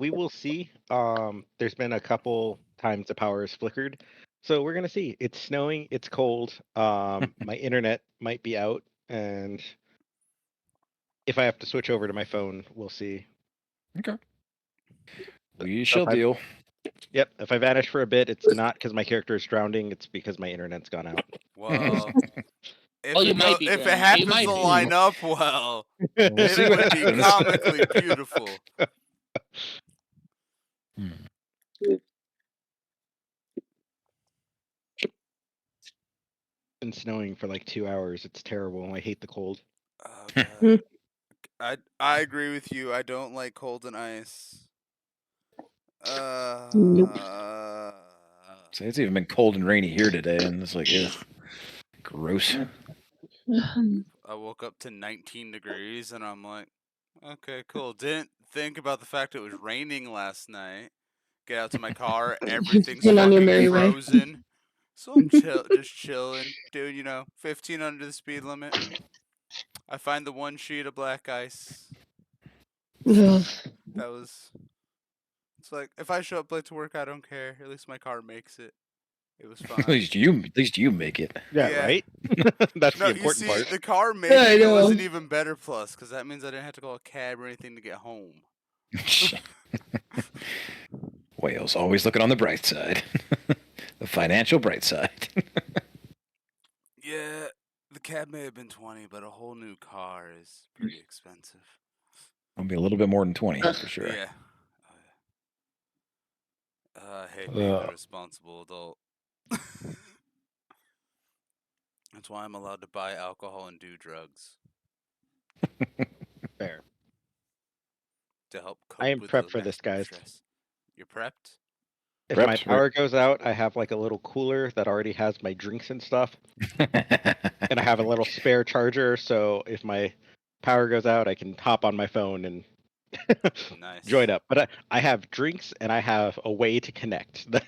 we will see. There's been a couple times the power has flickered, so we're gonna see. It's snowing. It's cold. My internet might be out, and if I have to switch over to my phone, we'll see. Okay. We So shall deal. Yep. If I vanish for a bit, it's not because my character is drowning. It's because my internet's gone out. Well, Oh, you might be if it drowning. You happens might to be. line up well, We'll see it what would be happens. comically beautiful. Been snowing for like 2 hours. It's terrible. I hate the cold. Oh, God. I agree with you. I don't like cold and ice. Nope. So it's even been cold and rainy here today, and it's like, ugh, gross. I woke up to 19 degrees, and I'm like, okay, cool. Didn't think about the fact it was raining last night. Get out to my car, everything's Went on your merry fucking way. frozen. So I'm just chilling, doing 15 under the speed limit. I find the one sheet of black ice. Ugh. It's like, if I show up late to work, I don't care. At least my car makes it. It was fine. At least you make it. Yeah. Right? That's the No, you important see, part. the car made I it. It was know. an even better plus, because that means I didn't have to call a cab or anything to get home. Wales always looking on the bright side, the financial bright side. Yeah, the cab may have been 20, but a whole new car is pretty expensive. I'll be a little bit more than 20 for sure. Yeah. I hate being a responsible adult. That's why I'm allowed to buy alcohol and do drugs. Fair. To help cope I am with prepped the for this, maximum guys. stress. You're prepped? If my Prepped, power goes out, I have like a little cooler that already has my drinks and stuff, and I have a little spare charger. So if my power goes out, I can hop on my phone and Nice. join up. But I have drinks and I have a way to connect. Been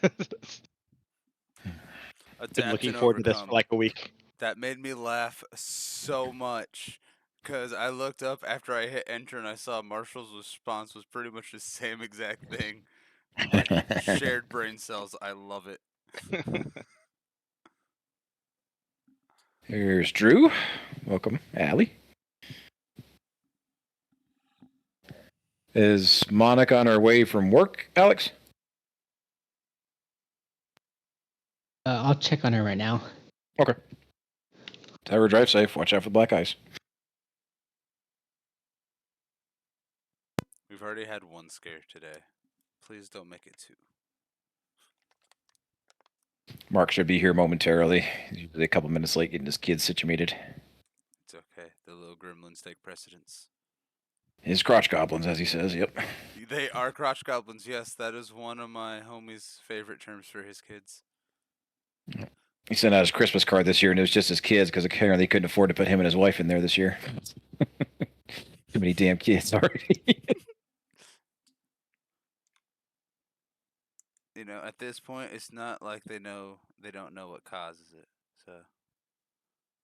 looking forward to this for like a week. That made me laugh so much. Because I looked up after I hit enter and I saw Marshall's response was pretty much the same exact thing. Like, shared brain cells. I love it. Here's Drew. Welcome, Allie. Is Monica on her way from work, Alex? I'll check on her right now. Okay. Tell her drive safe. Watch out for the black ice. We've already had one scare today. Please don't make it two. Mark should be here momentarily. He's usually a couple minutes late getting his kids situated. It's okay. The little gremlins take precedence. His crotch goblins, as he says, yep. They are crotch goblins, yes. That is one of my homie's favorite terms for his kids. He sent out his Christmas card this year, and it was just his kids, because apparently they couldn't afford to put him and his wife in there this year. Too many damn kids already. At this point, it's not like they don't know what causes it. So,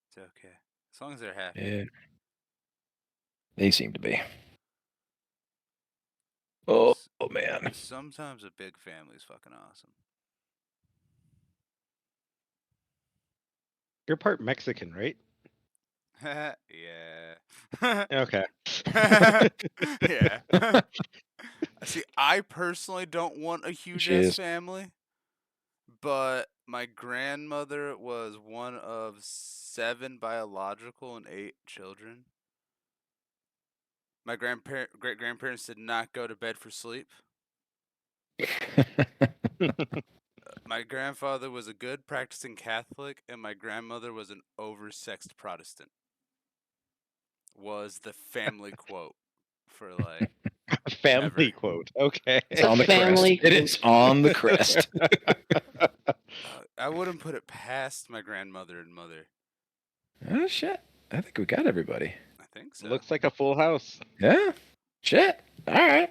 it's okay. As long as they're happy. Yeah. They seem to be. Oh man. Sometimes a big family is fucking awesome. You're part Mexican, right? Yeah. Okay. Yeah. See, I personally don't want a huge ass family, but my grandmother was one of 7 biological and 8 children. My great-grandparents did not go to bed for sleep. My grandfather was a good practicing Catholic, and my grandmother was an oversexed Protestant. Was the family quote for like family ever. Quote. Okay. It's on the crest. It is on the crest. I wouldn't put it past my grandmother and mother. Oh shit! I think we got everybody. I think so. Looks like a full house. Yeah. Shit. All right.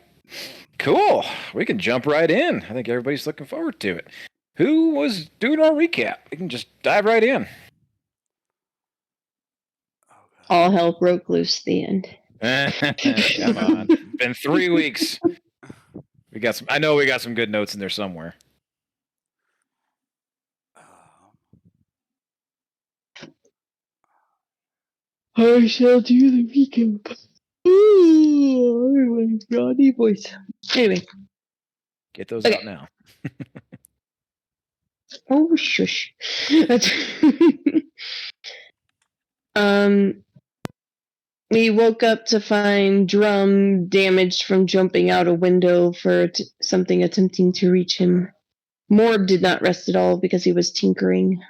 Cool. We can jump right in. I think everybody's looking forward to it. Who was doing our recap? We can just dive right in. All hell broke loose. The end. Come on. Been 3 weeks. We got some. I know we got some good notes in there somewhere. I shall do the recap. Oh my naughty voice. Anyway. Get those out now. Oh shush. We woke up to find Drum damaged from jumping out a window for something attempting to reach him. Morb did not rest at all because he was tinkering.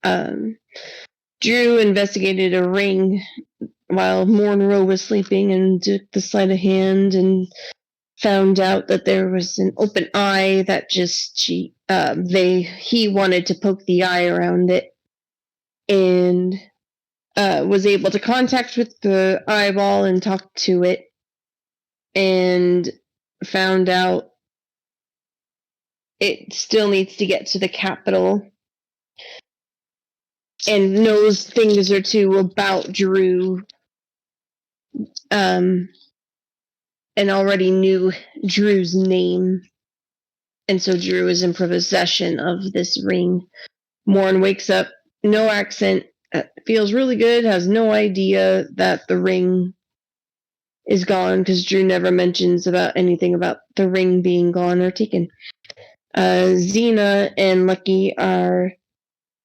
Drew investigated a ring while Monroe was sleeping and took the sleight of hand and found out that there was an open eye that he wanted to poke the eye around it, and was able to contact with the eyeball and talk to it, and found out it still needs to get to the capital and knows things or two about Drew, and already knew Drew's name, and so Drew is in possession of this ring. Morn wakes up, no accent, feels really good, has no idea that the ring is gone because Drew never mentions about anything about the ring being gone or taken. Xena and Lucky are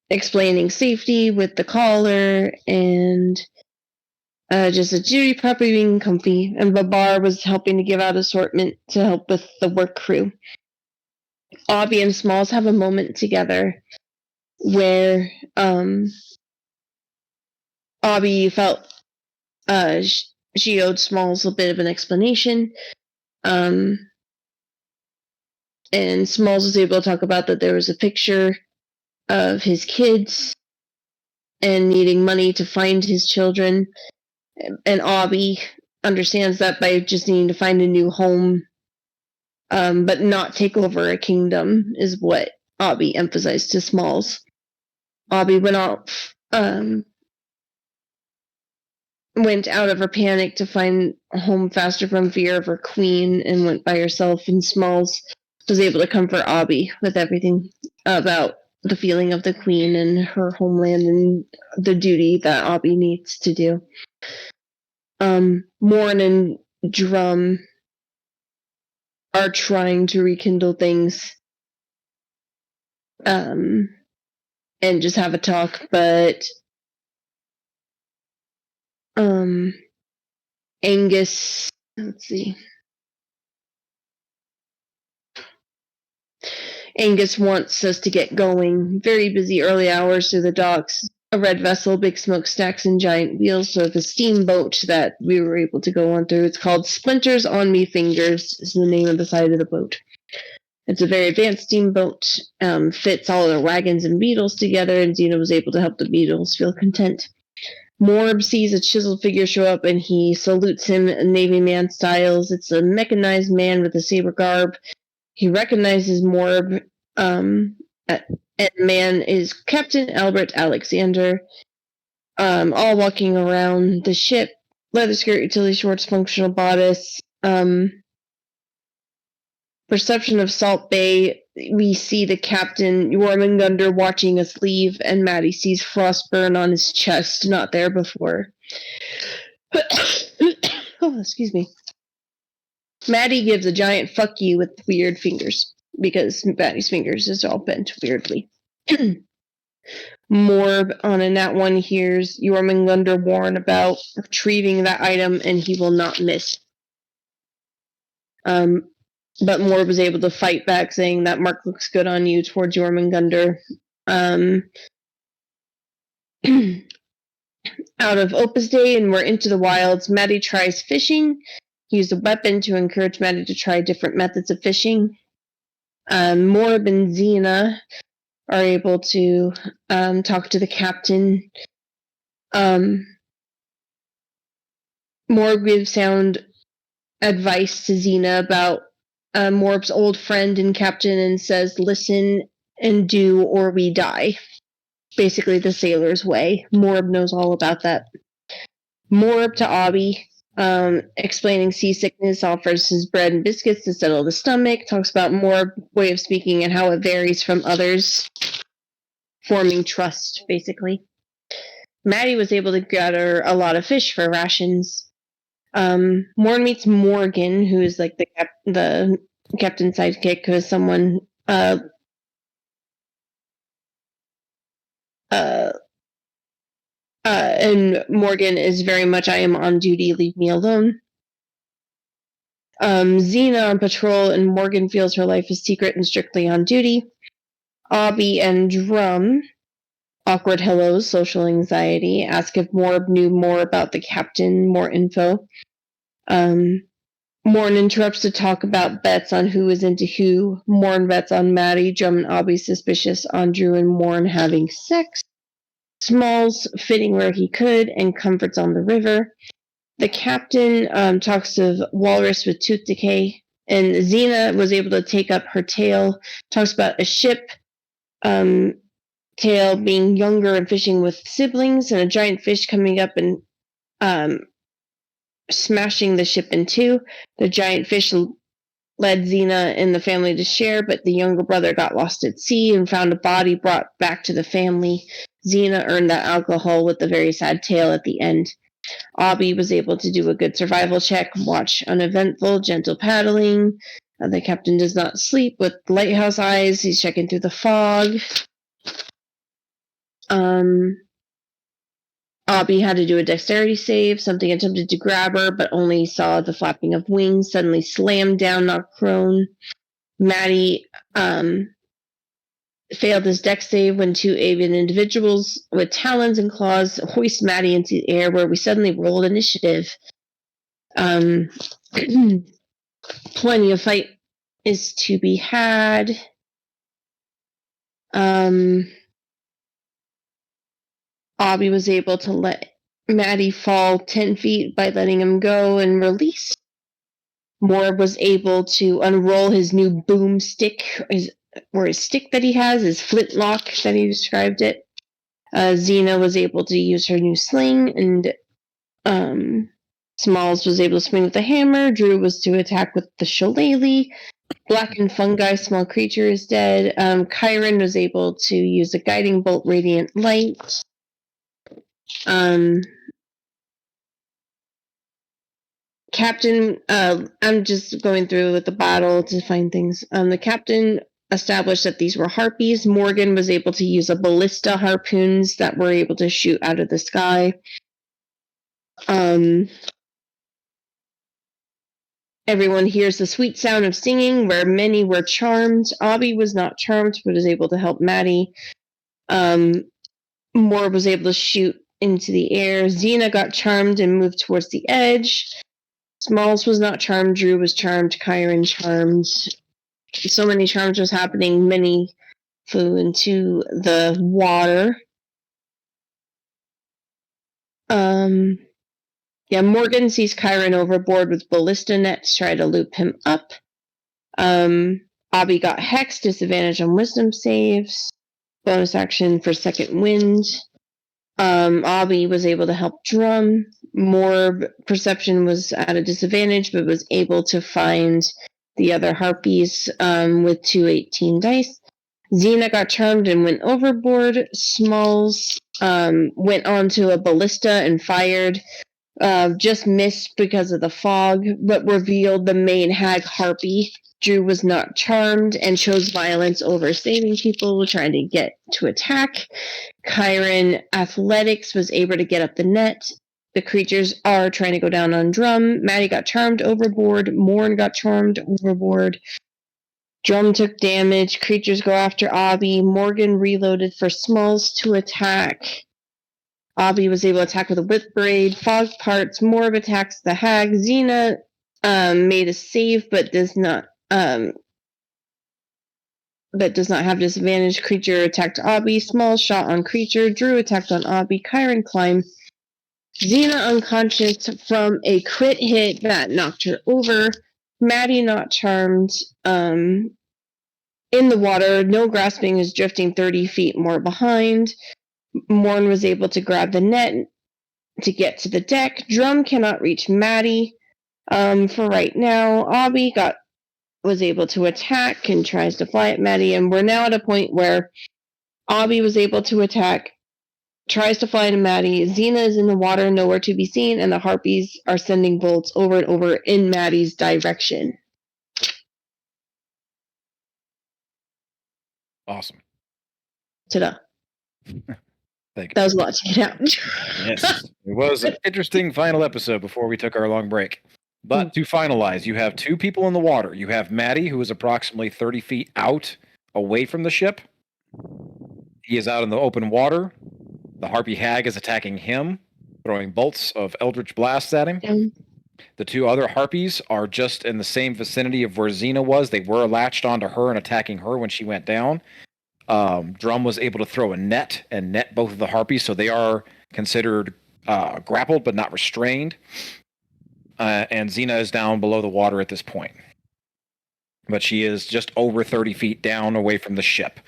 explaining safety with the collar and just a Judy probably being comfy, and Babar was helping to give out assortment to help with the work crew. Obby and Smalls have a moment together where Obby felt she owed Smalls a bit of an explanation, and Smalls was able to talk about that there was a picture of his kids and needing money to find his children, and Obby understands that by just needing to find a new home, but not take over a kingdom, is what Obby emphasized to Smalls. Obby went out of her panic to find a home faster from fear of her queen, and went by herself, and Smalls was able to comfort Obby with everything about the feeling of the queen and her homeland and the duty that Obby needs to do. Morn and Drum are trying to rekindle things and just have a talk, but Angus, let's see. Angus wants us to get going. Very busy early hours through the docks. A red vessel, big smokestacks, and giant wheels. So the steamboat that we were able to go on through. It's called Splinters on Me Fingers, is the name of the side of the boat. It's a very advanced steamboat. Fits all the wagons and beetles together, and Xena was able to help the beetles feel content. Morb sees a chiseled figure show up, and he salutes him Navy man styles. It's a mechanized man with a saber garb. He recognizes Morb, and the man is Captain Albert Alexander, all walking around the ship. Leather skirt, utility shorts, functional bodice. Perception of Salt Bay, we see the captain, Jormungandr, watching us leave, and Maddie sees frostburn on his chest, not there before. Oh, excuse me. Maddie gives a giant fuck you with weird fingers, because Maddie's fingers is all bent weirdly. Morb on a nat 1 hears Jormungandr warn about retrieving that item, and he will not miss. But Morb was able to fight back, saying that mark looks good on you towards Jormungandr. Out of Opus Day, and we're into the wilds. Maddie tries fishing. He used a weapon to encourage Maddie to try different methods of fishing. Morb and Xena are able to talk to the captain. Morb gives sound advice to Xena about Morb's old friend and captain, and says, listen and do or we die. Basically the sailor's way. Morb knows all about that. Morb to Obby. Explaining seasickness, offers his bread and biscuits to settle the stomach, talks about more way of speaking and how it varies from others, forming trust, basically. Maddie was able to gather a lot of fish for rations. Morn meets Morgan, who is like the captain's sidekick, who is someone and Morgan is very much, I am on duty, leave me alone. Xena on patrol, and Morgan feels her life is secret and strictly on duty. Obby and Drum, awkward hellos, social anxiety, ask if Morb knew more about the captain, more info. Morn interrupts to talk about bets on who is into who. Morn bets on Maddie, Drum and Obby suspicious on Drew and Morn having sex. Smalls fitting where he could and comforts on the river. The captain talks of walrus with tooth decay, and Xena was able to take up her tale, talks about a ship tail being younger and fishing with siblings, and a giant fish coming up and smashing the ship in two. The giant fish led Xena and the family to share, but the younger brother got lost at sea and found a body brought back to the family. Xena earned that alcohol with the very sad tale at the end. Obby was able to do a good survival check, watch uneventful, gentle paddling. The captain does not sleep with lighthouse eyes. He's checking through the fog. Obby had to do a dexterity save. Something attempted to grab her, but only saw the flapping of wings, suddenly slammed down, knocked prone. Maddie failed his dex save when two avian individuals with talons and claws hoist Maddie into the air, where we suddenly rolled initiative. Plenty of fight is to be had. Obby was able to let Maddie fall 10 feet by letting him go and release. Morb was able to unroll his new boomstick, his stick that he has, his flintlock that he described it. Xena was able to use her new sling, and Smalls was able to swing with the hammer. Drew was to attack with the shillelagh. Blackened fungi, small creature is dead. Kyron was able to use a guiding bolt, radiant light. Captain, I'm just going through with the battle to find things. The captain established that these were harpies. Morgan was able to use a ballista harpoons that were able to shoot out of the sky. Everyone hears the sweet sound of singing, where many were charmed. Obby was not charmed, but was able to help Maddie. Moore was able to shoot into the air. Xena got charmed and moved towards the edge. Smalls was not charmed. Drew was charmed. Kyron charmed. So many charms was happening. Many flew into the water. Morgan sees Kyron overboard with ballista nets, try to loop him up. Obby got hexed, disadvantage on wisdom saves. Bonus action for second wind. Obby was able to help Drum. Morb perception was at a disadvantage, but was able to find the other harpies with 2 dice. Xena got charmed and went overboard. Smalls went onto a ballista and fired. Just missed because of the fog, but revealed the main hag harpy. Drew was not charmed and chose violence over saving people, trying to get to attack. Kyron athletics was able to get up the net. The creatures are trying to go down on Drum. Maddie got charmed overboard. Morn got charmed overboard. Drum took damage. Creatures go after Obby. Morgan reloaded for Smalls to attack. Obby was able to attack with a whip braid. Fog parts. Morb attacks the hag. Xena made a save, but does not have disadvantage. Creature attacked Obby. Small shot on creature. Drew attacked on Obby. Kyron climbed. Xena unconscious from a crit hit that knocked her over. Maddie not charmed. In the water, no grasping, is drifting 30 feet more behind. Morn was able to grab the net. to get to the deck. Drum cannot reach Maddie. For right now, Abby was able to attack and tries to fly at Maddie, and we're now at a point where Abby was able to attack, tries to fly to Maddie. Xena is in the water, nowhere to be seen, and the harpies are sending bolts over and over in Maddie's direction. Awesome. Ta-da. Thank you. That was a lot to get out. Yes, it was an interesting final episode before we took our long break. But to finalize, you have two people in the water. You have Maddie, who is approximately 30 feet out away from the ship. He is out in the open water. The harpy hag is attacking him, throwing bolts of eldritch blasts at him. The two other harpies are just in the same vicinity of where Xena was. They were latched onto her and attacking her when she went down. Drum was able to throw a net and net both of the harpies, so they are considered grappled but not restrained. And Xena is down below the water at this point. But she is just over 30 feet down away from the ship.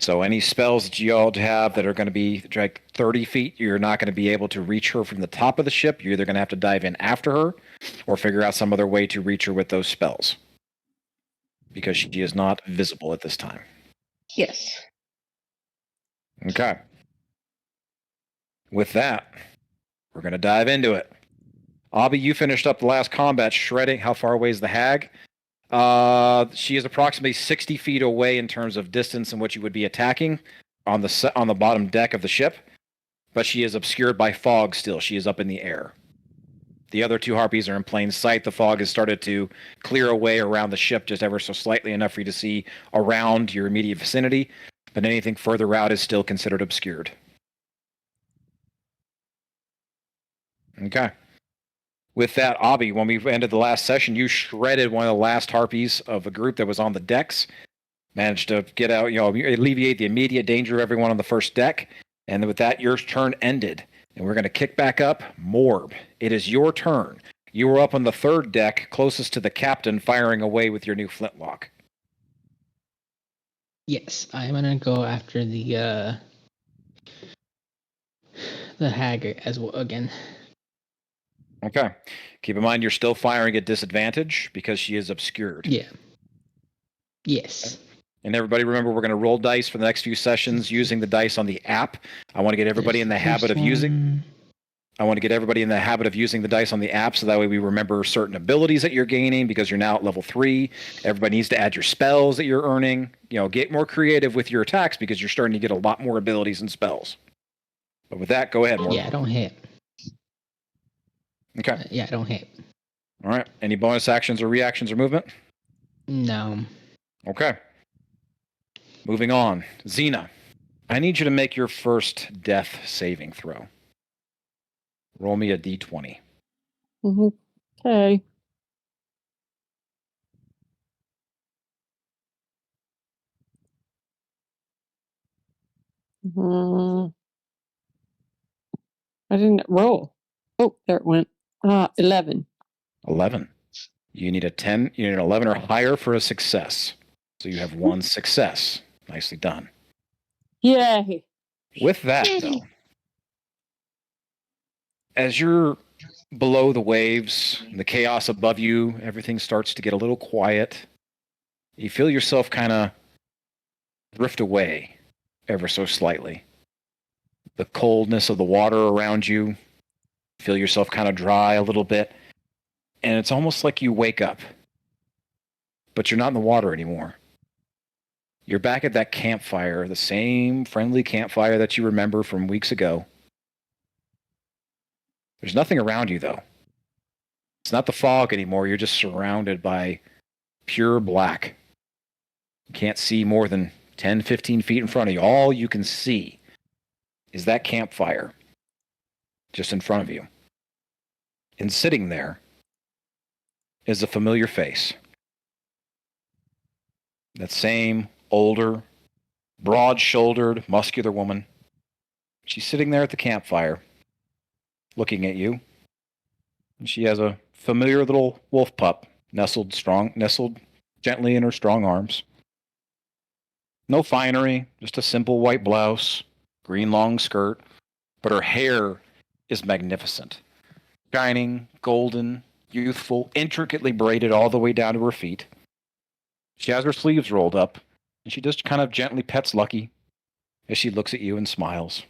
So any spells that you all have that are going to be like 30 feet, you're not going to be able to reach her from the top of the ship. You're either going to have to dive in after her or figure out some other way to reach her with those spells. Because she is not visible at this time. Yes. Okay. With that, we're going to dive into it. Abby, you finished up the last combat shredding. How far away is the hag? She is approximately 60 feet away in terms of distance and what you would be attacking on the bottom deck of the ship, but she is obscured by fog still. She is up in the air. The other two harpies are in plain sight. The fog has started to clear away around the ship just ever so slightly, enough for you to see around your immediate vicinity, but anything further out is still considered obscured. Okay. With that, Abby, when we ended the last session, you shredded one of the last harpies of a group that was on the decks. Managed to get out, alleviate the immediate danger of everyone on the first deck. And with that, your turn ended. And we're going to kick back up. Morb, it is your turn. You were up on the third deck, closest to the captain, firing away with your new flintlock. Yes, I'm gonna go after the hag as well again. Okay. Keep in mind you're still firing at disadvantage because she is obscured. Yeah. Yes. And everybody remember, we're going to roll dice for the next few sessions using the dice on the app. I want to get everybody in the habit of using the dice on the app, so that way we remember certain abilities that you're gaining because you're now at level 3. Everybody needs to add your spells that you're earning. Get more creative with your attacks because you're starting to get a lot more abilities and spells. But with that, go ahead, Morgan. Yeah, I don't hit. Okay. Yeah, I don't hit. All right. Any bonus actions or reactions or movement? No. Okay. Moving on. Xena, I need you to make your first death saving throw. Roll me a d20. Okay. I didn't roll. Oh, there it went. 11. 11. You need a 10. You need an 11 or higher for a success. So you have one success. Nicely done. Yay. With that, though, as you're below the waves, the chaos above you, everything starts to get a little quiet. You feel yourself kind of drift away ever so slightly. The coldness of the water around you, feel yourself kind of dry a little bit. And it's almost like you wake up, but you're not in the water anymore. You're back at that campfire, the same friendly campfire that you remember from weeks ago. There's nothing around you, though. It's not the fog anymore. You're just surrounded by pure black. You can't see more than 10, 15 feet in front of you. All you can see is that campfire just in front of you. And sitting there is a familiar face. That same older, broad-shouldered, muscular woman. She's sitting there at the campfire, looking at you. And she has a familiar little wolf pup nestled gently in her strong arms. No finery, just a simple white blouse, green long skirt, but her hair is magnificent. Shining, golden, youthful, intricately braided all the way down to her feet. She has her sleeves rolled up, and she just kind of gently pets Lucky as she looks at you and smiles.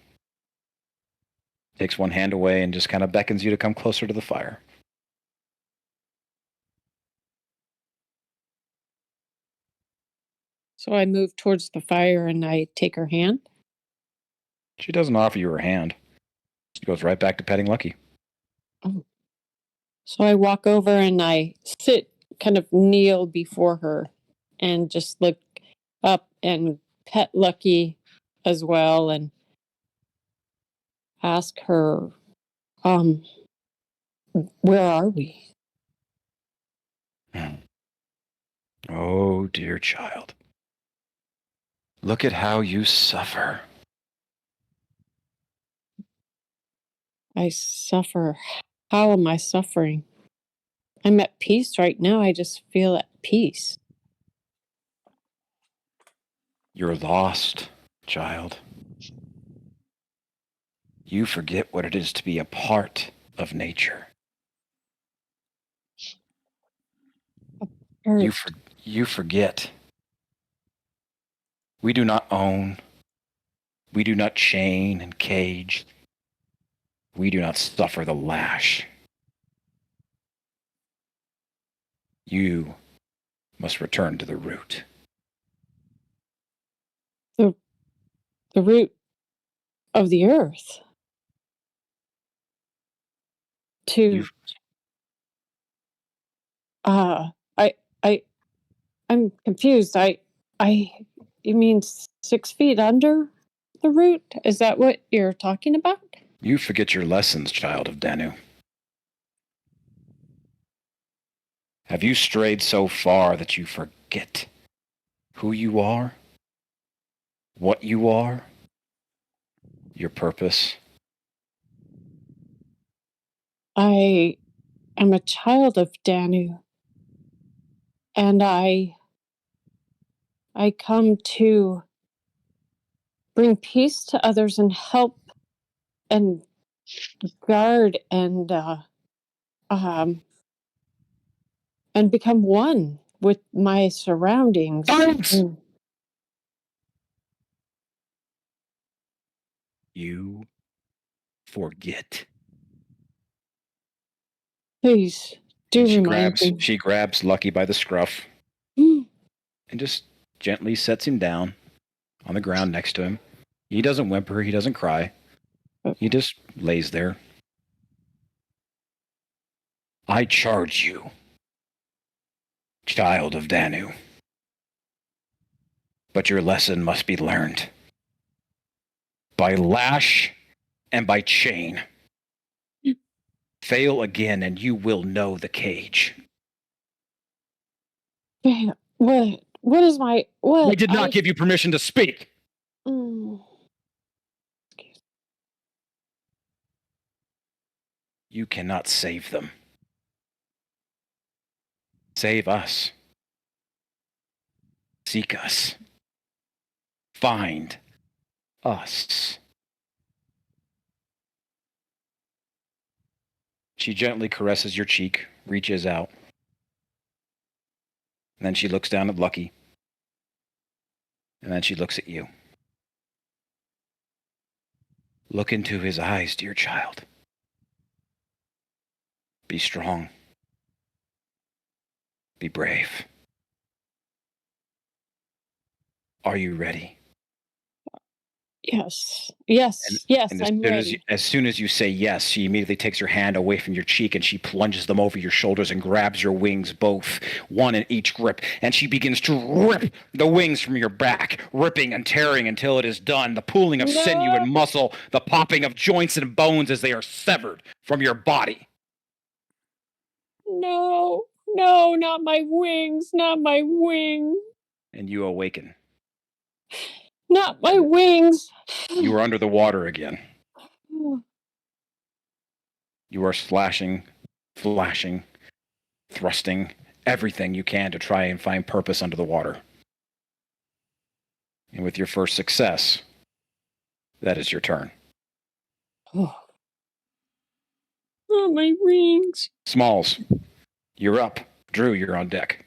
Takes one hand away and just kind of beckons you to come closer to the fire. So I move towards the fire and I take her hand. She doesn't offer you her hand. She goes right back to petting Lucky. Oh. So I walk over and I sit, kind of kneel before her and just look up and pet Lucky as well and ask her, where are we? Oh, dear child. Look at how you suffer. I suffer. How am I suffering? I'm at peace right now. I just feel at peace. You're lost, child. You forget what it is to be a part of nature. You forget. We do not own. We do not chain and cage. We do not suffer the lash. You must return to the root. The root of the earth. I'm confused. You mean 6 feet under the root? Is that what you're talking about? You forget your lessons, child of Danu. Have you strayed so far that you forget who you are, what you are, your purpose? I am a child of Danu, and I come to bring peace to others and help and guard and become one with my surroundings. You forget. Please do remind me. She grabs Lucky by the scruff and just gently sets him down on the ground next to him. He doesn't whimper. He doesn't cry. He just lays there. I charge you, child of Danu. But your lesson must be learned by lash and by chain. Fail again and you will know the cage. What is my... What? I did not give you permission to speak. You cannot save them. Save us. Seek us. Find us. She gently caresses your cheek, reaches out. And then she looks down at Lucky. And then she looks at you. Look into his eyes, dear child. Be strong. Be brave. Are you ready? Yes, I'm ready. As soon as you say yes, she immediately takes her hand away from your cheek and she plunges them over your shoulders and grabs your wings both, one in each grip, and she begins to rip the wings from your back, ripping and tearing until it is done, the pooling of sinew and muscle, the popping of joints and bones as they are severed from your body. No, not my wings, not my wings. And you awaken. Not my wings. You are under the water again. You are slashing, flashing, thrusting, everything you can to try and find purpose under the water. And with your first success, that is your turn. Oh, my rings. Smalls, you're up. Drew, you're on deck.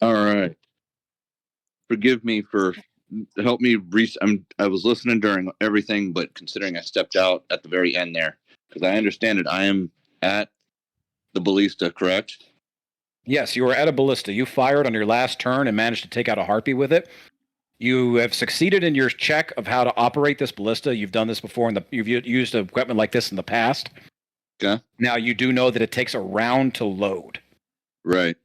All right. Forgive me for help me. I was listening during everything, but considering I stepped out at the very end there, because I understand it, I am at the ballista, correct? Yes, you were at a ballista. You fired on your last turn and managed to take out a harpy with it. You have succeeded in your check of how to operate this ballista. You've done this before, you've used equipment like this in the past. Okay. Now you do know that it takes a round to load. Right.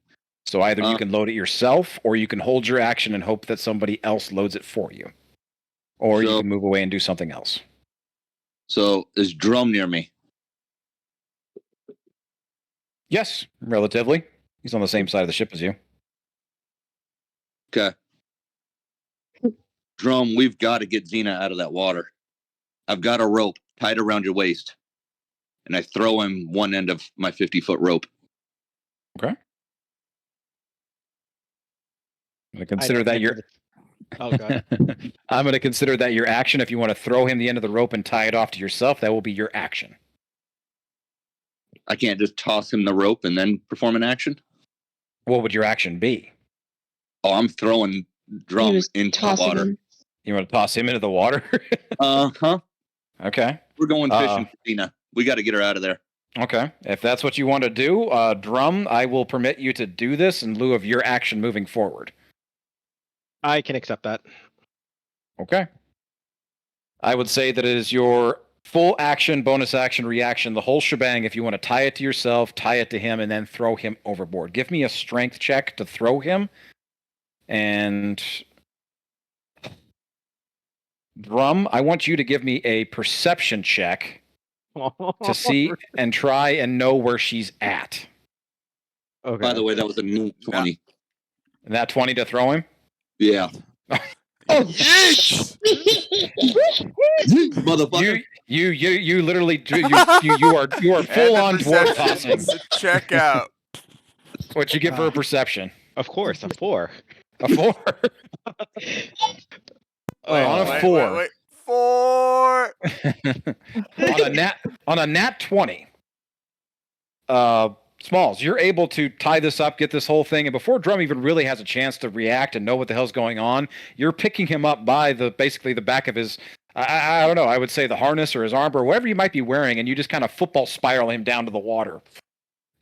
So either you can load it yourself, or you can hold your action and hope that somebody else loads it for you. Or you can move away and do something else. So is Drum near me? Yes, relatively. He's on the same side of the ship as you. Okay. Drum, we've got to get Xena out of that water. I've got a rope tied around your waist, and I throw him one end of my 50-foot rope. Okay. I'm going to consider that your... Oh, God. I'm going to consider that your action. If you want to throw him the end of the rope and tie it off to yourself, that will be your action. I can't just toss him the rope and then perform an action? What would your action be? Oh, I'm throwing Drum into the water. Him. You want to toss him into the water? Uh-huh. Okay. We're going fishing for Xena. We got to get her out of there. Okay. If that's what you want to do, Drum, I will permit you to do this in lieu of your action moving forward. I can accept that. Okay. I would say that it is your full action, bonus action, reaction, the whole shebang. If you want to tie it to yourself, tie it to him, and then throw him overboard. Give me a strength check to throw him. And Drum, I want you to give me a perception check to see and try and know where she's at. Okay. By the way, that was a new 20. And that 20 to throw him? Yeah. Oh, Yeesh! Motherfucker. You literally you are full on dwarf tossing. Check out. What you get for a perception? Of course, a 4. A 4. On a 4. Wait. 4. on a nat 20. Smalls, you're able to tie this up, get this whole thing, and before Drum even really has a chance to react and know what the hell's going on, you're picking him up by basically the back of his, I don't know, I would say the harness or his arm or whatever you might be wearing, and you just kind of football spiral him down to the water.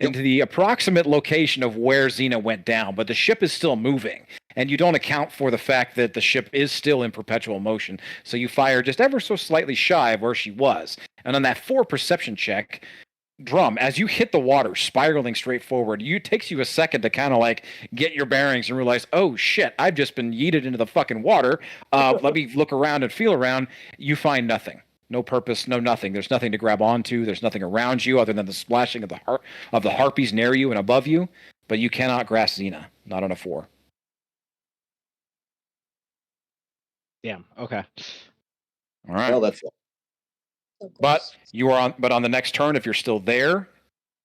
Into the approximate location of where Xena went down, but the ship is still moving, and you don't account for the fact that the ship is still in perpetual motion, so you fire just ever so slightly shy of where she was. And on that 4 perception check, Drum, as you hit the water, spiraling straight forward, it takes you a second to kind of like get your bearings and realize, oh shit, I've just been yeeted into the fucking water. Let me look around and feel around. You find nothing. No purpose, no nothing. There's nothing to grab onto. There's nothing around you other than the splashing of the harpies near you and above you. But you cannot grasp Xena. Not on a 4. Damn. Okay. All right. Well, that's But you are on. But on the next turn, if you're still there,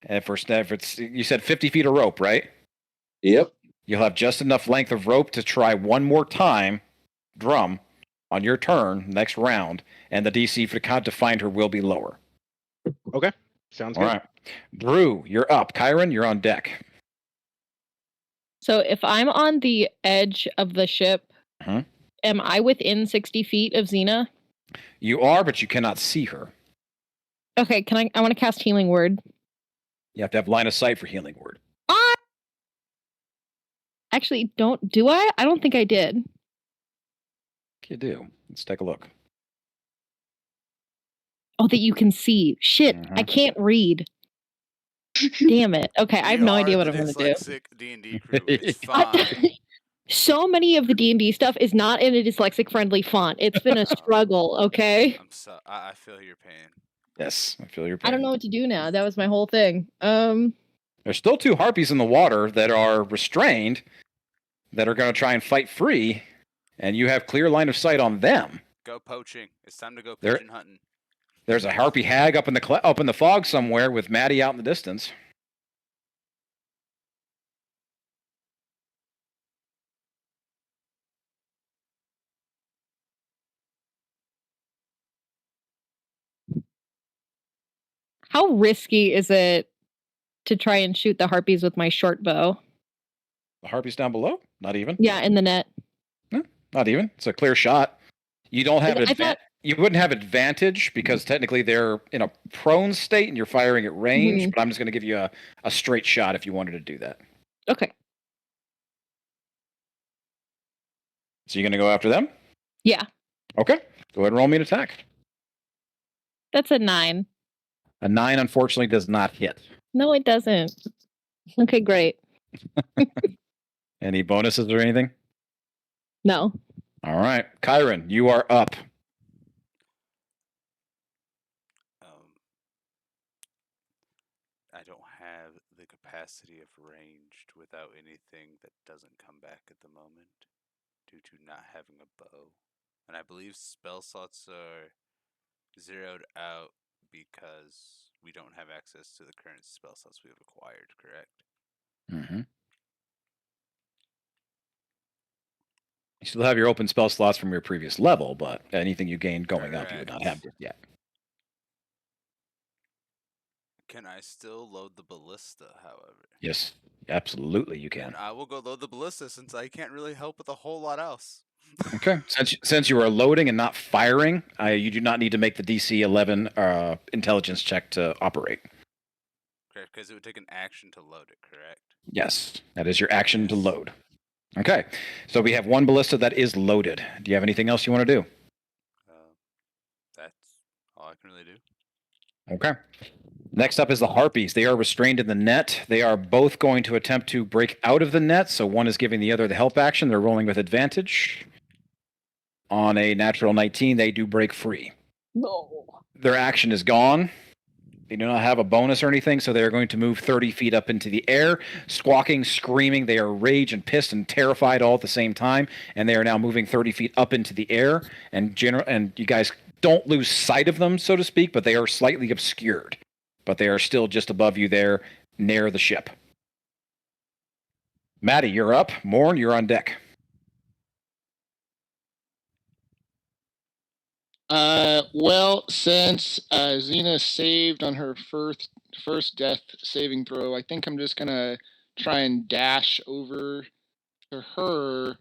if it's you said 50 feet of rope, right? Yep. You'll have just enough length of rope to try one more time, Drum, on your turn next round, and the DC for to find her will be lower. Okay. Sounds All good. right. Drew, you're up. Kyron, you're on deck. So if I'm on the edge of the ship, Mhm. am I within 60 feet of Xena? You are, but you cannot see her. Okay, I want to cast Healing Word. You have to have line of sight for healing word. Actually, do I? I don't think I did. You do. Let's take a look. Oh, that you can see. Shit, I can't read. Damn it. Okay, I have no idea what I'm going to do. Dyslexic D&D crew. It's fine. So many of the D&D stuff is not in a dyslexic-friendly font. It's been a struggle, okay? I feel your pain. Yes, I feel your pain. I don't know what to do now. That was my whole thing. There's still 2 harpies in the water that are restrained, that are going to try and fight free, and you have clear line of sight on them. Go poaching. It's time to go pigeon hunting. There's a harpy hag up in the fog somewhere with Maddie out in the distance. How risky is it to try and shoot the harpies with my short bow? The harpies down below? Not even. Yeah, in the net. No, not even. It's a clear shot. You don't have you wouldn't have advantage because technically they're in a prone state and you're firing at range, but I'm just going to give you a straight shot if you wanted to do that. Okay. So you're going to go after them? Yeah. Okay. Go ahead and roll me an attack. That's a 9. A 9, unfortunately, does not hit. No, it doesn't. Okay, great. Any bonuses or anything? No. All right. Kyron, you are up. I don't have the capacity of ranged without anything that doesn't come back at the moment due to not having a bow. And I believe spell slots are zeroed out because we don't have access to the current spell slots we have acquired, correct? Mm-hmm. You still have your open spell slots from your previous level, but anything you gained going up, you would not have just yet. Can I still load the ballista, however? Yes, absolutely you can. And I will go load the ballista since I can't really help with a whole lot else. Okay. Since you are loading and not firing, you do not need to make the DC 11 intelligence check to operate. Correct, because it would take an action to load it, correct? Yes, that is your action to load. Okay, so we have one ballista that is loaded. Do you have anything else you want to do? That's all I can really do. Okay. Next up is the harpies. They are restrained in the net. They are both going to attempt to break out of the net, so one is giving the other the help action. They're rolling with advantage. On a natural 19, they do break free. No. Their action is gone. They do not have a bonus or anything, so they are going to move 30 feet up into the air, squawking, screaming. They are rage and pissed and terrified all at the same time, and they are now moving 30 feet up into the air. And you guys don't lose sight of them, so to speak, but they are slightly obscured. But they are still just above you there, near the ship. Maddie, you're up. Morn, you're on deck. Well, since Xena saved on her first death saving throw, I think I'm just gonna try and dash over to her.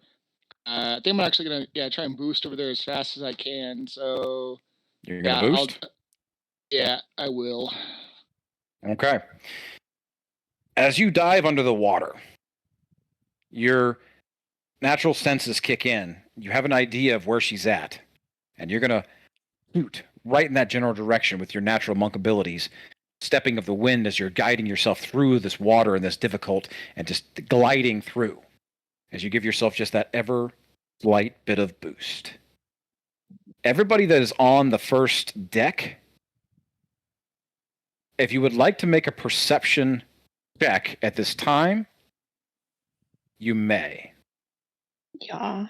I think I'm actually gonna try and boost over there as fast as I can. So you're gonna boost? I will. Okay. As you dive under the water, your natural senses kick in. You have an idea of where she's at, and you're gonna shoot right in that general direction with your natural monk abilities, stepping of the wind as you're guiding yourself through this water and this difficult and just gliding through as you give yourself just that ever slight bit of boost. Everybody that is on the first deck, if you would like to make a perception check at this time, you may. Yeah.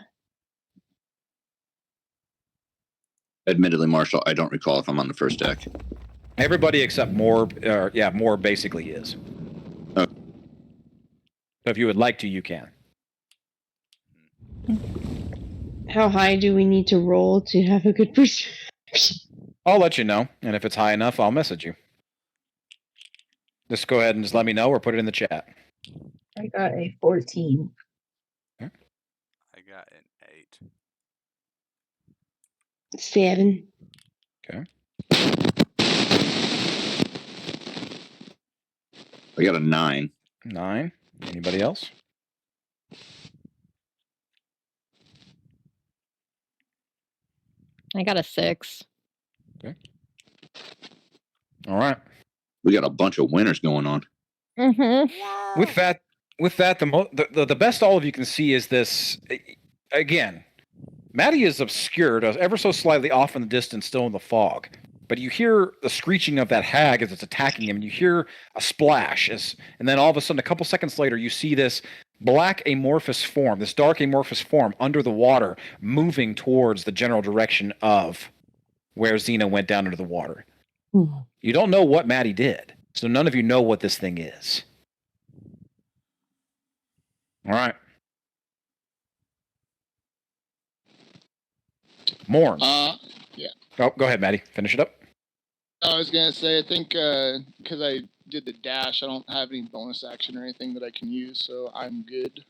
Admittedly, Marshall, I don't recall if I'm on the first deck. Everybody except Moore basically is. Okay. So if you would like to, you can. How high do we need to roll to have a good perception? I'll let you know, and if it's high enough, I'll message you. Just go ahead and just let me know or put it in the chat. I got a 14. I got an 8. 7. Okay. I got a 9. 9. Anybody else? I got a 6. Okay. All right. We got a bunch of winners going on. Mm-hmm. With that, the best all of you can see is this. Again, Maddie is obscured, ever so slightly off in the distance, still in the fog. But you hear the screeching of that hag as it's attacking him, and you hear a splash. And then all of a sudden, a couple seconds later, you see this black amorphous form, this dark amorphous form under the water, moving towards the general direction of where Xena went down into the water. You don't know what Maddie did, so none of you know what this thing is. All right. Morn. Yeah. Oh, go ahead, Maddie. Finish it up. I was gonna say, I think because I did the dash, I don't have any bonus action or anything that I can use, so I'm good.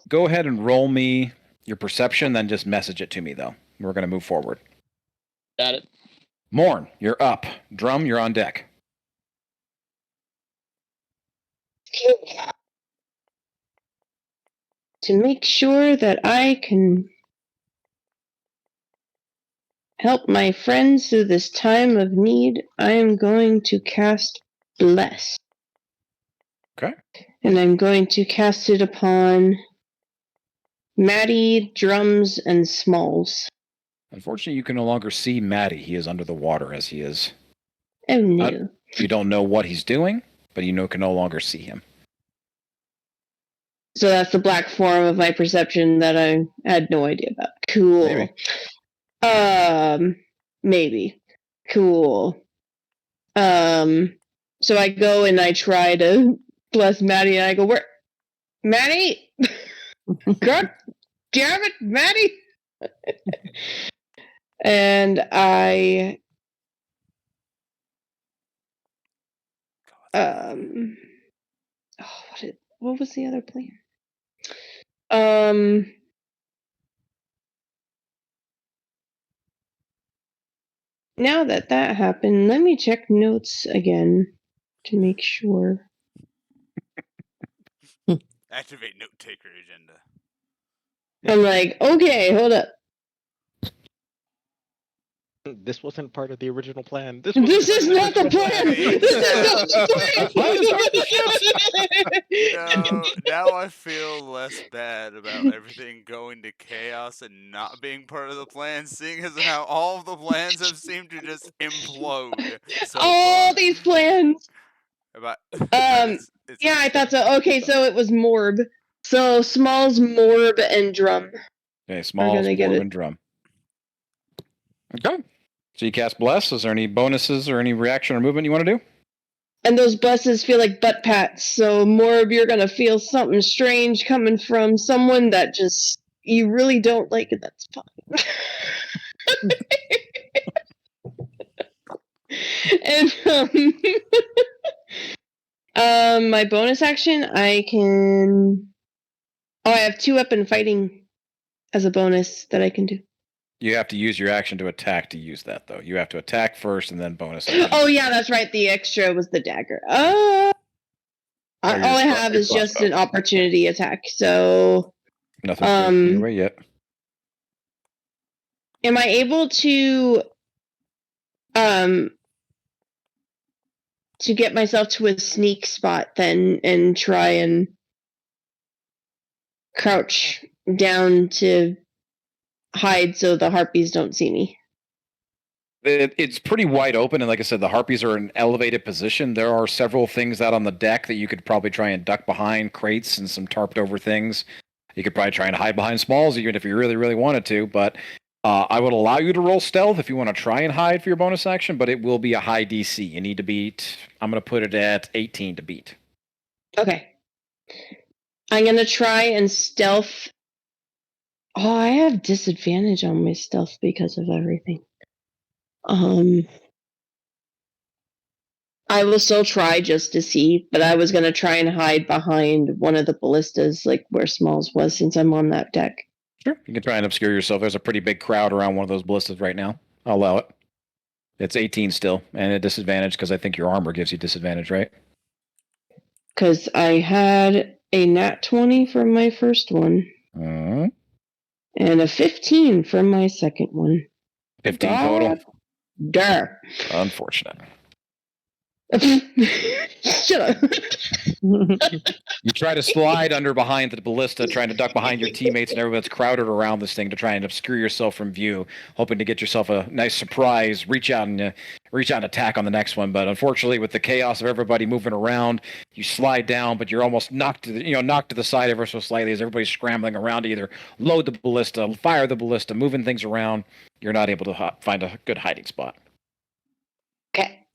Go ahead and roll me your perception, then just message it to me, though. We're going to move forward. Got it. Morn, you're up. Drum, you're on deck. To make sure that I can help my friends through this time of need, I am going to cast Bless. Okay. And I'm going to cast it upon Maddie, Drums, and Smalls. Unfortunately, you can no longer see Matty. He is under the water as he is. Oh no. You don't know what he's doing, but you can no longer see him. So that's the black form of my perception that I had no idea about. Cool. Maybe. Cool. So I go and I try to bless Maddie, and I go, where? Maddie? God damn it, Maddie! And I what was the other plan? Now that happened, let me check notes again to make sure. Activate note taker agenda. I'm like, okay, hold up. This wasn't part of the original plan. This is not the plan. This is not the plan. Now I feel less bad about everything going to chaos and not being part of the plan, seeing as how all of the plans have seemed to just implode so all far. These plans. Yeah, I thought so. Okay, so it was Morb. So Smalls, Morb, and Drum. Okay, Smalls, Morb, and Drum. Okay. So you cast Bless. Is there any bonuses or any reaction or movement you want to do? And those blesses feel like butt pats. So Morb, you're gonna feel something strange coming from someone that just you really don't like, and that's fine. And my bonus action, I can. Oh, I have 2-weapon fighting as a bonus that I can do. You have to use your action to attack to use that, though. You have to attack first and then bonus action. Oh, yeah, that's right. The extra was the dagger. All I have is just an opportunity attack, so... Nothing's your way yet. Am I able to get myself to a sneak spot, then, and try and crouch down to hide so the harpies don't see me? It's pretty wide open, and like I said, the harpies are in an elevated position. There are several things out on the deck that you could probably try and duck behind, crates and some tarped over things. You could probably try and hide behind Smalls, even if you really, really wanted to, but I would allow you to roll stealth if you want to try and hide for your bonus action, but it will be a high DC. You need to beat, I'm going to put it at 18 to beat. Okay. I'm going to try and stealth. Oh, I have disadvantage on my stealth because of everything. I will still try just to see, but I was going to try and hide behind one of the ballistas, like where Smalls was, since I'm on that deck. Sure. You can try and obscure yourself. There's a pretty big crowd around one of those ballistas right now. I'll allow it. It's 18 still, and a disadvantage because I think your armor gives you disadvantage, right? Because I had a nat 20 from my first one. And a 15 from my second one. 15 total? Dar. Unfortunate. Shut up. You try to slide under behind the ballista, trying to duck behind your teammates and everyone that's crowded around this thing to try and obscure yourself from view, hoping to get yourself a nice surprise, reach out and attack on the next one. But unfortunately, with the chaos of everybody moving around, you slide down, but you're almost knocked to the side ever so slightly as everybody's scrambling around to either load the ballista, fire the ballista, moving things around. You're not able to find a good hiding spot. Okay.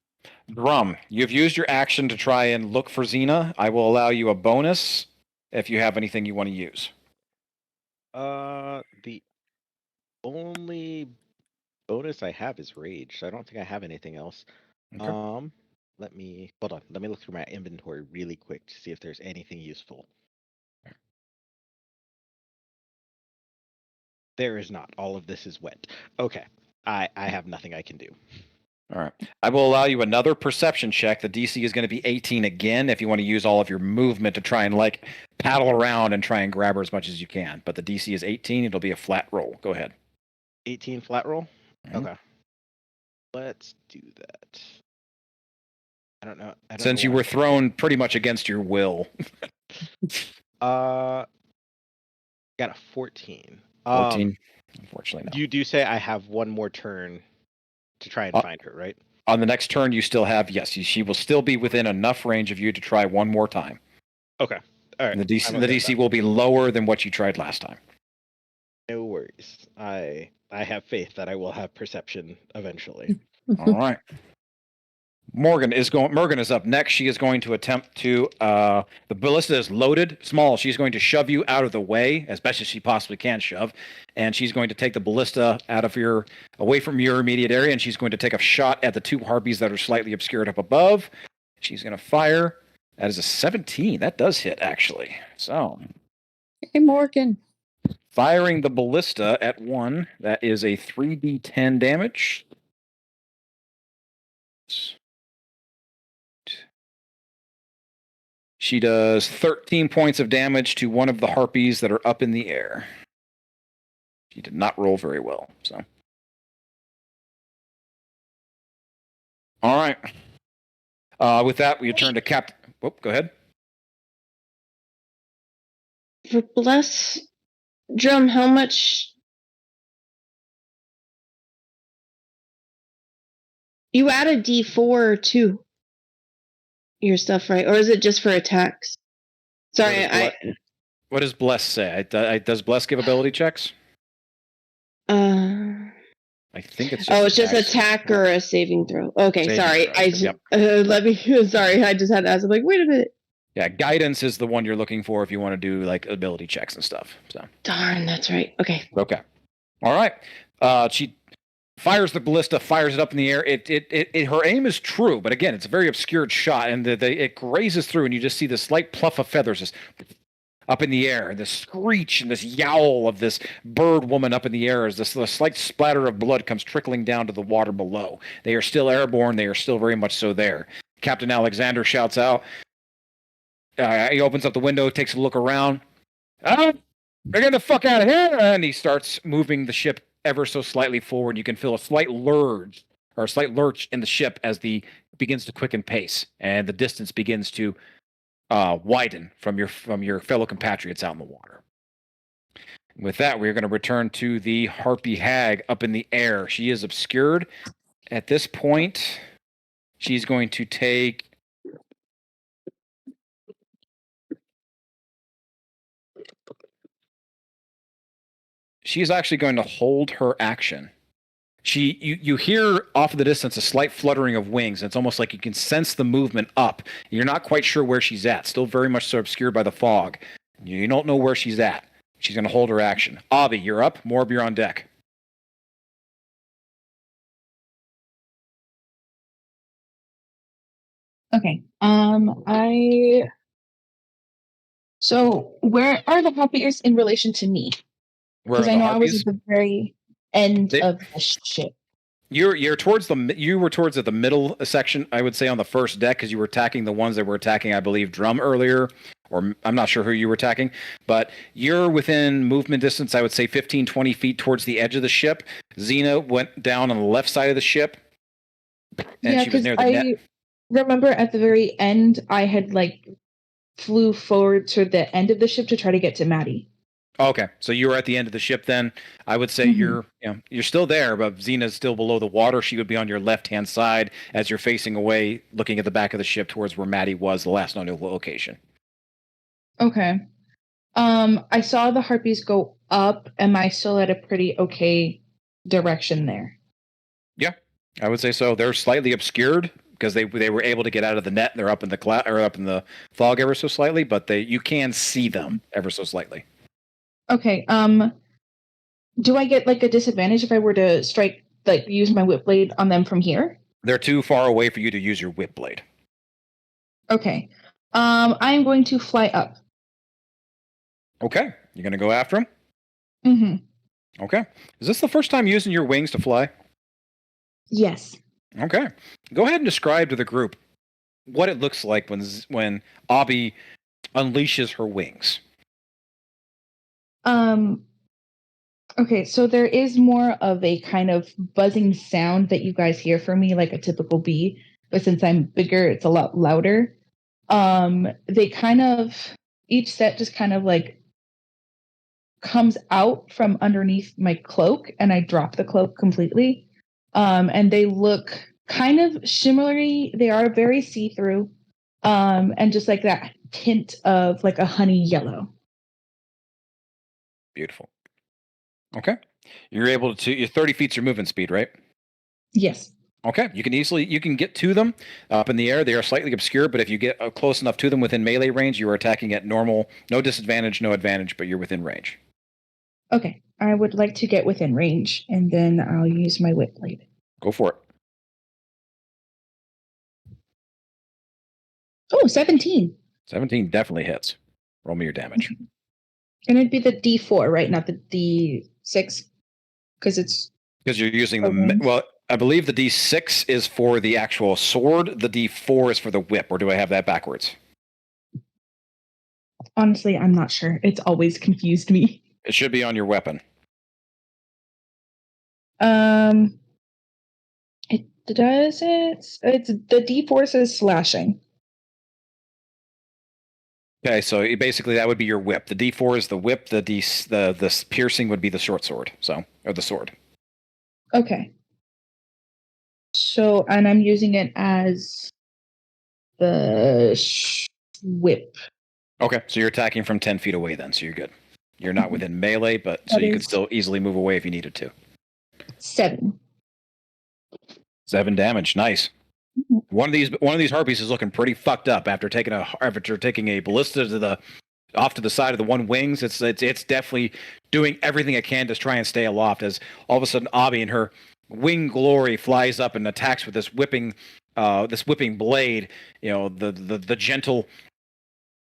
Drum, you've used your action to try and look for Xena. I will allow you a bonus if you have anything you want to use. The only bonus I have is rage, so I don't think I have anything else. Okay. Let me hold on. Let me look through my inventory really quick to see if there's anything useful. There is not. All of this is wet. Okay. I have nothing I can do. All right. I will allow you another perception check. The DC is going to be 18 again if you want to use all of your movement to try and like paddle around and try and grab her as much as you can. But the DC is 18. It'll be a flat roll. Go ahead. 18 flat roll? Mhm. Okay. Let's do that. I don't know. Since you were thrown pretty much against your will. Got a 14. 14. Unfortunately, no. You do say I have one more turn to try and find her, right? On the next turn, you still have, yes, she will still be within enough range of you to try one more time. Okay. All right. And the DC will be lower than what you tried last time. No worries. I have faith that I will have perception eventually. All right. Morgan is up next. She is going to attempt to the ballista is loaded, small. She's going to shove you out of the way as best as she possibly can shove, and she's going to take the ballista away from your immediate area, and she's going to take a shot at the two harpies that are slightly obscured up above. She's going to fire. That is a 17. That does hit actually. So, Hey, Morgan. firing the ballista at 1, that is a 3d10 damage. She does 13 points of damage to one of the harpies that are up in the air. She did not roll very well, so. All right. With that, we turn to Captain. Whoop, go ahead. For Bless Drum, how much? You add a D4 to your stuff, right? Or is it just for attacks? Sorry, What does Bless say? Does Bless give ability checks? I think it's just it's just attack or a saving throw. Okay, sorry. Let me. Sorry, I just had to ask. I'm like, wait a minute. Yeah, guidance is the one you're looking for if you want to do like ability checks and stuff. So. Darn, that's right. Okay. Okay. All right. She fires the ballista, fires it up in the air. Her aim is true, but again, it's a very obscured shot, and it grazes through, and you just see this slight pluff of feathers just up in the air, and this screech and this yowl of this bird woman up in the air as this slight splatter of blood comes trickling down to the water below. They are still airborne. They are still very much so there. Captain Alexander shouts out. He opens up the window, takes a look around. Get the fuck out of here! And he starts moving the ship ever so slightly forward. You can feel a slight lurch in the ship as the begins to quicken pace, and the distance begins to widen from your fellow compatriots out in the water. With that, we're going to return to the harpy hag up in the air. She is obscured. At this point, she's going to take... She's actually going to hold her action. You hear off in the distance a slight fluttering of wings. It's almost like you can sense the movement up. You're not quite sure where she's at. Still very much so obscured by the fog. You don't know where she's at. She's going to hold her action. Avi, you're up. Morb, you're on deck. Okay. So where are the harpies in relation to me? Because I know I was at the very end of the ship. You were towards the middle section, I would say, on the first deck, because you were attacking the ones that were attacking, I believe, Drum earlier, or I'm not sure who you were attacking, but you're within movement distance, I would say 15, 20 feet towards the edge of the ship. Xena went down on the left side of the ship, and she was near the net. Remember at the very end, I had flew forward to the end of the ship to try to get to Maddie. Okay, so you were at the end of the ship then. I would say you're still there, but Xena's still below the water. She would be on your left-hand side as you're facing away, looking at the back of the ship towards where Maddie was, the last known location. Okay. I saw the harpies go up. Am I still at a pretty okay direction there? Yeah, I would say so. They're slightly obscured because they were able to get out of the net. They're up in the up in the fog ever so slightly, but you can see them ever so slightly. Okay. Do I get a disadvantage if I were to strike like use my whip blade on them from here? They're too far away for you to use your whip blade. Okay. I'm going to fly up. Okay. You're going to go after them? Mm-hmm. Okay. Is this the first time using your wings to fly? Yes. Okay. Go ahead and describe to the group what it looks like when Abby unleashes her wings. Okay, so there is more of a kind of buzzing sound that you guys hear from me, like a typical bee, but since I'm bigger, it's a lot louder. They kind of, each set just kind of like comes out from underneath my cloak, and I drop the cloak completely. And they look kind of shimmery. They are very see-through, and just like that tint of like a honey yellow. Beautiful. Okay. You're able to, your 30 feet's your movement speed, right? Yes. Okay. You can get to them up in the air. They are slightly obscure, but if you get close enough to them within melee range, you are attacking at normal, no disadvantage, no advantage, but you're within range. Okay. I would like to get within range, and then I'll use my whip blade. Go for it. Oh, 17. 17 definitely hits. Roll me your damage. And it'd be the D4, right? Not the D6? Because you're using the, well, I believe the D6 is for the actual sword. The D4 is for the whip, or do I have that backwards? Honestly, I'm not sure. It's always confused me. It should be on your weapon. It does it. It's the D4 says slashing. Okay, so basically that would be your whip. The D4 is the whip. The piercing would be the short sword. Or the sword. Okay. So, and I'm using it as the whip. Okay, so you're attacking from 10 feet away then, so you're good. You're not within melee, but so you could still easily move away if you needed to. 7. 7 damage, nice. One of these harpies is looking pretty fucked up after taking a ballista off to the side of the one wings. It's definitely doing everything it can to try and stay aloft. As all of a sudden, Abby in her wing glory flies up and attacks with this whipping blade. You know, the gentle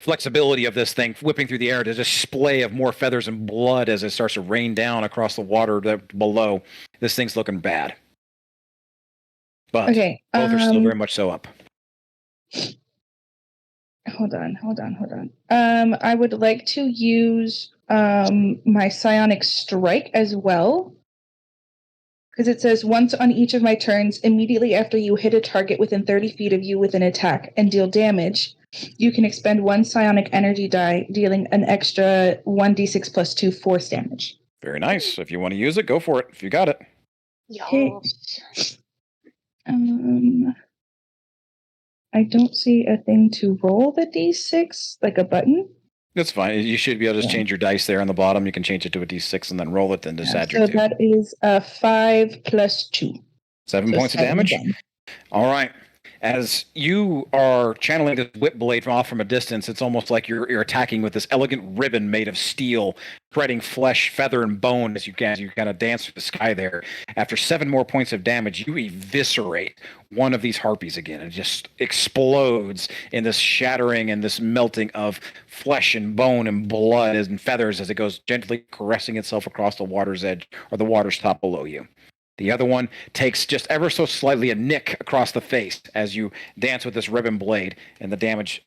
flexibility of this thing whipping through the air to just splay of more feathers and blood as it starts to rain down across the water below. This thing's looking bad. But okay, both are still very much so up. Hold on. I would like to use my psionic strike as well. Because it says once on each of my turns, immediately after you hit a target within 30 feet of you with an attack and deal damage, you can expend 1 psionic energy die, dealing an extra 1d6 plus 2 force damage. Very nice. If you want to use it, go for it. If you got it. Okay. I don't see a thing to roll the d6, like a button. That's fine. You should be able to just change your dice there on the bottom. You can change it to a d6 and then roll it, then just add your 2. So that is 5 plus 2. 7 points of damage? All right. As you are channeling this whip blade off from a distance, it's almost like you're attacking with this elegant ribbon made of steel, threading flesh, feather, and bone as you kind of dance through the sky there. After 7 more points of damage, you eviscerate one of these harpies again. It just explodes in this shattering and this melting of flesh and bone and blood and feathers as it goes gently caressing itself across the water's edge or the water's top below you. The other one takes just ever so slightly a nick across the face as you dance with this ribbon blade, and the damage,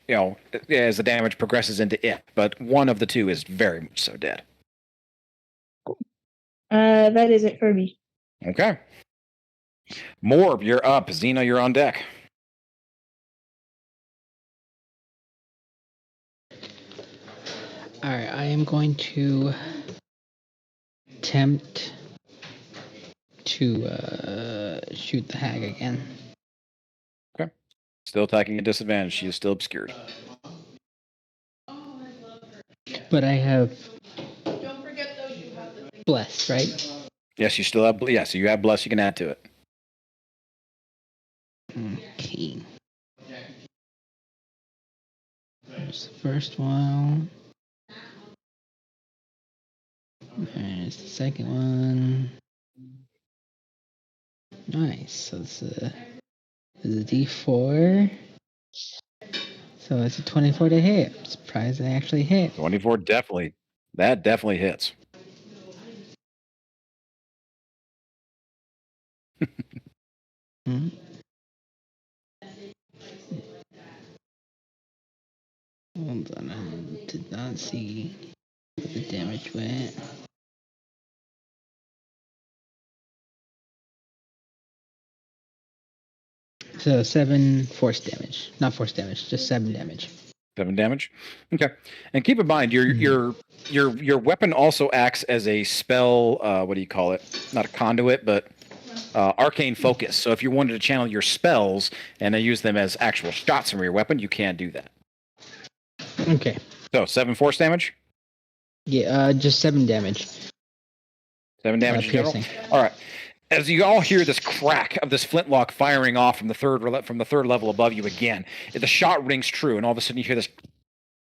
as the damage progresses into it. But one of the two is very much so dead. That is it for me. Okay. Morb, you're up. Xena, you're on deck. All right, I am going to attempt to shoot the hag again. Okay. Still attacking at disadvantage. She is still obscured. But I have blessed, right? Yes, you still have. Yeah, so you have bless. You can add to it. Okay. There's the first one. There's the second one. Nice. So it's a D4. So it's a 24 to hit. I'm surprised I actually hit. 24 definitely. That definitely hits. Hmm. Hold on, I did not see where the damage went. So 7 force damage. Not force damage, just 7 damage. 7 damage. Okay. And keep in mind, your weapon also acts as a spell. What do you call it? Not a conduit, but arcane focus. So if you wanted to channel your spells and use them as actual shots from your weapon, you can do that. Okay. So 7 force damage. Yeah, just 7 damage. 7 damage in general. Piercing. All right. As you all hear this crack of this flintlock firing off from the third level above you again, the shot rings true, and all of a sudden you hear this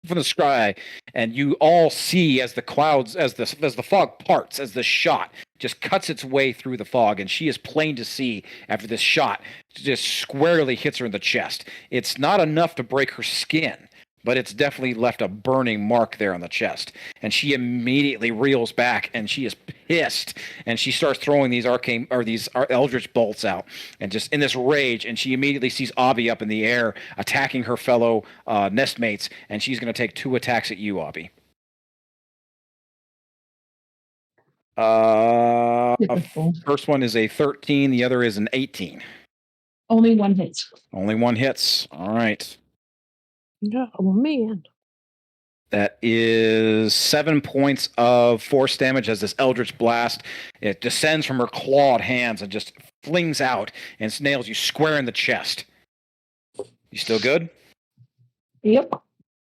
from the sky, and you all see as the clouds, as the fog parts, as the shot just cuts its way through the fog, and she is plain to see after this shot just squarely hits her in the chest. It's not enough to break her skin, but it's definitely left a burning mark there on the chest. And she immediately reels back, and she is pissed, and she starts throwing these eldritch bolts out, and just in this rage. And she immediately sees Abby up in the air attacking her fellow nestmates, and she's going to take 2 attacks at you, Abby. First one is a 13, the other is an 18. Only one hits. Only one hits. All right. Oh, man. That is 7 points of force damage as this eldritch blast, it descends from her clawed hands and just flings out and nails you square in the chest. You still good? Yep.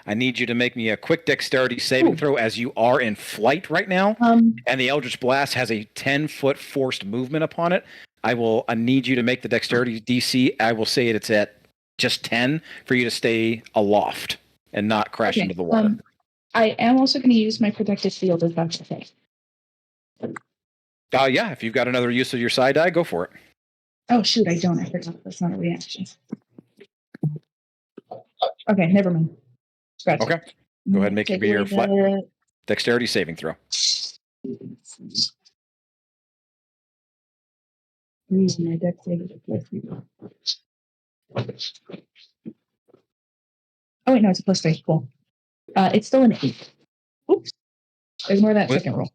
I need you to make me a quick dexterity saving throw as you are in flight right now. And the eldritch blast has a 10-foot forced movement upon it. I need you to make the dexterity DC. I will say it's at just 10 for you to stay aloft and not crash into the water. I am also going to use my protective field if that's okay. Yeah, if you've got another use of your side die, go for it. Oh, shoot, I don't. I forgot. That's not a reaction. Okay, never mind. Scratch Okay. it. Go ahead and make Take your away dexterity saving throw. Using my dexterity. Oh, wait, no, it's a +3. Cool. It's still an 8. Oops. Ignore that second roll.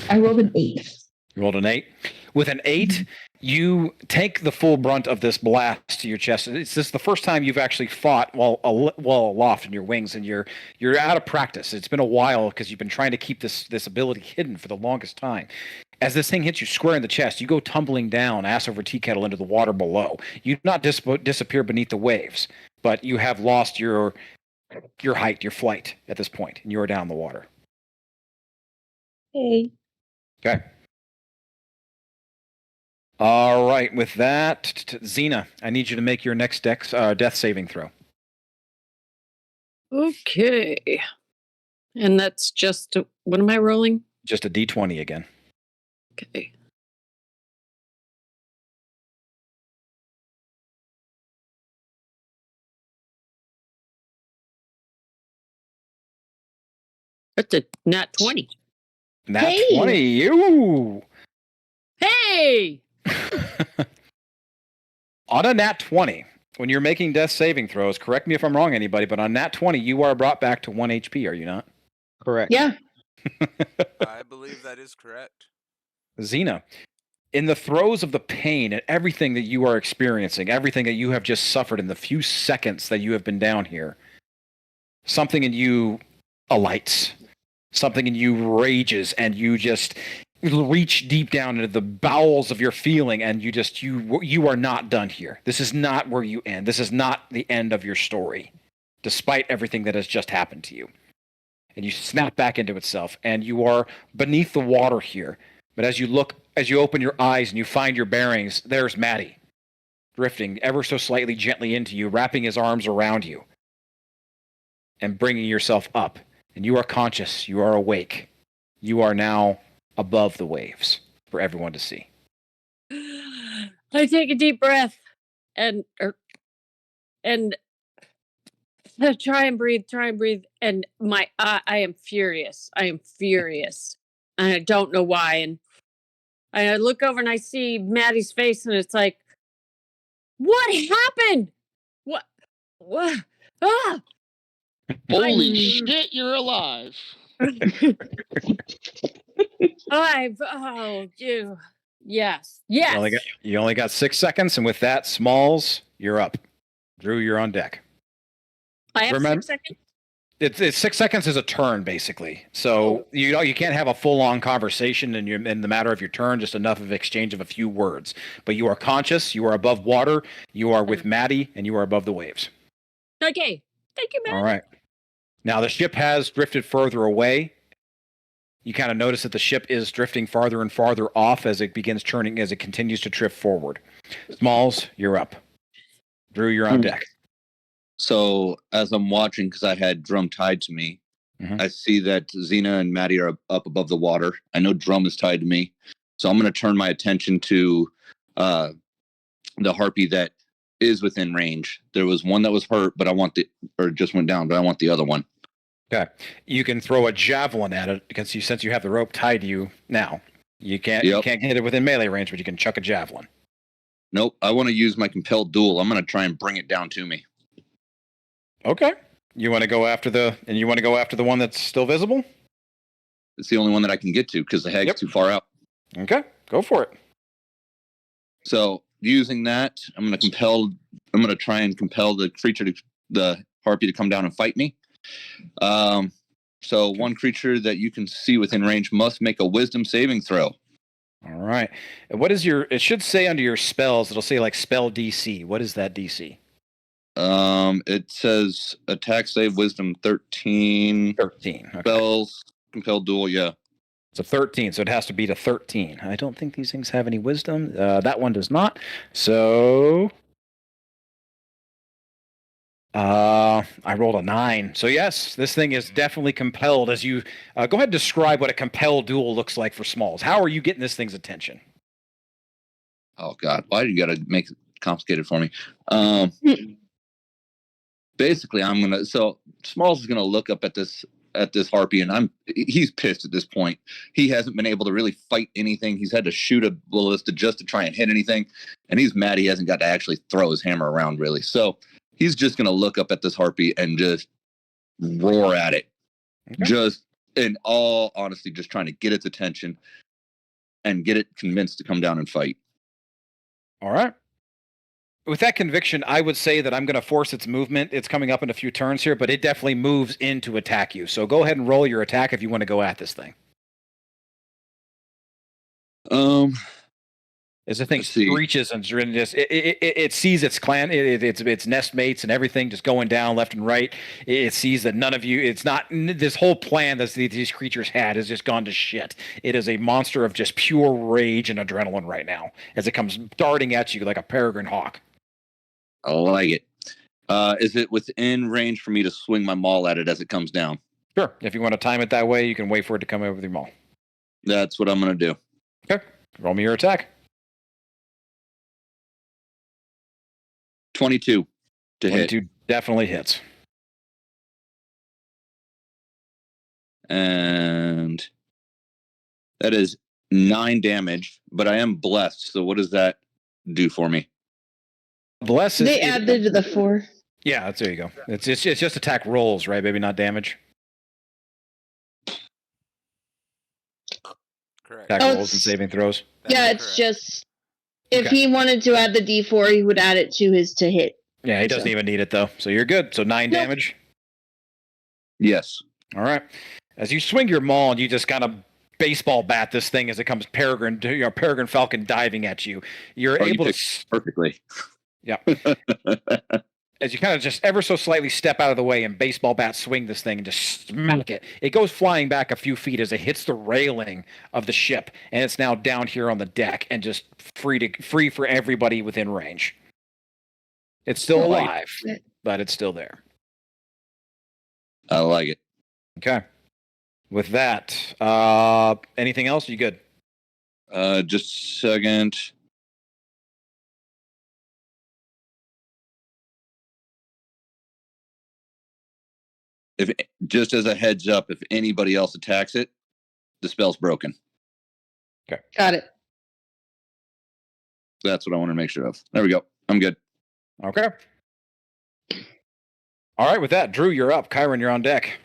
I rolled an 8. You rolled an 8. With an 8, you take the full brunt of this blast to your chest. This is the first time you've actually fought while aloft in your wings, and you're out of practice. It's been a while because you've been trying to keep this ability hidden for the longest time. As this thing hits you square in the chest, you go tumbling down, ass over tea kettle, into the water below. You do not disappear beneath the waves, but you have lost your height, your flight at this point, and you are down in the water. Hey. Okay. All right. With that, Xena, I need you to make your next death saving throw. Okay. And that's just, what am I rolling? Just a D20 again. Okay. That's a nat 20. Nat 20, you! Hey! On a nat 20, when you're making death saving throws, correct me if I'm wrong, anybody, but on nat 20, you are brought back to 1 HP, are you not? Correct. Yeah. I believe that is correct. Xena, in the throes of the pain and everything that you are experiencing, everything that you have just suffered in the few seconds that you have been down here, something in you alights. Something in you rages, and you just reach deep down into the bowels of your feeling, and you are not done here. This is not where you end. This is not the end of your story, despite everything that has just happened to you. And you snap back into itself, and you are beneath the water here. But as you open your eyes and you find your bearings, there's Matty, drifting ever so slightly gently into you, wrapping his arms around you, and bringing yourself up. And you are conscious. You are awake. You are now above the waves for everyone to see. I take a deep breath and try and breathe, and I am furious. And I don't know why. And I look over and I see Maddie's face, and it's like, what happened? What? What? Ah! Holy shit, you're alive. Yes. You only got 6 seconds, and with that, Smalls, you're up. Drew, you're on deck. I have 6 seconds. It's 6 seconds is a turn, basically. So you can't have a full-on conversation in the matter of your turn, just enough of exchange of a few words. But you are conscious, you are above water, you are with Maddie, and you are above the waves. Okay. Thank you, Maddie. All right. Now the ship has drifted further away. You kind of notice that the ship is drifting farther and farther off as it begins turning, as it continues to drift forward. Smalls, you're up. Drew, you're on deck. So as I'm watching, because I had Drum tied to me, I see that Xena and Maddie are up above the water. I know Drum is tied to me. So I'm going to turn my attention to the harpy that is within range. There was one that was hurt, but just went down, but I want the other one. Okay. You can throw a javelin at it because since you have the rope tied to you now. You can't hit it within melee range, but you can chuck a javelin. Nope. I want to use my compelled duel. I'm going to try and bring it down to me. Okay. You want to go after the one that's still visible? It's the only one that I can get to because the hag's too far out. Okay. Go for it. So using that, I'm going to try and compel the harpy to come down and fight me. So one creature that you can see within range must make a wisdom saving throw. All right. What is it should say under your spells, it'll say like spell DC. What is that DC? It says attack save wisdom 13. 13. Okay. Spells, compelled duel, yeah. It's a 13, so it has to be to 13. I don't think these things have any wisdom. That one does not. So I rolled a 9. So yes, this thing is definitely compelled. As you go ahead and describe what a compelled duel looks like for Smalls. How are you getting this thing's attention? Oh God, why do you got to make it complicated for me? Basically, so Smalls is gonna look up at this harpy, and he's pissed at this point. He hasn't been able to really fight anything. He's had to shoot a ballista just to try and hit anything, and he's mad he hasn't got to actually throw his hammer around really. So he's just gonna look up at this harpy and just roar at it. Okay. Just in all honesty, just trying to get its attention and get it convinced to come down and fight. All right. With that conviction, I would say that I'm going to force its movement. It's coming up in a few turns here, but it definitely moves in to attack you. So go ahead and roll your attack if you want to go at this thing. As the thing screeches and just it sees its clan, its nest mates and everything just going down left and right. It sees that none of you. It's not this whole plan that these creatures had has just gone to shit. It is a monster of just pure rage and adrenaline right now as it comes darting at you like a peregrine hawk. I like it. Is it within range for me to swing my maul at it as it comes down? Sure. If you want to time it that way, you can wait for it to come over with your maul. That's what I'm going to do. Okay. Roll me your attack. 22 to 22 hit. Definitely hits. And that is 9 damage, but I am blessed. So what does that do for me? Bless is they added to the 4. Yeah, there you go. It's just attack rolls, right, baby? Not damage. Correct. Attack rolls and saving throws. Yeah, it's just if he wanted to add the D4, he would add it to his to hit. Yeah, he doesn't even need it though. So you're good. So 9 damage. Yes. All right. As you swing your maul and you just kind of baseball bat this thing as it comes peregrine falcon diving at you. You're able to perfectly. Yeah. As you kind of just ever so slightly step out of the way and baseball bat swing this thing and just smack it. It goes flying back a few feet as it hits the railing of the ship, and it's now down here on the deck and just free for everybody within range. It's still alive, but it's still there. I like it. Okay. With that, anything else? You good? Just a second. if just as a heads up, if anybody else attacks it, the spell's broken. Okay. Got it. That's what I want to make sure of. There we go. I'm good. Okay. All right, with that, Drew, you're up. Kyron, you're on deck.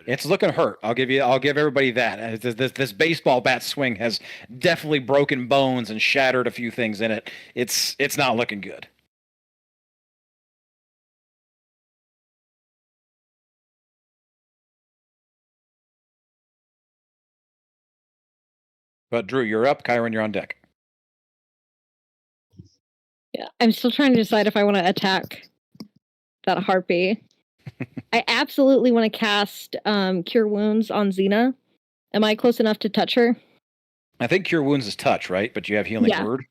It's looking hurt. I'll give everybody that. This baseball bat swing has definitely broken bones and shattered a few things in it. It's not looking good. But Drew, you're up. Kyron, you're on deck. Yeah, I'm still trying to decide if I want to attack that harpy. I absolutely want to cast Cure Wounds on Xena. Am I close enough to touch her? I think Cure Wounds is touch, right? But you have Healing Word.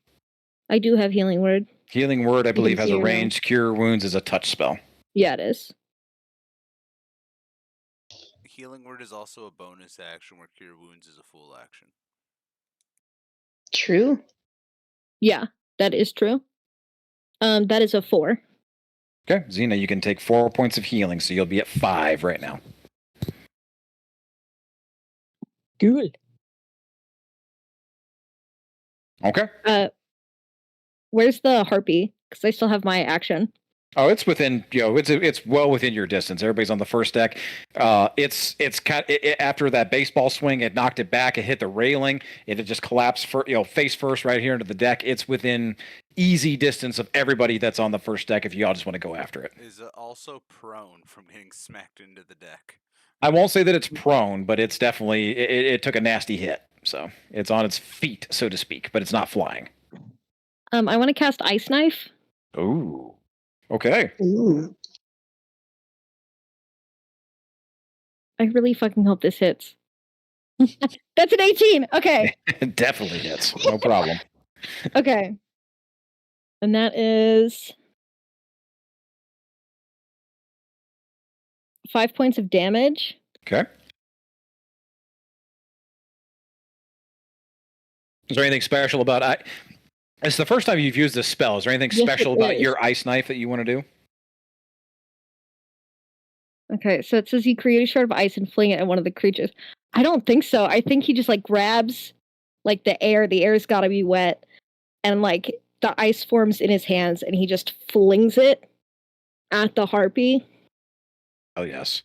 I do have Healing Word. Healing Word, I believe, has a see range. Cure Wounds is a touch spell. Yeah, it is. Healing Word is also a bonus action, where Cure Wounds is a full action. True. Yeah, that is true. That is a 4. Okay, Xena, you can take 4 points of healing, so you'll be at 5 right now. Good. Okay. Where's the harpy? Because I still have my action. Oh, it's within, it's well within your distance. Everybody's on the first deck. It's kind of, after that baseball swing, it knocked it back. It hit the railing. It had just collapsed face first right here into the deck. It's within easy distance of everybody that's on the first deck. If you all just want to go after it, Is also prone from getting smacked into the deck. I won't say that it's prone, but it's definitely it took a nasty hit. So it's on its feet, so to speak, but it's not flying. I want to cast Ice Knife. Ooh. Okay. Ooh. I really fucking hope this hits. That's an 18. Okay. It definitely hits. No problem. Okay. And that is 5 points of damage. Okay. Is there anything special about it's the first time you've used this spell. Is there anything special about your ice knife that you want to do? Okay, so it says you create a shard of ice and fling it at one of the creatures. I don't think so. I think he just grabs the air. The air's got to be wet, and the ice forms in his hands, and he just flings it at the harpy. Oh yes.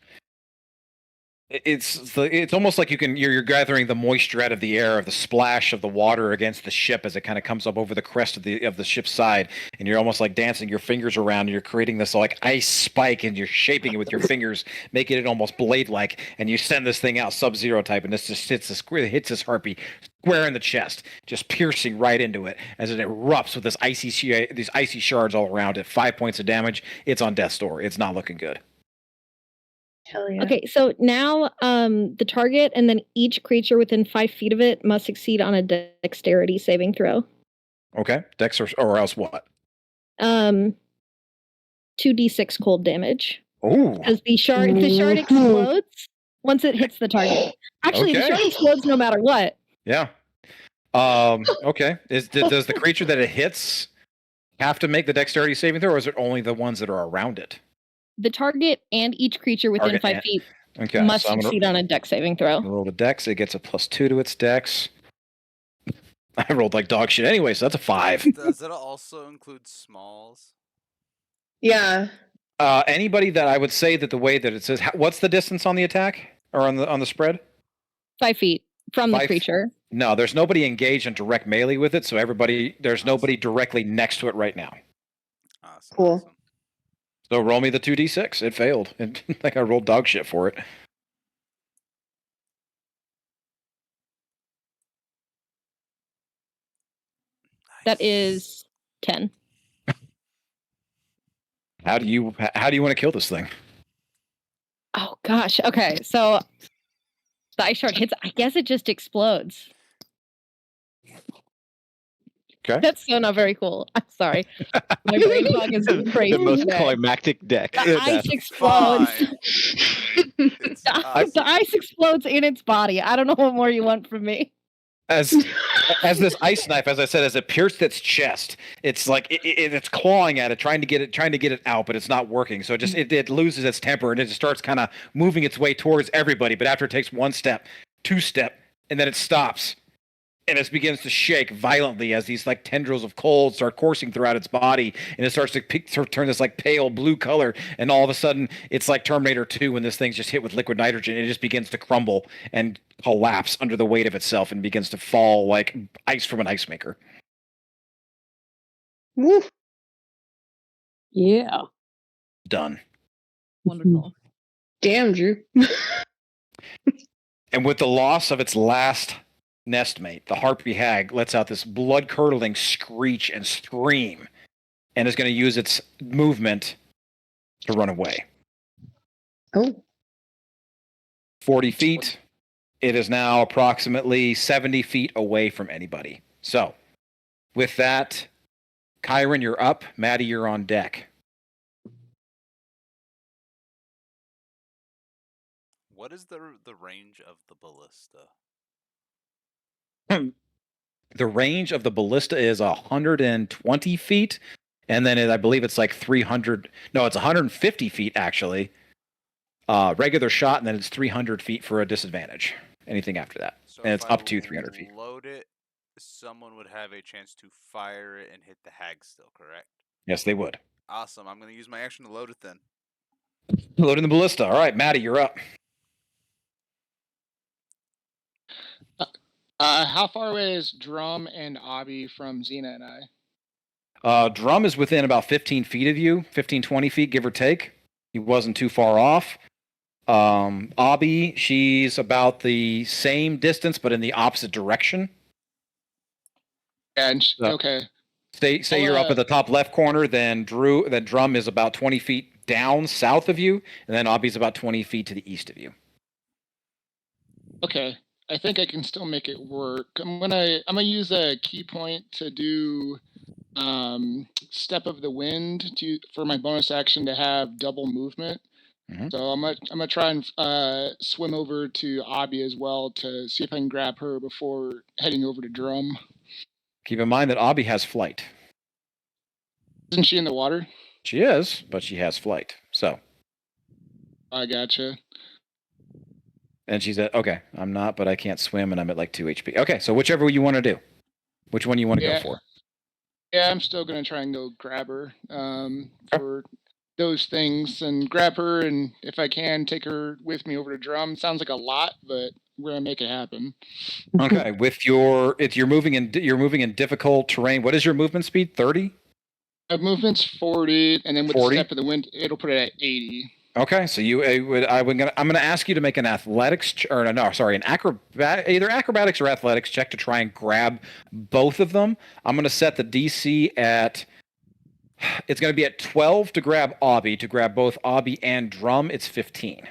It's almost like you're gathering the moisture out of the air of the splash of the water against the ship as it kind of comes up over the crest of the ship's side, and you're almost dancing your fingers around, and you're creating this ice spike, and you're shaping it with your fingers, making it almost blade-like, and you send this thing out Sub-Zero type, and this just hits this harpy square in the chest, just piercing right into it as it erupts with these icy shards all around it. 5 points of damage. It's on death's door. It's not looking good. Hell yeah. Okay, so now the target and then each creature within 5 feet of it must succeed on a dexterity saving throw. Okay, dex or else what? 2d6 cold damage. Oh. Because the shard explodes once it hits the target. Actually, the shard explodes no matter what. Yeah. Okay. Does the creature that it hits have to make the dexterity saving throw, or is it only the ones that are around it? The target and each creature within 5 feet must succeed on a dex saving throw. Roll the dex. It gets a +2 to its dex. I rolled like dog shit anyway, so that's a 5. Does it also include smalls? Yeah. Anybody that I would say that the way that it says, what's the distance on the attack or on the spread? 5 feet from the creature. No, there's nobody engaged in direct melee with it, so there's nobody directly next to it right now. Awesome. Cool. Awesome. So roll me the 2d6. It failed. I rolled dog shit for it. Nice. That is 10. How do you want to kill this thing? Oh gosh. Okay, so the ice shard hits. I guess it just explodes. Okay. That's so not very cool. I'm sorry. My brain fog is crazy. The most today. climactic deck. The ice explodes. It's The ice explodes in its body. I don't know what more you want from me. as this ice knife, as I said, as it pierced its chest, it's like it's clawing at it, trying to get it out, but it's not working. So it loses its temper and it just starts kind of moving its way towards everybody. But after it takes one step, two step, and then it stops. And it begins to shake violently as these like tendrils of cold start coursing throughout its body, and it starts to turn this like pale blue color. And all of a sudden, it's like Terminator 2 when this thing's just hit with liquid nitrogen. It just begins to crumble and collapse under the weight of itself, and begins to fall like ice from an ice maker. Woo. Yeah. Done. Wonderful. Damn, Drew. And with the loss of its last nestmate, the harpy hag lets out this blood-curdling screech and scream, and is going to use its movement to run away. Oh. 40 feet. It is now approximately 70 feet away from anybody. So, with that, Kyron, you're up. Maddie, you're on deck. What is the range of the ballista? The range of the ballista is 120 feet, and then I believe it's like 300. No, it's 150 feet actually. Regular shot, and then it's 300 feet for a disadvantage. Anything after that, So and if it's I up to 300 feet. Load it, someone would have a chance to fire it and hit the hag still, correct? Yes, they would. Awesome. I'm going to use my action to load it then. Loading the ballista. All right, Maddie, you're up. How far away is Drum and Abby from Xena and I? Drum is within about 15 feet of you, 15, 20 feet, give or take. He wasn't too far off. Abby, she's about the same distance, but in the opposite direction. And okay. Say you're up at the top left corner, then Drum is about 20 feet down south of you, and then Abby's about 20 feet to the east of you. Okay. I think I can still make it work. I'm gonna use a key point to do Step of the Wind for my bonus action to have double movement. Mm-hmm. So I'm gonna try and swim over to Abby as well to see if I can grab her before heading over to Drum. Keep in mind that Abby has flight. Isn't she in the water? She is, but she has flight. So I gotcha. And she said, okay, I'm not, but I can't swim, and I'm at like 2 HP. Okay, so whichever you want to do. Which one you want to go for? Yeah, I'm still going to try and go grab her for those things and grab her, and if I can, take her with me over to Drum. Sounds like a lot, but we're going to make it happen. Okay, with you're moving in difficult terrain. What is your movement speed? 30? Movement's 40, and then with 40? the Step of the Wind, it'll put it at 80. Okay, so I'm gonna ask you to make an athletics an either acrobatics or athletics check to try and grab both of them. I'm gonna set the DC at. It's gonna be at 12 to grab Abby. To grab both Abby and Drum, it's 15.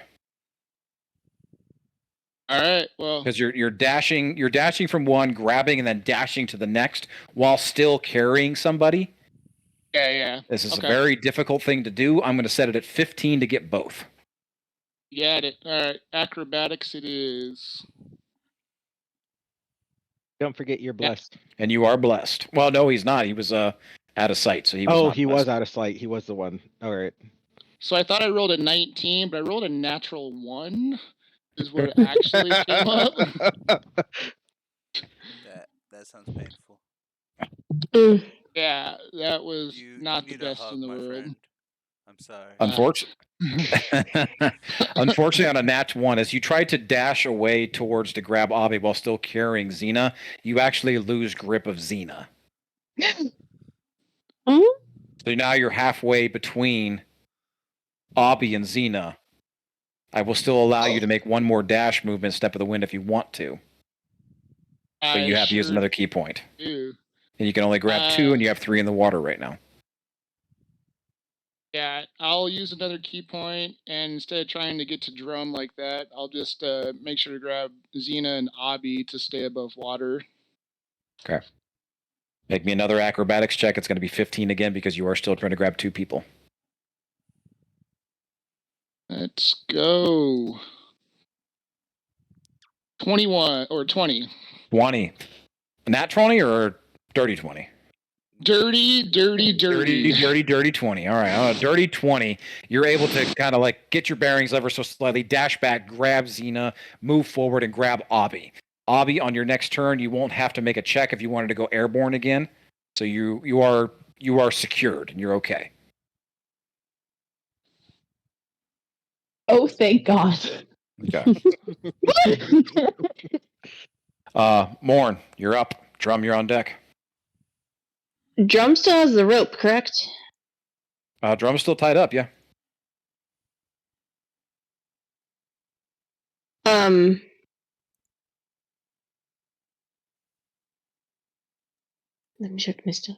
All right, well, because you're dashing from one, grabbing, and then dashing to the next while still carrying somebody. Yeah. This is a very difficult thing to do. I'm going to set it at 15 to get both. Got it. All right, acrobatics it is. Don't forget you're blessed. Yeah. And you are blessed. Well, no, he's not. He was out of sight, so he was. Oh, not he blessed. was out of sight. He was the one. All right. So I thought I rolled a 19, but I rolled a natural 1. Is what it actually came up. That sounds painful. Yeah, that was not the best in the world. Friend. I'm sorry. Unfortunately, on a nat 1, as you try to dash away towards to grab Abby while still carrying Xena, you actually lose grip of Xena. So now you're halfway between Abby and Xena. I will still allow you to make one more dash movement, Step of the Wind, if you want to. But you have to use another key point. Do. And you can only grab 2, and you have 3 in the water right now. Yeah, I'll use another key point, and instead of trying to get to Drum like that, I'll just make sure to grab Xena and Abby to stay above water. Okay. Make me another acrobatics check. It's going to be 15 again because you are still trying to grab 2 people. Let's go. 21 or 20. 20. Nat 20 or dirty 20? Dirty 20. All right. On a dirty 20, you're able to kind of like get your bearings ever so slightly, dash back, grab Xena, move forward, and grab Abby. Abby, on your next turn, you won't have to make a check if you wanted to go airborne again. So you are secured and you're okay. Oh, thank God. Okay. Morn, you're up. Drum, you're on deck. Drum still has the rope, correct? Drum's still tied up, yeah. Let me check my stuff.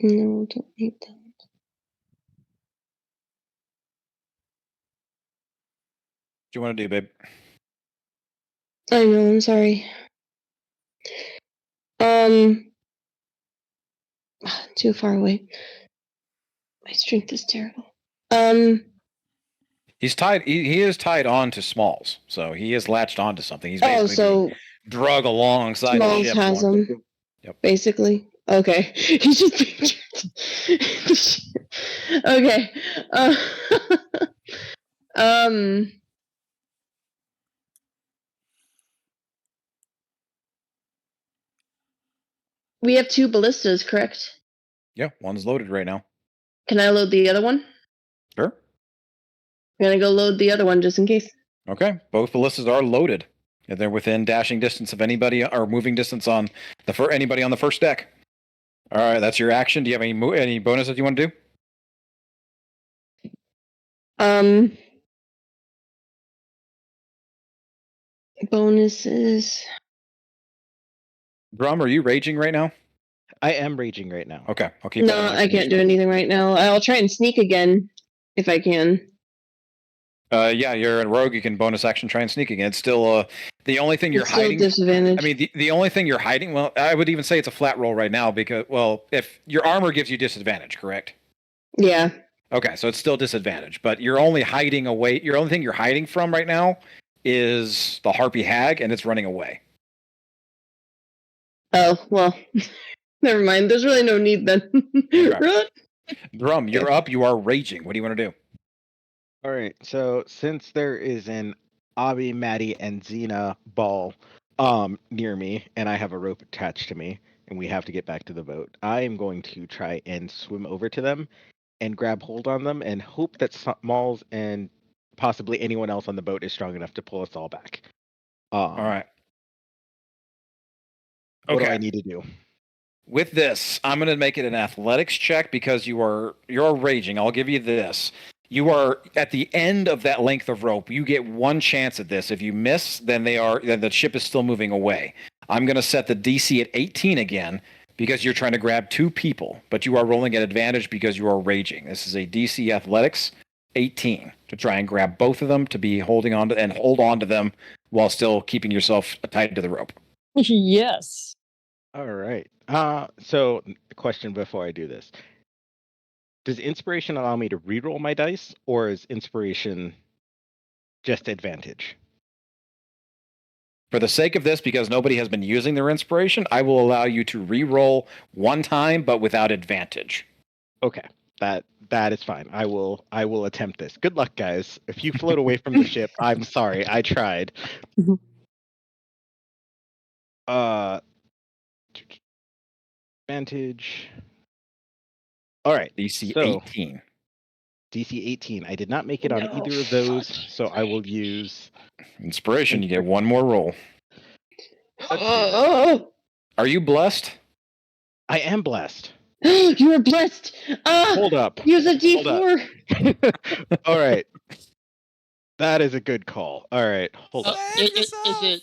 No, don't need that. What do you want to do, babe? I know, I'm sorry. Too far away. My strength is terrible. He's tied. He is tied on to Smalls, so he is latched onto something. He's basically so being drug alongside the Smalls ship. has him. Yep. Basically. Okay. He's just okay. We have 2 ballistas, correct? Yeah, one's loaded right now. Can I load the other one? Sure. I'm gonna go load the other one just in case. Okay, both ballistas are loaded. And they're within dashing distance of anybody or moving distance on anybody on the first deck. All right, that's your action. Do you have any bonus that you want to do? Bonuses. Drum, are you raging right now? I am raging right now. Okay, I'll keep No, I can't do anything right now. I'll try and sneak again if I can. Yeah, you're a rogue. You can bonus action try and sneak again. It's still the only thing you're hiding. Disadvantage. I mean, the only thing you're hiding. Well, I would even say it's a flat roll right now because, well, if your armor gives you disadvantage, correct? Yeah. Okay, so it's still disadvantage, but you're only hiding away. Your only thing you're hiding from right now is the harpy hag, and it's running away. Oh well, never mind. There's really no need then. Run. Drum, you're up. You are raging. What do you want to do? All right. So since there is an Abby, Maddie, and Xena ball near me, and I have a rope attached to me, and we have to get back to the boat, I am going to try and swim over to them and grab hold on them and hope that Smalls and possibly anyone else on the boat is strong enough to pull us all back. All right. What do I need to do? With this, I'm going to make it an athletics check because you're raging. I'll give you this. You are at the end of that length of rope. You get one chance at this. If you miss, then the ship is still moving away. I'm going to set the DC at 18 again because you're trying to grab 2 people, but you are rolling at advantage because you are raging. This is a DC athletics 18 to try and grab both of them to be holding on to and hold on to them while still keeping yourself tied to the rope. Yes. All right. So the question before I do this. Does inspiration allow me to reroll my dice, or is inspiration just advantage? For the sake of this, because nobody has been using their inspiration, I will allow you to re-roll one time, but without advantage. Okay, that is fine. I will attempt this. Good luck, guys. If you float away from the ship, I'm sorry. I tried. Advantage. All right. DC 18. DC 18. I did not make it on either of those, so I will use inspiration. You get one more roll. Are you blessed? I am blessed. You are blessed. Hold up. Use a D4. All right. That is a good call. All right. Hold up. Is it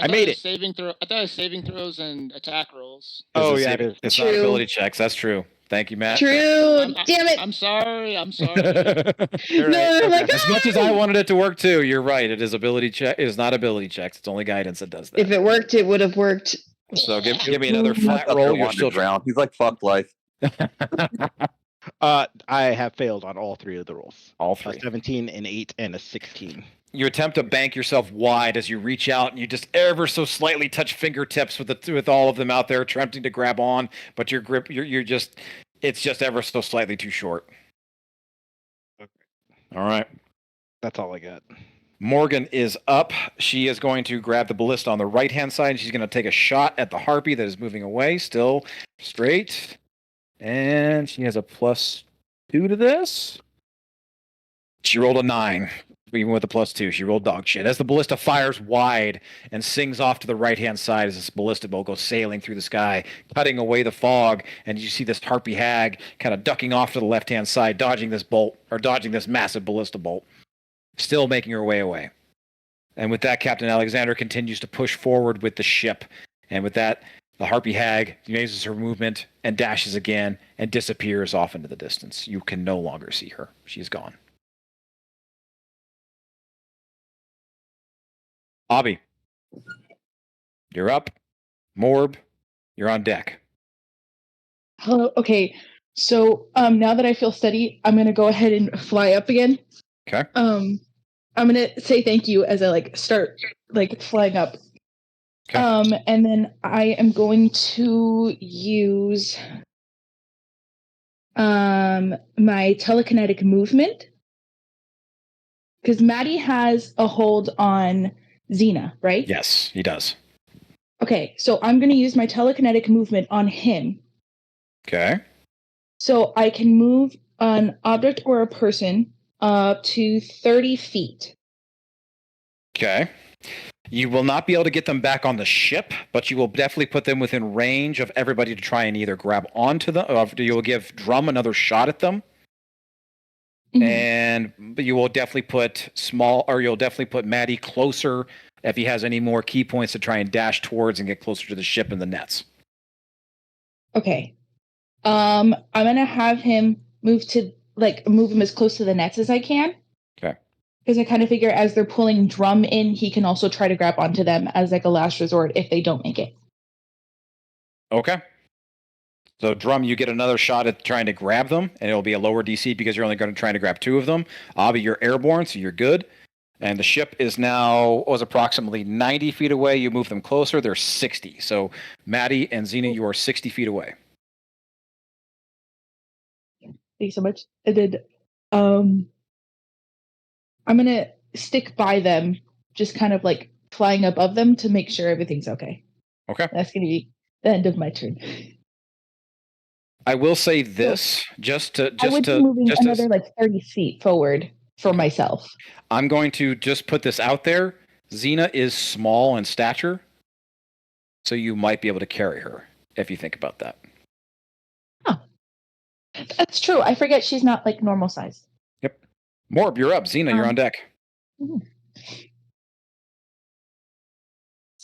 I made it. Saving throw. I thought it was saving throws and attack rolls. Oh, yeah, it is. It's not ability checks. That's true. Thank you, Matt. True. Damn it. I'm sorry. I'm sorry. No, I'm like, As much as I wanted it to work too, you're right. It is ability check. It is not ability checks. It's only guidance that does that. if it worked, it would have worked. So give me another flat roll. You're still drowned. He's like, fuck life. I have failed on all 3 of the rolls. All 3. 17, an 8, and a 16. You attempt to bank yourself wide as you reach out, and you just ever so slightly touch fingertips with all of them out there, attempting to grab on, but your grip, it's just ever so slightly too short. Okay. All right. That's all I got. Morgan is up. She is going to grab the ballista on the right-hand side. She's going to take a shot at the harpy that is moving away, still straight. And she has a +2 to this. She rolled a 9. Even with a +2, she rolled dog shit. As the ballista fires wide and sings off to the right-hand side as this ballista bolt goes sailing through the sky, cutting away the fog, and you see this harpy hag kind of ducking off to the left-hand side, dodging this massive ballista bolt, still making her way away. And with that, Captain Alexander continues to push forward with the ship. And with that, the harpy hag uses her movement and dashes again and disappears off into the distance. You can no longer see her. She's gone. Abby, you're up. Morb, you're on deck. Hello. Okay. So now that I feel steady, I'm gonna go ahead and fly up again. Okay. I'm gonna say thank you as I start flying up. Okay. And then I am going to use my telekinetic movement because Maddie has a hold on Xena, right? Yes, he does. Okay, so I'm going to use my telekinetic movement on him. Okay. So I can move an object or a person up to 30 feet. Okay. You will not be able to get them back on the ship, but you will definitely put them within range of everybody to try and either grab onto them, or you will give Drum another shot at them. Mm-hmm. But you will definitely you'll definitely put Maddie closer if he has any more key points to try and dash towards and get closer to the ship and the nets. Okay. I'm gonna have him move him as close to the nets as I can. Okay. Because I kind of figure as they're pulling Drum in, he can also try to grab onto them as a last resort if they don't make it. Okay. So Drum, you get another shot at trying to grab them, and it'll be a lower DC because you're only going to try to grab 2 of them. Abby, you're airborne, so you're good. And the ship was approximately 90 feet away. You move them closer, they're 60. So Maddie and Xena, you are 60 feet away. Thank you so much. And then I'm gonna stick by them, just kind of flying above them to make sure everything's okay. Okay. That's gonna be the end of my turn. I will say this, I would be moving another 30 feet forward for myself. I'm going to just put this out there. Xena is small in stature, so you might be able to carry her if you think about that. Oh, that's true. I forget she's not normal size. Yep. Morb, you're up. Xena, you're on deck.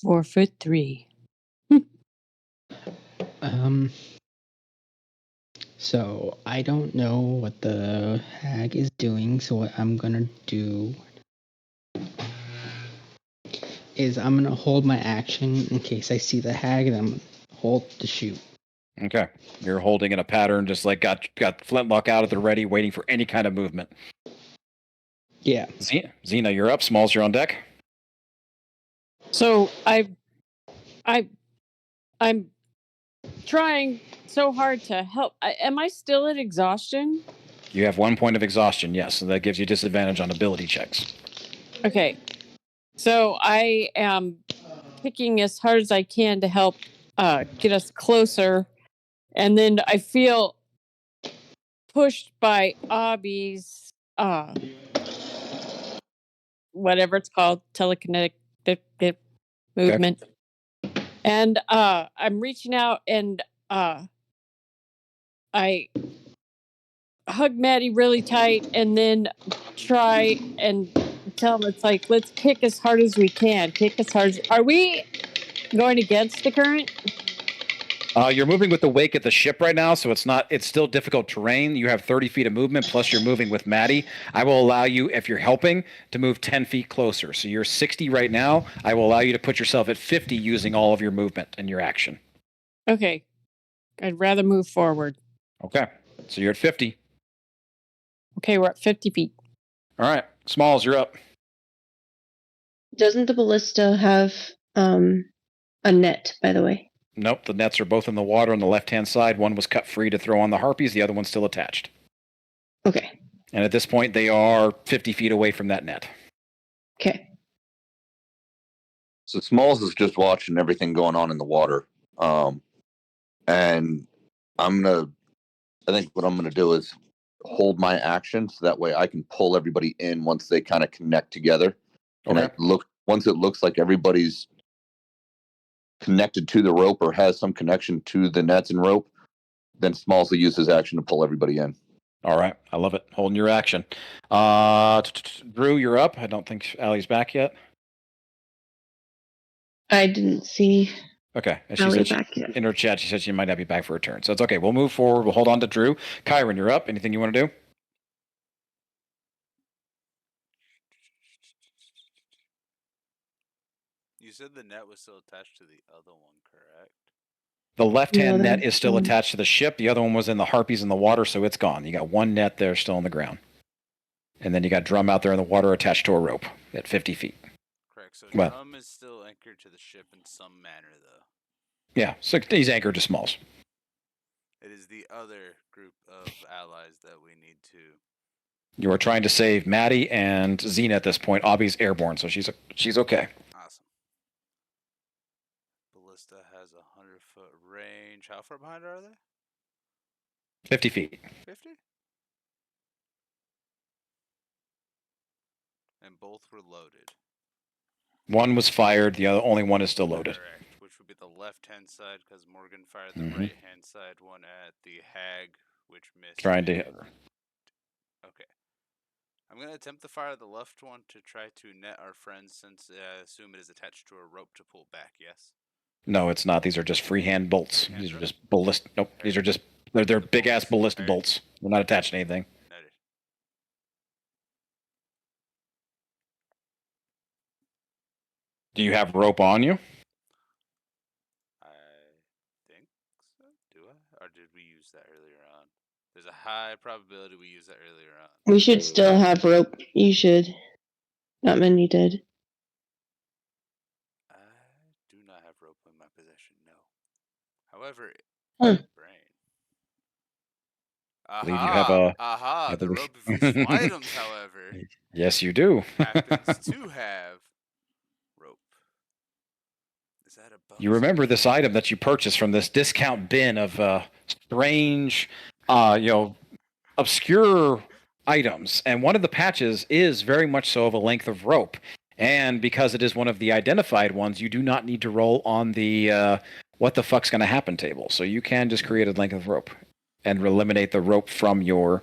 4'3". So I don't know what the hag is doing, so what I'm gonna do is I'm gonna hold my action in case I see the hag, and I'm gonna hold to shoot. Okay. You're holding in a pattern, just got flintlock out at the ready, waiting for any kind of movement. Yeah. Xena, you're up. Smalls, you're on deck. So I'm trying so hard to help. Am I still at exhaustion? You have 1 point of exhaustion, yes, and that gives you disadvantage on ability checks. Okay. So I am kicking as hard as I can to help get us closer. And then I feel pushed by Abby's whatever it's called, telekinetic movement. Okay. And I'm reaching out and I hug Maddie really tight and then try and tell them it's like, let's kick as hard as we can. Kick as hard as. Are we going against the current? You're moving with the wake of the ship right now, so it's still difficult terrain. You have 30 feet of movement, plus you're moving with Maddie. I will allow you, if you're helping, to move 10 feet closer. So you're 60 right now. I will allow you to put yourself at 50 using all of your movement and your action. Okay. I'd rather move forward. Okay. So you're at 50. Okay, we're at 50 feet. All right. Smalls, you're up. Doesn't the ballista have a net, by the way? Nope, the nets are both in the water on the left-hand side. One was cut free to throw on the harpies. The other one's still attached. Okay. And at this point, they are 50 feet away from that net. Okay. So Smalls is just watching everything going on in the water. And I think what I'm gonna do is hold my action so that way I can pull everybody in once they kind of connect together. Okay. And once it looks like everybody's connected to the rope or has some connection to the nets and rope, then Smalls will use his action to pull everybody in. All right. I love it. Holding your action. Drew, you're up. I don't think Allie's back yet. I didn't see Okay. And Allie she said back yet. in her chat, she said she might not be back for a turn. So it's okay. We'll move forward. We'll hold on to Drew. Kyron, you're up. Anything you want to do? You said the net was still attached to the other one, correct? The left-hand No, net is still attached to the ship. The other one was in the harpies in the water, so it's gone. You got one net there still on the ground. And then you got Drum out there in the water attached to a rope at 50 feet. Correct. So Well- Drum is still anchored to the ship in some manner, though. Yeah, so he's anchored to Smalls. It is the other group of allies that we need to. You are trying to save Maddie and Xena at this point. Abby's airborne, so she's okay. Awesome. Ballista has a 100-foot range. How far behind are they? 50 feet. 50? And both were loaded. One was fired. The other only one is still loaded. Correct. Which would be the left-hand side, because Morgan fired the Mhm. right-hand side one at the hag, which missed. Trying to and- hit her. Okay. I'm going to attempt to fire the left one to try to net our friends, since I assume it is attached to a rope to pull back, yes? No, it's not. These are just freehand bolts. Freehand These are rope? just ballista. Nope. These are just they're big ass ballista Alright. bolts. They're not attached to anything. Noted. Do you have rope on you? I think so. Do I? Or did we use that earlier on? There's a high probability we used that earlier on. We should still have rope. You should. Not many did. I do not have rope in my possession, no. However, Hmm. brain. believe you have a- Aha! have The the- rope of useful items, however, Yes, you do. happens to have rope. Is that a bonus? You remember this item that you purchased from this discount bin of strange, obscure items, and one of the patches is very much so of a length of rope. And because it is one of the identified ones, you do not need to roll on the what the fuck's going to happen table. So you can just create a length of rope and eliminate the rope from your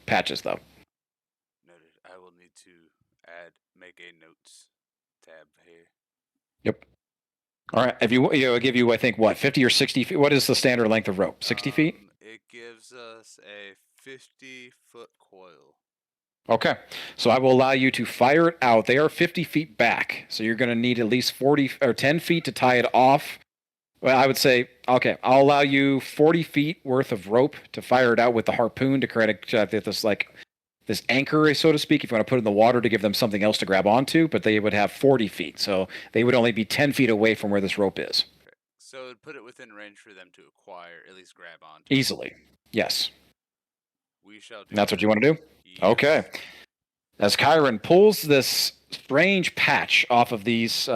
patches, though. Noted. I will need to make a notes tab here. Yep. All right. If you give you, I think, what, 50 or 60 feet? What is the standard length of rope? 60 feet? It gives us a 50-foot coil. Okay. So I will allow you to fire it out. They are 50 feet back. So you're going to need at least 40 or 10 feet to tie it off. Well, I would say, okay, I'll allow you 40 feet worth of rope to fire it out with the harpoon to create this anchor, so to speak, if you want to put it in the water to give them something else to grab onto, but they would have 40 feet. So they would only be 10 feet away from where this rope is. Okay. So it would put it within range for them to acquire, at least grab onto. Easily. Yes. We shall do And that's that. what you want to do? Yes. Okay. As Kyron pulls this strange patch off of these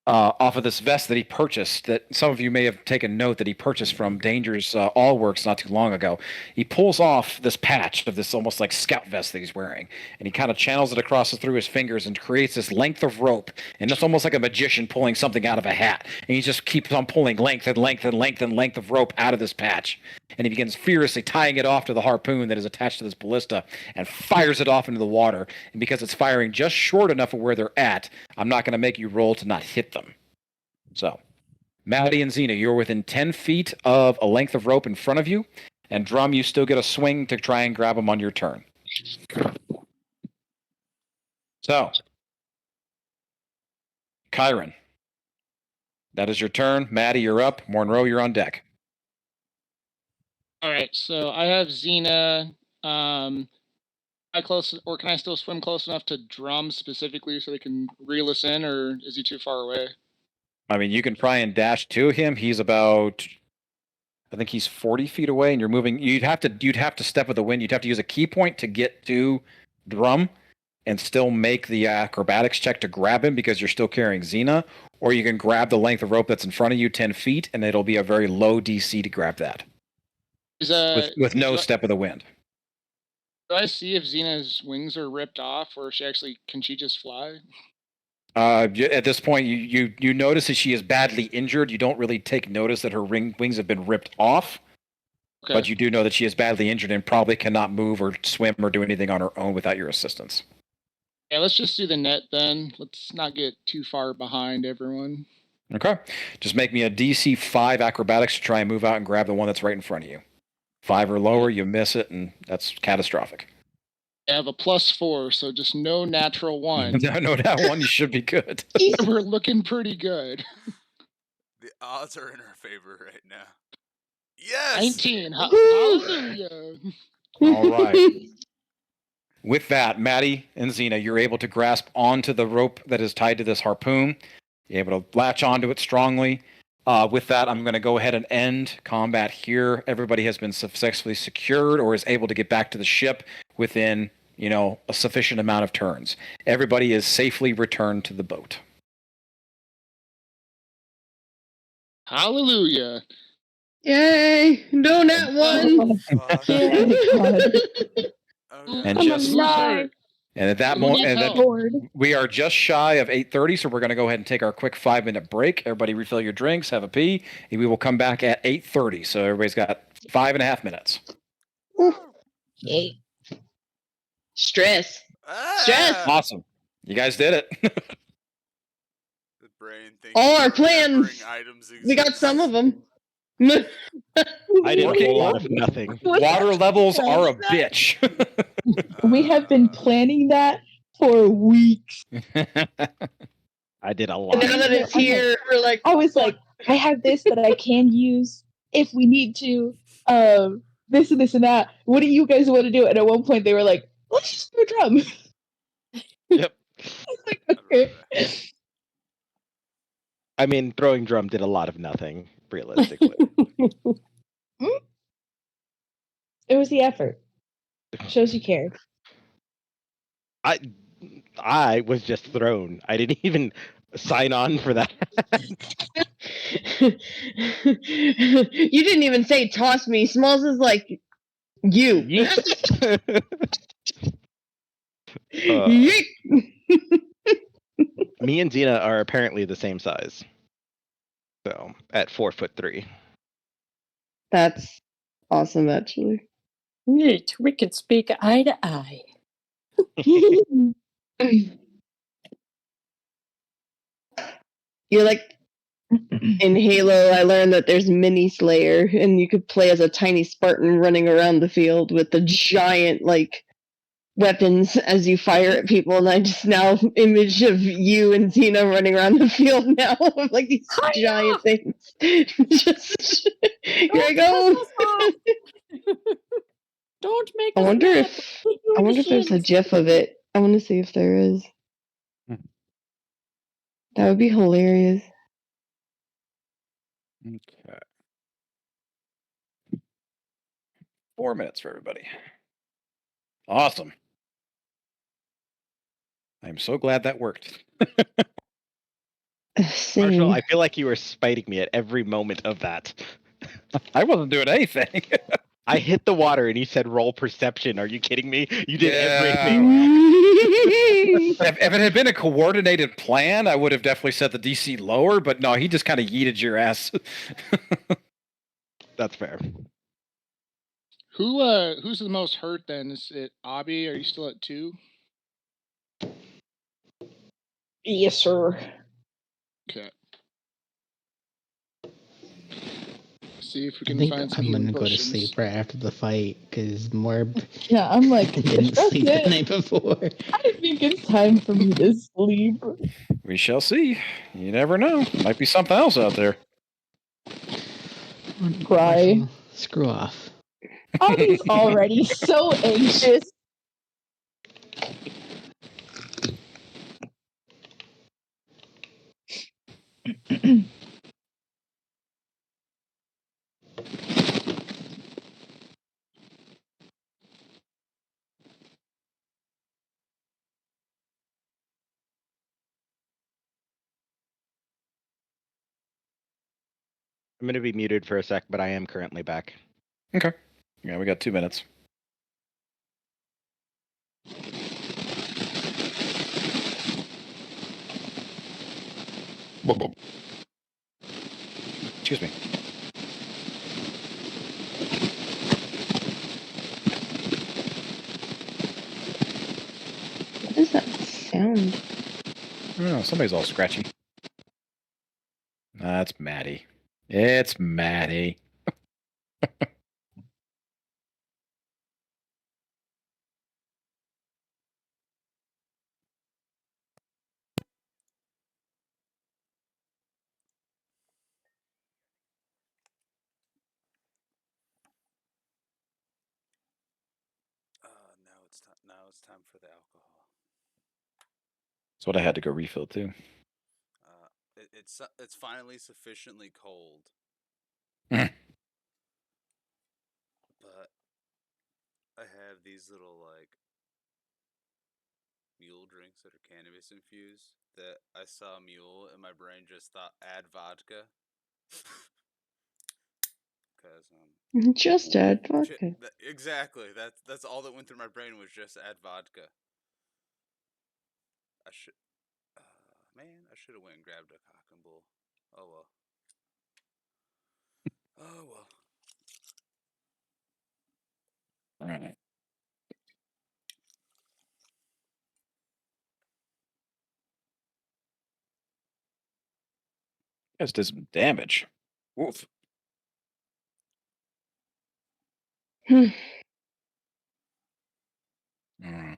off of this vest that he purchased, that some of you may have taken note that he purchased from Danger's All Works not too long ago. He pulls off this patch of this almost like scout vest that he's wearing, and he kind of channels it across through his fingers and creates this length of rope, and it's almost like a magician pulling something out of a hat. And he just keeps on pulling length and length and length and length of rope out of this patch, and he begins furiously tying it off to the harpoon that is attached to this ballista and fires it off into the water. And because it's firing just short enough of where they're at, I'm not going to make you roll to not hit them. So, Maddie and Xena, you're within 10 feet of a length of rope in front of you, and Drum, you still get a swing to try and grab them on your turn. So, Kyron, that is your turn. Maddie, you're up. Monroe, you're on deck. All right, so I have Xena. How close, or can I still swim close enough to Drum specifically so they can reel us in, or is he too far away? I mean, you can try and dash to him. He's about, I think he's 40 feet away, and you're moving. You'd have to step with the wind. You'd have to use a key point to get to Drum, and still make the acrobatics check to grab him because you're still carrying Xena. Or you can grab the length of rope that's in front of you, 10 feet, and it'll be a very low DC to grab that. With no step of the wind. Do I see if Xena's wings are ripped off, or can she just fly? At this point, you notice that she is badly injured. You don't really take notice that her wings have been ripped off. Okay. But you do know that she is badly injured and probably cannot move or swim or do anything on her own without your assistance. Yeah, let's just do the net then. Let's not get too far behind everyone. Okay. Just make me a DC 5 acrobatics to try and move out and grab the one that's right in front of you. 5 or lower, you miss it, and that's catastrophic. I have a +4, so just no natural 1. No nat 1, you should be good. We're looking pretty good. The odds are in our favor right now. Yes! 19. Hallelujah. All right. With that, Maddie and Xena, you're able to grasp onto the rope that is tied to this harpoon. You're able to latch onto it strongly. With that, I'm going to go ahead and end combat here. Everybody has been successfully secured or is able to get back to the ship within, a sufficient amount of turns. Everybody is safely returned to the boat. Hallelujah. Yay! No nat 1! And at that moment, we are just shy of 8:30, so we're going to go ahead and take our quick 5-minute break. Everybody refill your drinks, have a pee, and we will come back at 8:30. So everybody's got 5.5 minutes. Yay. Stress. Stress. Awesome. You guys did it. The brain all our plans. We got some of them. I did a whole lot of nothing. Water levels are a bitch. We have been planning that for weeks. I did a lot. And now that it's here, we're like, I was like, I have this that I can use if we need to. This and this and that. What do you guys want to do? And at one point, they were like, "Let's just do a drum." Yep. I was like, okay. I mean, throwing drum did a lot of nothing, realistically. It was the effort. Shows you cared. I was just thrown. I didn't even sign on for that. You didn't even say toss me. Smalls is like, you. Me and Xena are apparently the same size. So, at 4'3". That's awesome, actually. Neat. We can speak eye to eye. You're like in Halo. I learned that there's Mini Slayer, and you could play as a tiny Spartan running around the field with the giant weapons as you fire at people. And I just now image of you and Xena running around the field now of these giant things. Just here I go. Don't make. I wonder if there's a GIF of it. I want to see if there is. That would be hilarious. Okay. 4 minutes for everybody. Awesome. I'm so glad that worked. Marshall, Same. I feel like you were spiting me at every moment of that. I wasn't doing anything. I hit the water and you said roll perception. Are you kidding me? You did Yeah. everything. If it had been a coordinated plan, I would have definitely set the DC lower, but no, he just kind of yeeted your ass. That's fair. Who's the most hurt then? Is it Abby? Are you still at 2? Yes, sir. Okay. See if we I can think find some I'm healing gonna go to potions. sleep right after the fight because Morb Yeah, I'm like, didn't that's sleep the it. night before. I think it's time for me to sleep. We shall see. You never know. Might be something else out there. Cry. Marshall, screw off. Abby's already so anxious. I'm going to be muted for a sec, but I am currently back. Okay. Yeah, we got 2 minutes. Excuse me. What is that sound? I don't know. Somebody's all scratchy. That's Maddie. It's Maddie. Now it's time for the alcohol. That's what I had to go refill too. It's finally sufficiently cold. Mhm. But I have these little like mule drinks that are cannabis infused that I saw mule and my brain just thought add vodka. Cause Just add vodka. exactly. That's all that went through my brain was just add vodka. I should man, I should have went and grabbed a cock and bull. Oh well. Oh well. All right. Guys did some damage. Woof. Hmm. Mm.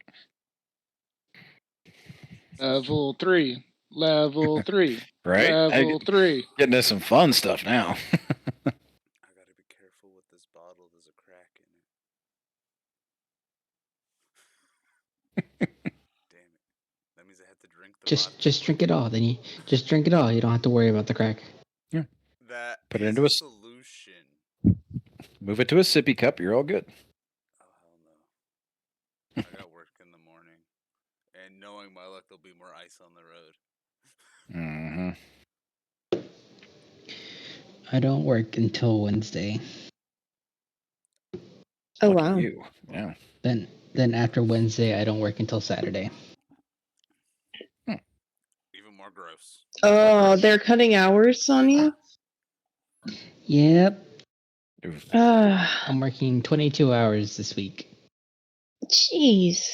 Level 3. Level 3. Right? Level 3. Getting into some fun stuff now. I gotta be careful with this bottle. There's a crack in it. Damn it. That means I have to drink the vodka. Just drink it all. Then you just drink it all. You don't have to worry about the crack. Yeah. That Put it is into a solution. Move it to a sippy cup. You're all good. Oh hell no. I got work in the morning. And knowing my luck there'll be more ice on the road. Mm-hmm. I don't work until Wednesday. Oh Lucky wow. you. Yeah. Then after Wednesday, I don't work until Saturday. Even more gross. Oh, they're cutting hours on you? Yep. Oof. I'm working 22 hours this week. Jeez.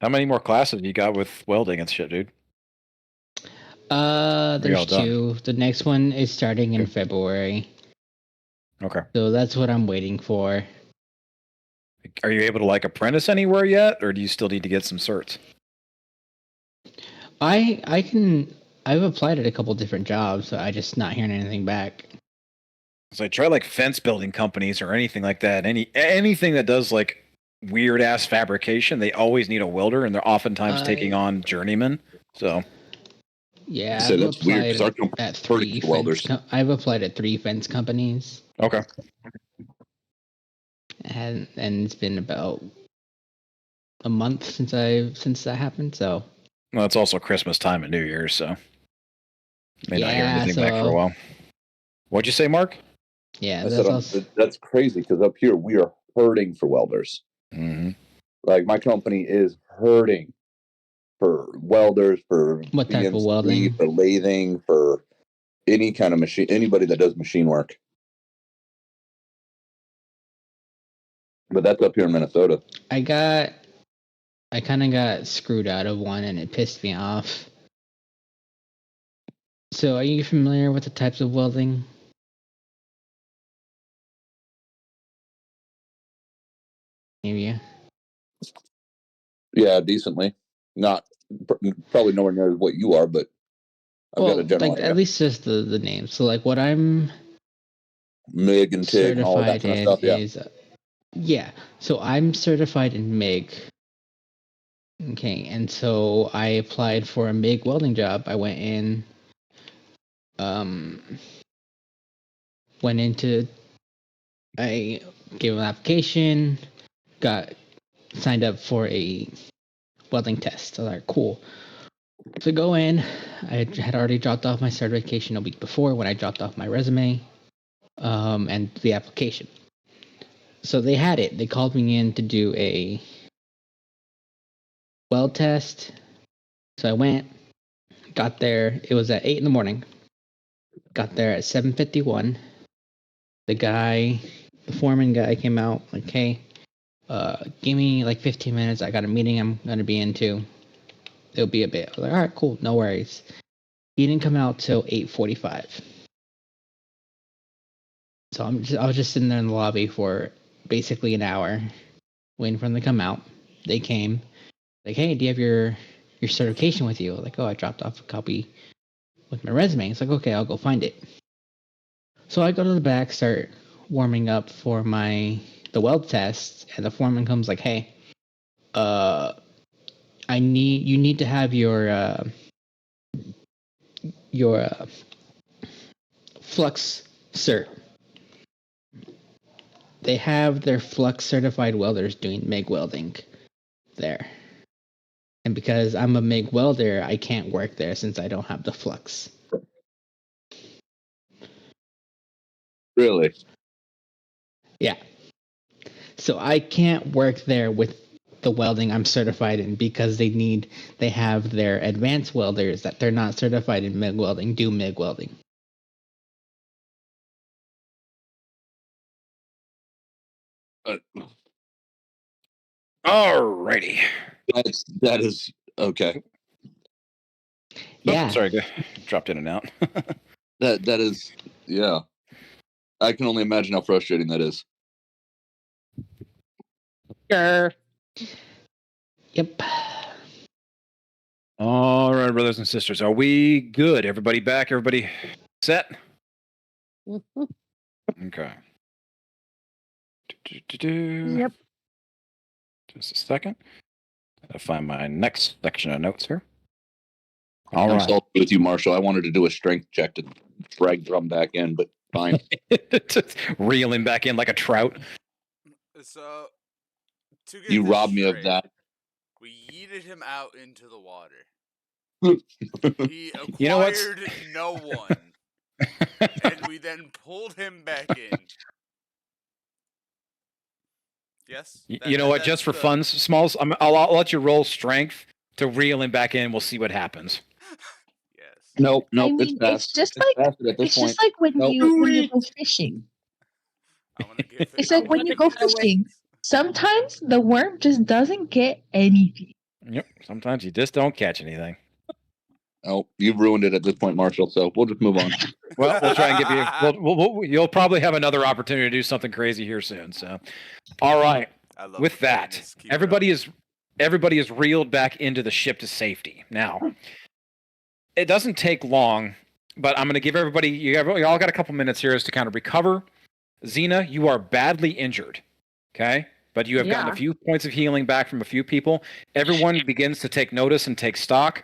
How many more classes you got with welding and shit, dude? We There's all done? 2. The next one is starting in February. Okay. So that's what I'm waiting for. Are you able to like apprentice anywhere yet, or do you still need to get some certs? I've applied at a couple different jobs, so I just not hearing anything back. So I try like fence building companies or anything like that. Anything that does like weird ass fabrication, they always need a welder, and they're oftentimes taking on journeymen. So yeah, So I've that's weird because applied our at 3 welders. I've applied at 3 fence companies. okay. And it's been about a month since that happened. So Well, it's also Christmas time and New Year's, so May not hear anything back for a while. What'd you say, Mark? Yeah, I said that's crazy because up here we are hurting for welders. Mm-hmm. Like my company is hurting for welders, for What type of CNC, welding? for lathing, for any kind of machine, anybody that does machine work. But that's up here in Minnesota. I kind of got screwed out of one, and it pissed me off. So, are you familiar with the types of welding? Maybe. Yeah, decently. Not probably nowhere near what you are, but I've got a general idea. At least just the name. So, like, what I'm MIG and TIG and all of that kind of stuff. Yeah. Yeah. So I'm certified in MIG. Okay, and so I applied for a MIG welding job. I went in, I gave an application, got signed up for a welding test. So like, cool. So go in. I had already dropped off my certification a week before when I dropped off my resume, and the application. So they had it. They called me in to do a weld test. So I went, got there. It was at 8 in the morning. Got there at 7:51. The foreman guy came out like, hey, give me like 15 minutes. I got a meeting I'm gonna be into. It'll be a bit. I was like, all right, cool, no worries. He didn't come out till 8:45. So I was just sitting there in the lobby for basically an hour, waiting for them to come out. They came, like, hey, do you have your certification with you? Like, oh, I dropped off a copy with my resume. It's like, okay, I'll go find it. So I go to the back, start warming up for the weld test, and the foreman comes like, hey, you need to have your flux cert. They have their flux certified welders doing MIG welding there. And because I'm a MIG welder, I can't work there since I don't have the flux. Really? Yeah. So I can't work there with the welding I'm certified in because they have their advanced welders that they're not certified in MIG welding do MIG welding. Alrighty. That is okay. Yeah. Oh, sorry, dropped in and out. that is, yeah. I can only imagine how frustrating that is. Sure. Yep. All right, brothers and sisters, are we good? Everybody back? Everybody set? Okay. Yep. Just a second. Gotta find my next section of notes here. All right. I'm salty with you, Marshall. I wanted to do a strength check to drag drum back in, but fine. Just reel him back in like a trout. So, you robbed me of that. We yeeted him out into the water. He acquired You know what? no one. And we then pulled him back in. Yes? You know what? Just for fun, Smalls, I'll let you roll strength to reel him back in. We'll see what happens. Yes. Nope. I mean, it's fast. it's just just like when you go fishing. It's like when you go fishing. Sometimes the worm just doesn't get anything. Yep. Sometimes you just don't catch anything. Oh, you've ruined it at this point, Marshall. So we'll just move on. Well, we'll try and give you. You'll probably have another opportunity to do something crazy here soon. So, all right. With that, everybody is reeled back into the ship to safety. Now, it doesn't take long, but I'm going to give everybody. You all got a couple minutes here as to kind of recover. Xena, you are badly injured. Okay. But you have gotten a few points of healing back from a few people. Everyone begins to take notice and take stock.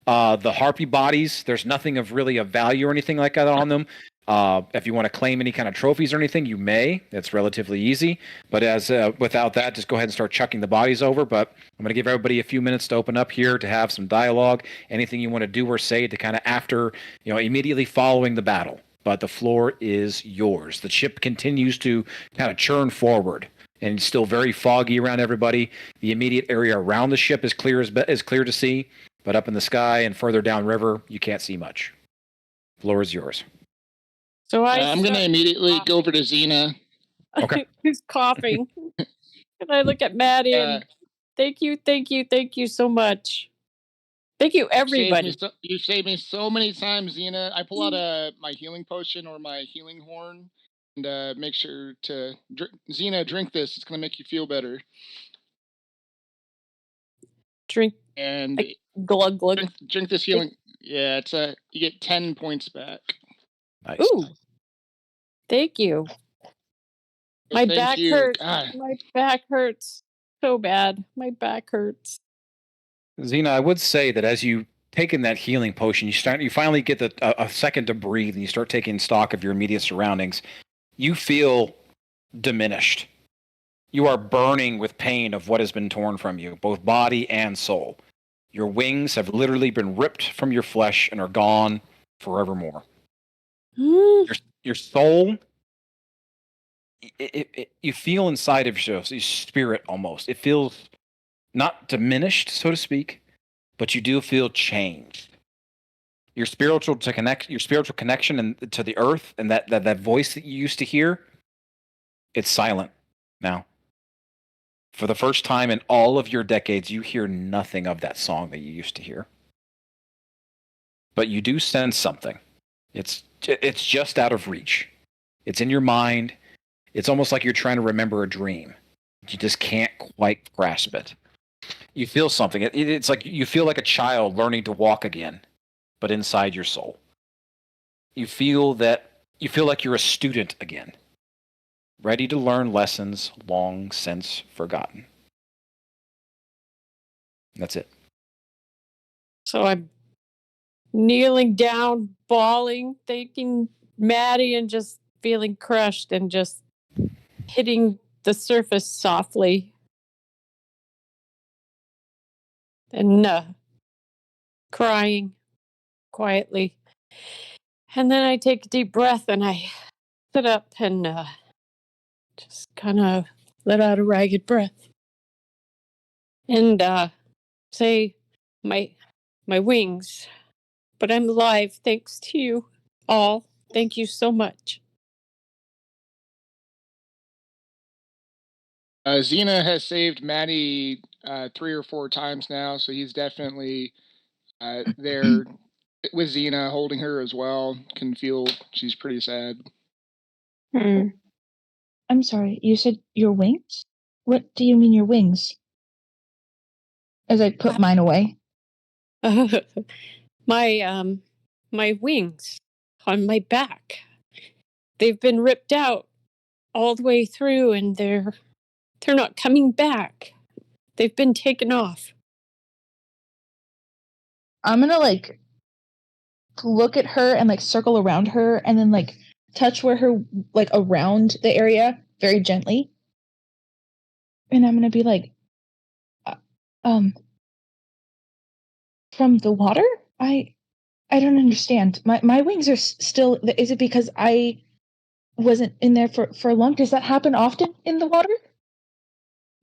The harpy bodies, there's nothing of really of value or anything like that on them. If you want to claim any kind of trophies or anything, you may. It's relatively easy. But without that, just go ahead and start chucking the bodies over. But I'm going to give everybody a few minutes to open up here to have some dialogue. Anything you want to do or say to kind of after, immediately following the battle. But the floor is yours. The ship continues to kind of churn forward, and it's still very foggy around everybody. The immediate area around the ship is clear to see, but up in the sky and further downriver, you can't see much. Floor is yours. So I'm going to immediately go over to Xena. Okay. Who's coughing? And I look at Maddie and thank you so much. Thank you, everybody. You saved me so many times, Xena. I pull out my healing potion or my healing horn and make sure to Xena, drink this. It's going to make you feel better. Drink and glug glug. Drink this healing. Yeah, it's you get 10 points back. Nice. Ooh, thank you. My back hurts. My back hurts so bad. My back hurts. Xena, I would say that as you taken that healing potion, you finally get a second to breathe, and you start taking stock of your immediate surroundings. You feel diminished. You are burning with pain of what has been torn from you, both body and soul. Your wings have literally been ripped from your flesh and are gone forevermore. Your soul, you feel inside of yourself, your spirit almost. It feels not diminished, so to speak, but you do feel changed. Your spiritual connection to the earth and that voice that you used to hear, it's silent now. For the first time in all of your decades, you hear nothing of that song that you used to hear. But you do sense something. It's just out of reach. It's in your mind. It's almost like you're trying to remember a dream. You just can't quite grasp it. You feel something. It's like you feel like a child learning to walk again, but inside your soul. You feel like you're a student again, ready to learn lessons long since forgotten. That's it. So I'm kneeling down, bawling, thanking Maddie, and just feeling crushed and just hitting the surface softly. And crying quietly. And then I take a deep breath and I sit up and just kind of let out a ragged breath. And say, my wings, but I'm alive thanks to you all. Thank you so much. Xena has saved Maddie 3 or 4 times now, so he's definitely there with Xena, holding her as well. Can feel she's pretty sad. I'm sorry, you said your wings? What do you mean your wings? As I put mine away. My wings on my back. They've been ripped out all the way through, and they're not coming back. They've been taken off. I'm gonna look at her and circle around her and then touch where her around the area very gently. And I'm gonna be like, from the water? I don't understand. My wings are still. Is it because I wasn't in there for long? Does that happen often in the water?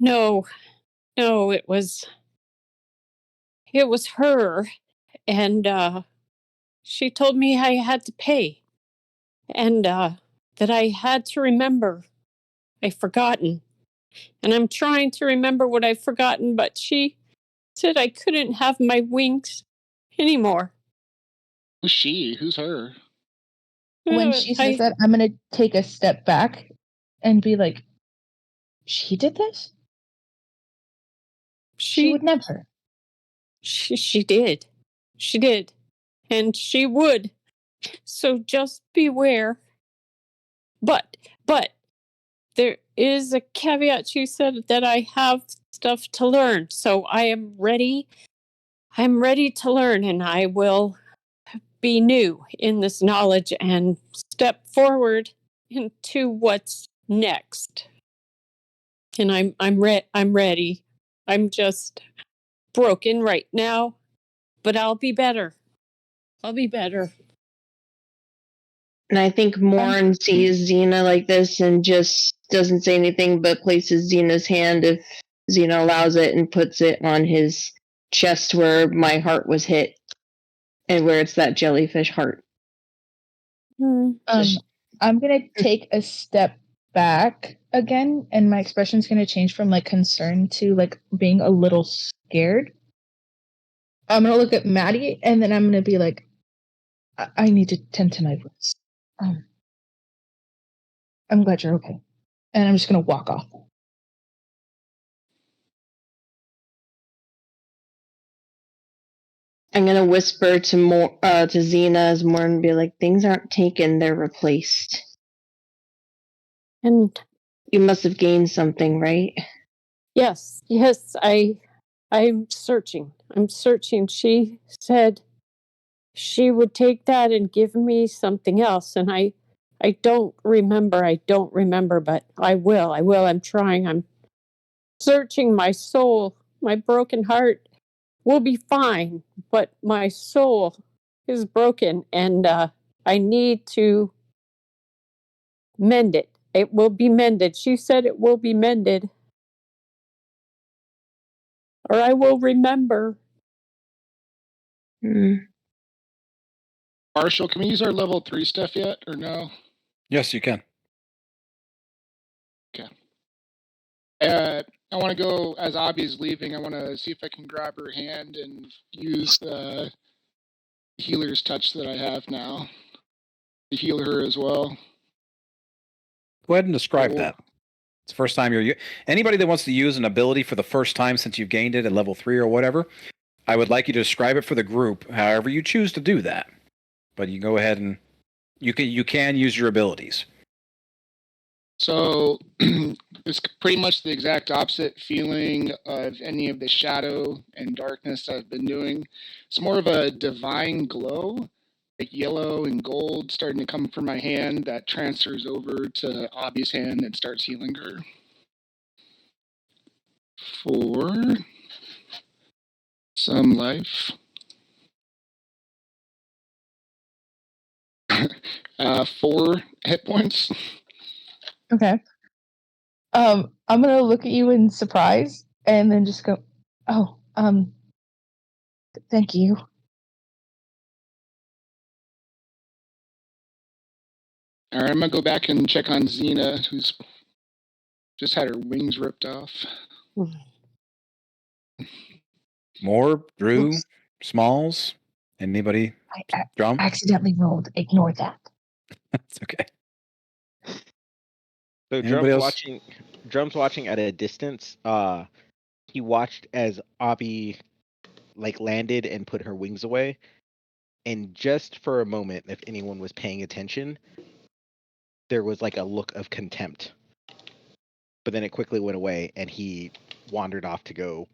No, it was her, and she told me I had to pay, and that I had to remember. I've forgotten, and I'm trying to remember what I've forgotten, but she said I couldn't have my wings anymore. Who's she? Who's her? When she says that, I'm gonna take a step back and be like, she did this? She would never. She did. She did. And she would. So just beware. But there is a caveat. She said that I have stuff to learn. So I am ready. I'm ready to learn, and I will be new in this knowledge and step forward into what's next. And I'm ready. I'm just broken right now, but I'll be better. I'll be better. And I think Morn sees Xena like this and just doesn't say anything but places Xena's hand, if Xena allows it, and puts it on his chest where my heart was hit and where it's that jellyfish heart. I'm gonna take a step back again, and my expression's gonna change from like concern to like being a little scared. I'm gonna look at Maddie, and then I'm gonna be like, I need to tend to my wounds. I'm glad you're okay. And I'm just gonna walk off. I'm gonna whisper to Xena as Morn and be like, things aren't taken, they're replaced. And you must have gained something, right? Yes, I'm searching. I'm searching. She said she would take that and give me something else, and I don't remember. But I will. I'm trying. I'm searching my soul. My broken heart will be fine, but my soul is broken, and I need to mend it. It will be mended. She said it will be mended, or I will remember. Marshall, can we use our level 3 stuff yet, or no? Yes, you can. Okay. I want to go, as Abby's leaving, I want to see if I can grab her hand and use the healer's touch that I have now to heal her as well. Go ahead and describe that. It's the first time anybody that wants to use an ability for the first time since you've gained it at level 3 or whatever, I would like you to describe it for the group, however you choose to do that. But you go ahead and you can use your abilities. So it's pretty much the exact opposite feeling of any of the shadow and darkness I've been doing. It's more of a divine glow, like yellow and gold starting to come from my hand that transfers over to Abby's hand and starts healing her. For some life. 4 hit points. Okay. I'm gonna look at you in surprise and then just go, oh, thank you. All right, I'm gonna go back and check on Xena, who's just had her wings ripped off. More, Drew, Smalls, anybody? I Drum? accidentally rolled. Ignore that. It's okay. So Drum's watching at a distance. He watched as Abby landed and put her wings away, and just for a moment, if anyone was paying attention, there was a look of contempt. But then it quickly went away, and he wandered off to go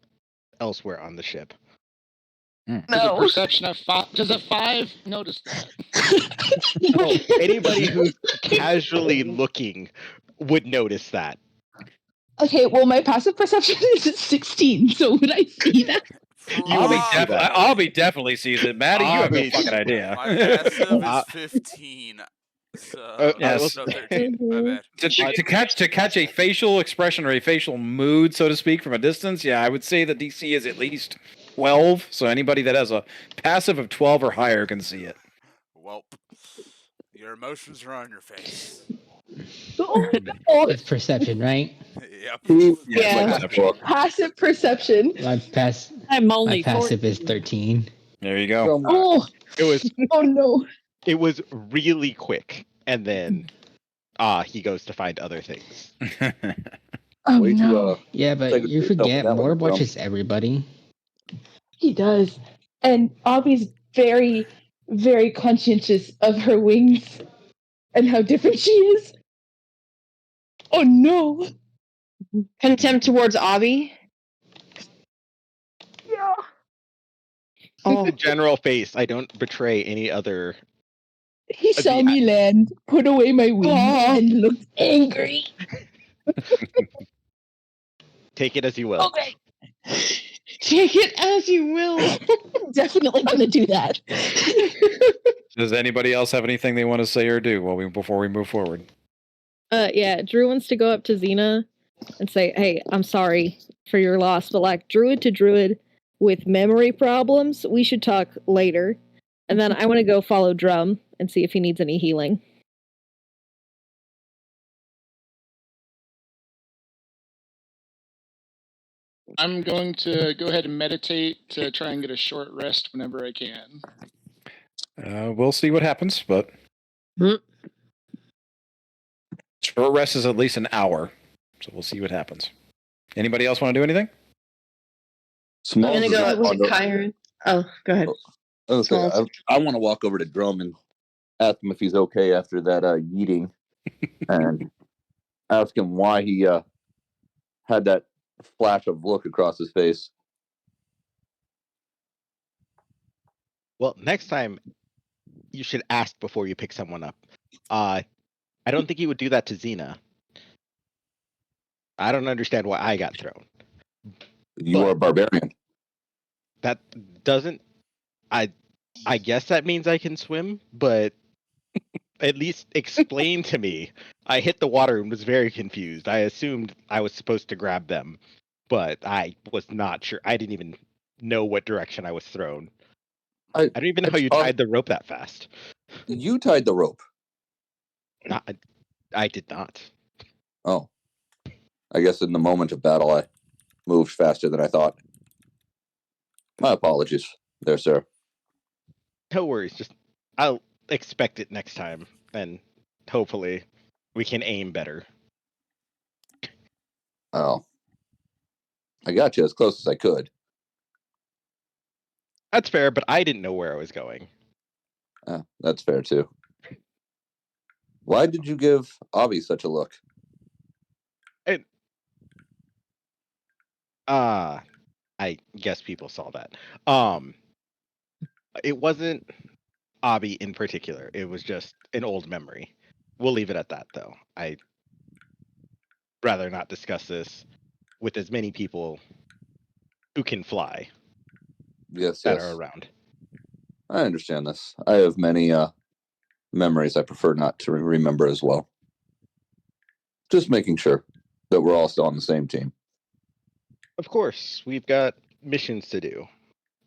elsewhere on the ship. No. The perception of 5. Does a 5 notice that? No, anybody who's casually looking would notice that. Okay, well, my passive perception is at 16, so would I see that? Abby definitely sees it. Maddie, you have no fucking idea. My passive is 15. So yes. no, 13. My bad. To catch a facial expression or a facial mood, so to speak, from a distance, yeah, I would say the DC is at least 12. So anybody that has a passive of 12 or higher can see it. Welp. Your emotions are on your face. It's perception, right? Yep. Yeah. Passive perception. My passive is 13. There you go. Oh, it was. Oh no! It was really quick, and then he goes to find other things. Oh no! Yeah, but you forget Morb watches everybody. He does, and Abby's very, very conscientious of her wings and how different she is. Oh no! Contempt towards Abby? Yeah. Oh. General face. I don't betray any other He saw me land, put away my wings, and looked angry. Take it as you will. Okay. Take it as you will. Definitely gonna do that. Does anybody else have anything they want to say or do before we move forward? Yeah, Drew wants to go up to Xena and say, "Hey, I'm sorry for your loss, but like druid to druid with memory problems, we should talk later." And then I want to go follow Drum and see if he needs any healing. I'm going to go ahead and meditate to try and get a short rest whenever I can. We'll see what happens, but short rest is at least an hour, so we'll see what happens. Anybody else want to do anything? I'm Smalls gonna is go gonna up to wander- Kyron. Oh, go ahead. Okay, I want to walk over to Drum and ask him if he's okay after that yeeting, and ask him why he had that flash of look across his face. Well, next time you should ask before you pick someone up. I don't think you would do that to Xena. I don't understand why I got thrown. You are a barbarian. That doesn't. I guess that means I can swim, but at least explain to me. I hit the water and was very confused. I assumed I was supposed to grab them, but I was not sure. I didn't even know what direction I was thrown. I don't even know how you tied the rope that fast. You tied the rope. I did not. Oh. I guess in the moment of battle, I moved faster than I thought. My apologies there, sir. No worries. Just I'll expect it next time, and hopefully we can aim better. Oh. I got you as close as I could. That's fair, but I didn't know where I was going. That's fair, too. Why did you give Avi such a look? I guess people saw that. It wasn't Avi in particular. It was just an old memory. We'll leave it at that, though. I'd rather not discuss this with as many people who can fly that are around. I understand this. I have many memories I prefer not to remember as well. Just making sure that we're all still on the same team. Of course, we've got missions to do.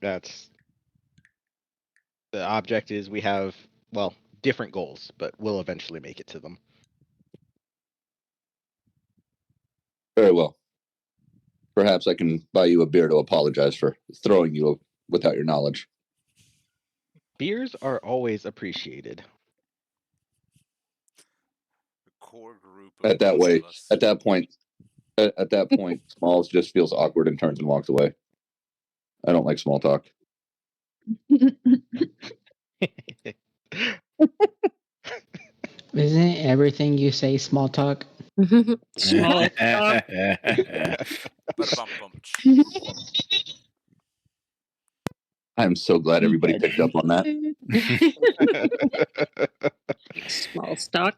That's the object is we have, well, different goals, but we'll eventually make it to them. Very well. Perhaps I can buy you a beer to apologize for throwing you without your knowledge. Beers are always appreciated. The core group At that point, Smalls just feels awkward and turns and walks away. I don't like small talk. Isn't everything you say small talk? Small talk. I'm so glad everybody picked up on that. Small stock.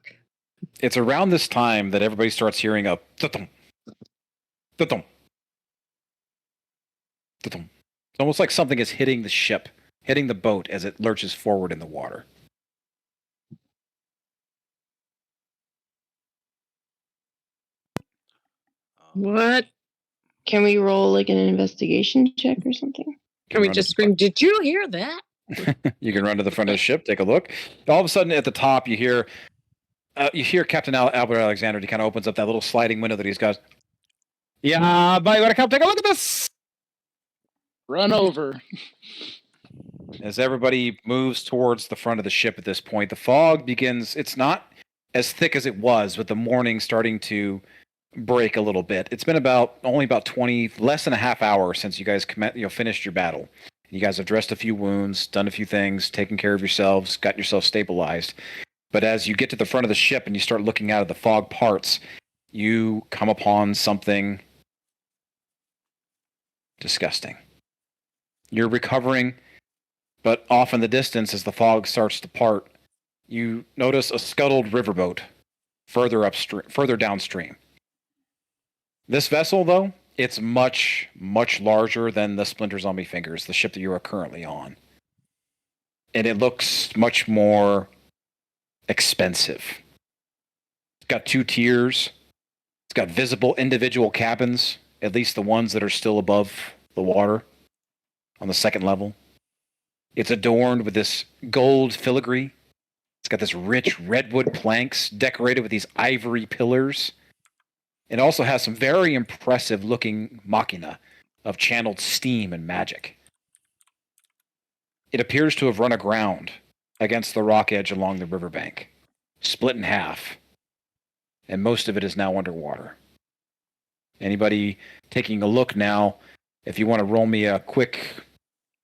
It's around this time that everybody starts hearing a thum, thum, thum. It's almost like something is hitting the ship, hitting the boat as it lurches forward in the water. What? Can we roll like an investigation check or something? Can we just scream, "Did you hear that?" You can run to the front of the ship, take a look. All of a sudden, at the top, you hear Captain Albert Alexander. He kind of opens up that little sliding window that he's got. Yeah, but you gotta come take a look at this. Run over. As everybody moves towards the front of the ship at this point, the fog begins. It's not as thick as it was, with the morning starting to break a little bit. It's been only about 20, less than a half hour since you guys finished your battle. You guys have dressed a few wounds, done a few things, taken care of yourselves, got yourself stabilized. But as you get to the front of the ship and you start looking out of the fog parts, you come upon something disgusting. You're recovering, but off in the distance, as the fog starts to part, you notice a scuttled riverboat further downstream. This vessel, though, it's much, much larger than the Splinter Zombie Fingers, the ship that you are currently on. And it looks much more expensive. It's got 2 tiers. It's got visible individual cabins, at least the ones that are still above the water on the 2nd level. It's adorned with this gold filigree. It's got this rich redwood planks decorated with these ivory pillars. It also has some very impressive looking machina of channeled steam and magic. It appears to have run aground against the rock edge along the riverbank, split in half, and most of it is now underwater. Anybody taking a look now, if you want to roll me a quick,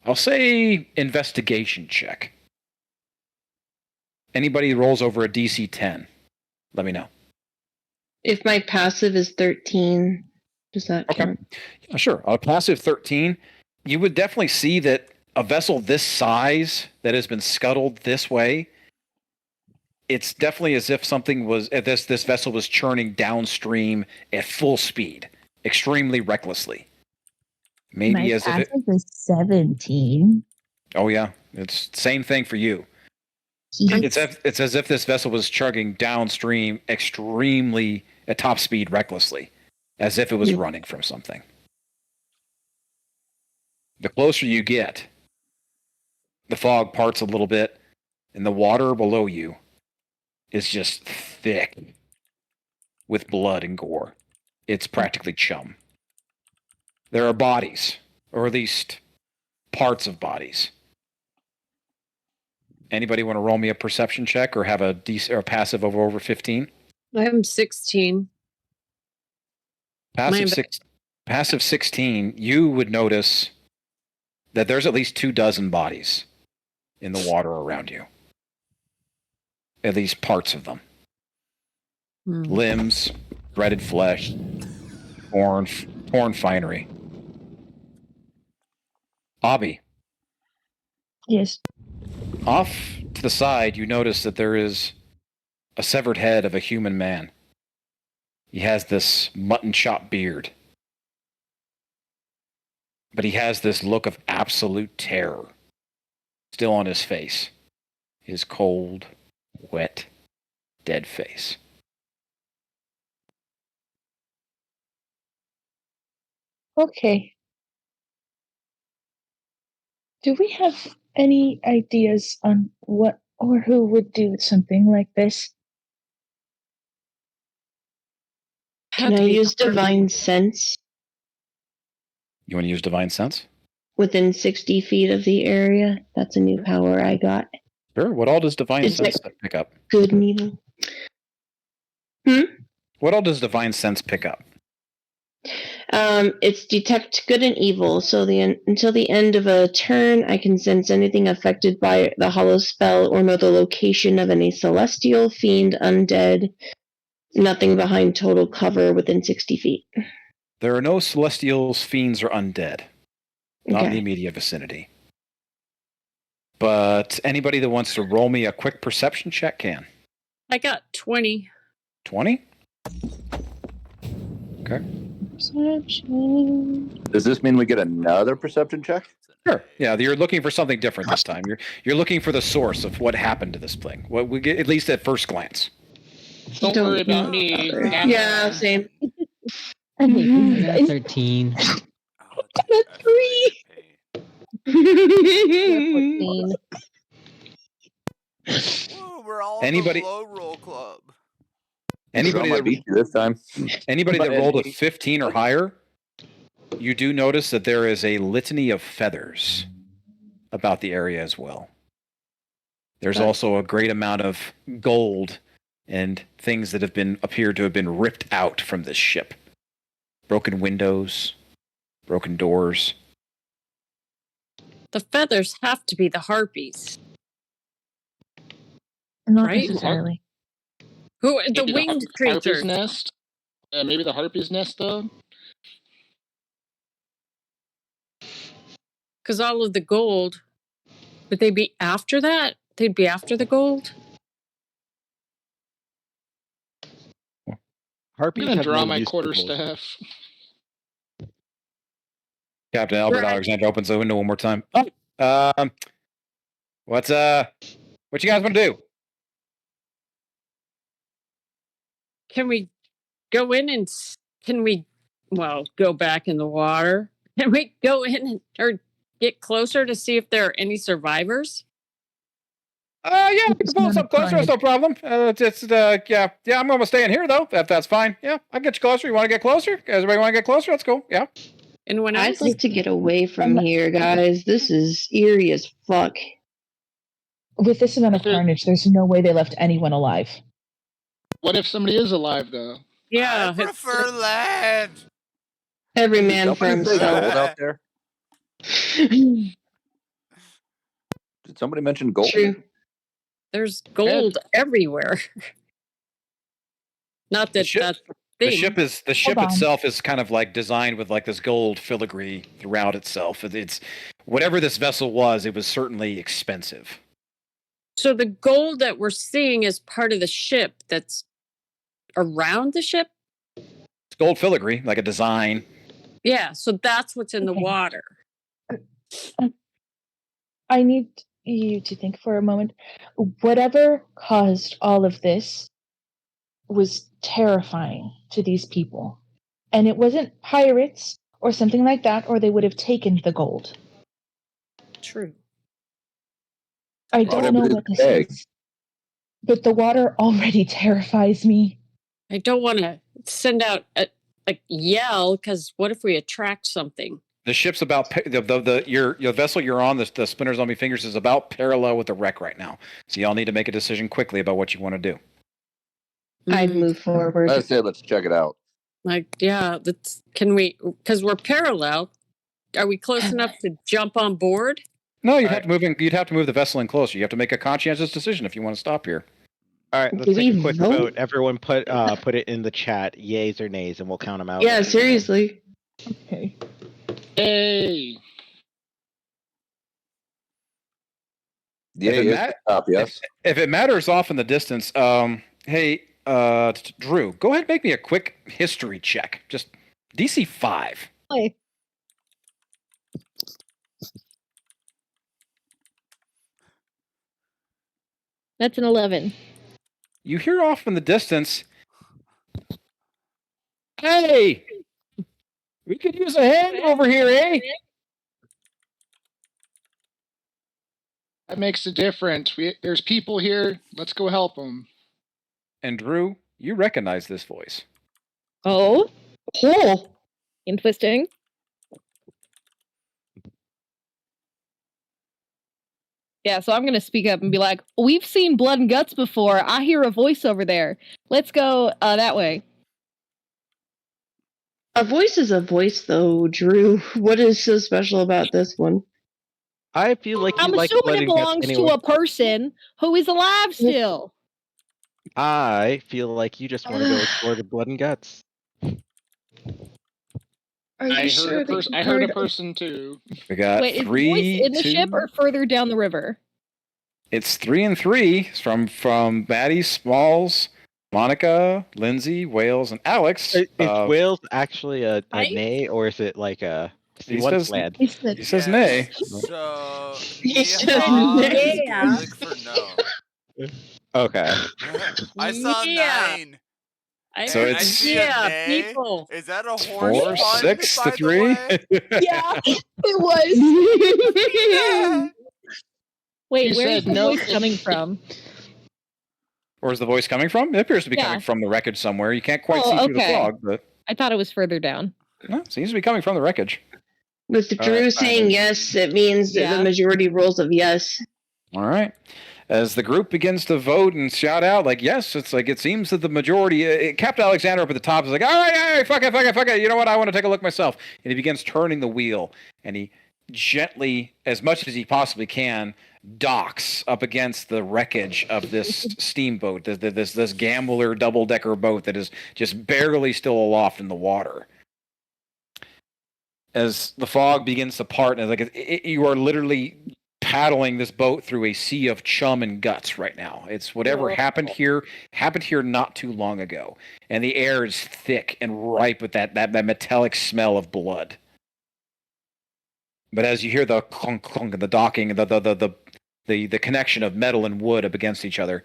I'll say, investigation check. Anybody rolls over a DC 10, let me know. If my passive is 13, does that count? Yeah, sure. A passive 13, you would definitely see that a vessel this size that has been scuttled this way, it's definitely as if something was this vessel was churning downstream at full speed, extremely recklessly. Maybe My as if it. passive is 17. Oh yeah, it's same thing for you. It's as if this vessel was chugging downstream extremely at top speed recklessly, as if it was running from something. The closer you get, the fog parts a little bit, and the water below you is just thick with blood and gore. It's practically chum. There are bodies, or at least parts of bodies. Anybody want to roll me a perception check or have a passive over 15? I'm 16. Passive 16, you would notice that there's at least 24 bodies in the water around you. At least parts of them. Limbs, breaded flesh, torn finery. Abby. Yes. Off to the side, you notice that there is a severed head of a human man. He has this mutton chop beard. But he has this look of absolute terror still on his face. His cold, wet, dead face. Okay. Do we have any ideas on what or who would do something like this? Can I use divine sense You want to use divine sense? within 60 feet of the area? That's a new power I got. Sure. What all does divine It's sense like pick up? good and evil. What all does divine sense pick up? It's detect good and evil. So until the end of a turn, I can sense anything affected by the hollow spell or know the location of any celestial, fiend, undead. Nothing behind total cover within 60 feet. There are no celestials, fiends, or undead. Not in the immediate vicinity. But anybody that wants to roll me a quick perception check can. I got 20. 20? Okay. Perception. Does this mean we get another perception check? Sure. Yeah, you're looking for something different this time. You're looking for the source of what happened to this thing. What we get, at least at first glance. Don't worry about me. Yeah, same. I got 13. A 3. 14. Woo, we're all Anybody- the low roll club. Anybody might that beat you this time. Anybody that rolled a 15 or higher, you do notice that there is a litany of feathers about the area as well. There's also a great amount of gold and things that appear to have been ripped out from this ship. Broken windows, broken doors. The feathers have to be the harpies. Not Right? necessarily. Who the Maybe winged harpy's creatures? nest. Maybe the harpy's nest, though. Because all of the gold, would they be after that? They'd be after the gold? Harpies gonna have draw no my use for gold. quarterstaff. Captain Albert Right. Alexander opens the window one more time. Oh, what you guys want to do? Can we go in and can we, go back in the water? Can we go in or get closer to see if there are any survivors? Yeah, we can It's pull not us up closer. That's no problem. Yeah. I'm going to stay in here though. If that's fine. Yeah, I'll get you closer. You want to get closer? Everybody want to get closer? Let's go. Yeah. Anyone I'd else? like to get away from here, guys. This is eerie as fuck. With this amount of If it- carnage, there's no way they left anyone alive. What if somebody is alive though? Yeah, I prefer land. Every Did man for somebody say himself. gold out there? Did somebody mention gold? True. there's gold everywhere. Not The that ship- that's The thing. ship on. itself is kind of like designed with like this gold filigree throughout itself. It's whatever this vessel was, it was certainly expensive. So the gold that we're seeing is part of the ship that's around the ship? It's gold filigree, like a design. Yeah, so that's what's in the Okay. water. I need you to think for a moment. Whatever caused all of this was terrifying to these people. And it wasn't pirates or something like that, or they would have taken the gold. True. I don't know what this is. But the water already terrifies me. I don't want to send out a yell because what if we attract something? The ship's about your vessel you're on. The Splinter Zombie Fingers is about parallel with the wreck right now. So y'all need to make a decision quickly about what you want to do. I'd move forward. I say let's check it out. Can we, because we're parallel, are we close enough to jump on board? No, you'd have to move the vessel in closer. You have to make a conscientious decision if you want to stop here. All right, Do let's take we a quick vote? vote. Everyone put it in the chat, yays or nays, and we'll count them out. Yeah, seriously. Okay. Hey, Yeah, If it yes, stop, yes. If it matters off in the distance, hey, Drew, go ahead and make me a quick history check. Just DC 5. That's an 11. You hear off in the distance, hey, we could use a hand over here, eh? that makes a difference. There's people here. Let's go help them. And Drew, you recognize this voice. Oh. Interesting. Yeah, so I'm going to speak up and be like, we've seen blood and guts before. I hear a voice over there. Let's go that way. A voice is a voice, though, Drew. What is so special about this one? I feel like you I'm like assuming blood it and guts belongs anyway. to a person who is alive still. I feel like you just want to go explore the blood and guts. Are you I sure heard a that person. you I heard a heard- person too. We got Wait, is the 3, voice in the 2. ship or further down the river? It's 3 and 3 from Maddie, Smalls, Monica, Lindsay, Wales, and Alex. Is Wales actually a Right? nay, or is it like a? He One says- sled. He said, He says nay. So He said yeehaw nay. is Yeah. Gaelic for no. Okay. I saw Yeah. 9. So and it's- I see a nay. people. Is that a It's horse 4, pun, 6 by to the 3. way? Yeah, it was. Yeah. Wait, He where's said the no. voice coming from? Where's the voice coming from? It appears to be Yeah. coming from the wreckage somewhere. You can't quite Oh, see through the okay. fog, but I thought it was further down. no, it seems to be coming from the wreckage. With All Drew right, saying fine. yes, it means that Yeah. the majority rules of yes. All right. As the group begins to vote and shout out, like, yes, it's like it seems that the majority, Captain Alexander up at the top is like, all right, fuck it. You know what? I want to take a look myself. And he begins turning the wheel, and he gently, as much as he possibly can, docks up against the wreckage of this steamboat, this gambler double-decker boat that is just barely still aloft in the water. As the fog begins to part, and like you are literally paddling this boat through a sea of chum and guts right now. It's whatever happened here not too long ago, and the air is thick and ripe with that metallic smell of blood. But as you hear the clunk clunk and the docking, the connection of metal and wood up against each other,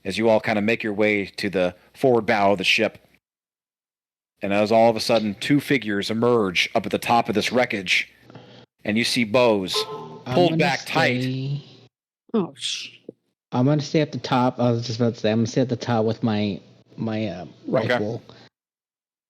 as you all kind of make your way to the forward bow of the ship, and as all of a sudden 2 figures emerge up at the top of this wreckage, and you see bows pulled back tight. Oh, I'm gonna stay at the top. I was just about to say I'm gonna stay at the top with my rifle.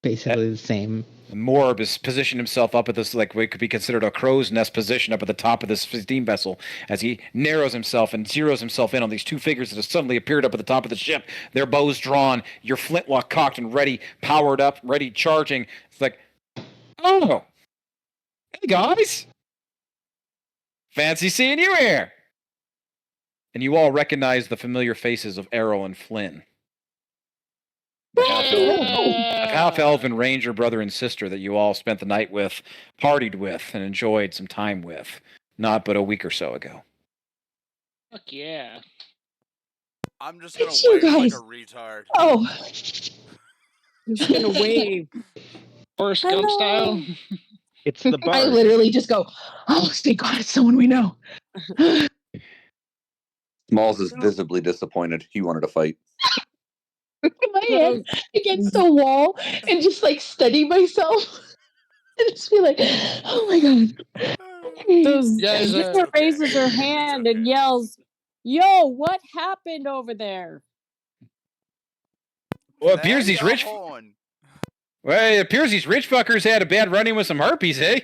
Basically the same. Morb has positioned himself up at this, like, what could be considered a crow's nest position up at the top of this steam vessel as he narrows himself and zeroes himself in on these 2 figures that have suddenly appeared up at the top of the ship. Their bows drawn, your flintlock cocked and ready, powered up, ready, charging. It's like, oh, hey guys, fancy seeing you here. And you all recognize the familiar faces of Errol and Flynn. A half-elven ranger brother and sister that you all spent the night with, partied with, and enjoyed some time with, not but a week or so ago. Fuck yeah. I'm just gonna It's you wave like guys. a retard. Oh, I'm just gonna wave. Forrest Gump style. It's the I bard. literally just go, oh, thank God, it's someone we know. Smalls is visibly disappointed. He wanted to fight. My hand against the wall and just like steady myself and just be like, oh my God. So Guys, Zena raises her hand and yells, "Yo, what happened over there?" Well, it appears these rich. Horn. Well, it appears these rich fuckers had a bad run-in with some harpies, eh?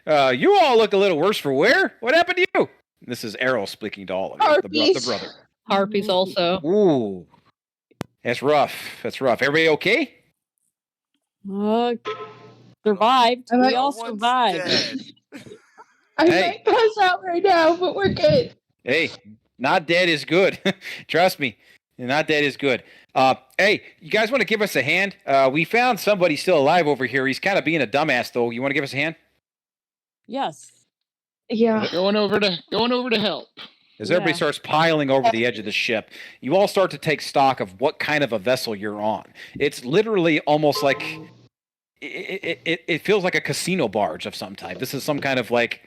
You all look a little worse for wear. What happened to you? This is Errol speaking to all of you. The Harpies. brother. Harpies also. Ooh, that's rough. That's rough. Everybody okay? Survived. I'm We like, all No one's survived. dead. I Hey. might pass out right now, but we're good. Hey, not dead is good. Trust me, not dead is good. Hey, you guys want to give us a hand? We found somebody still alive over here. He's kind of being a dumbass, though. You want to give us a hand? Yes. Yeah. going over to help. As everybody Yeah. starts piling over the edge of the ship, you all start to take stock of what kind of a vessel you're on. It's literally almost like it feels like a casino barge of some type. This is some kind of like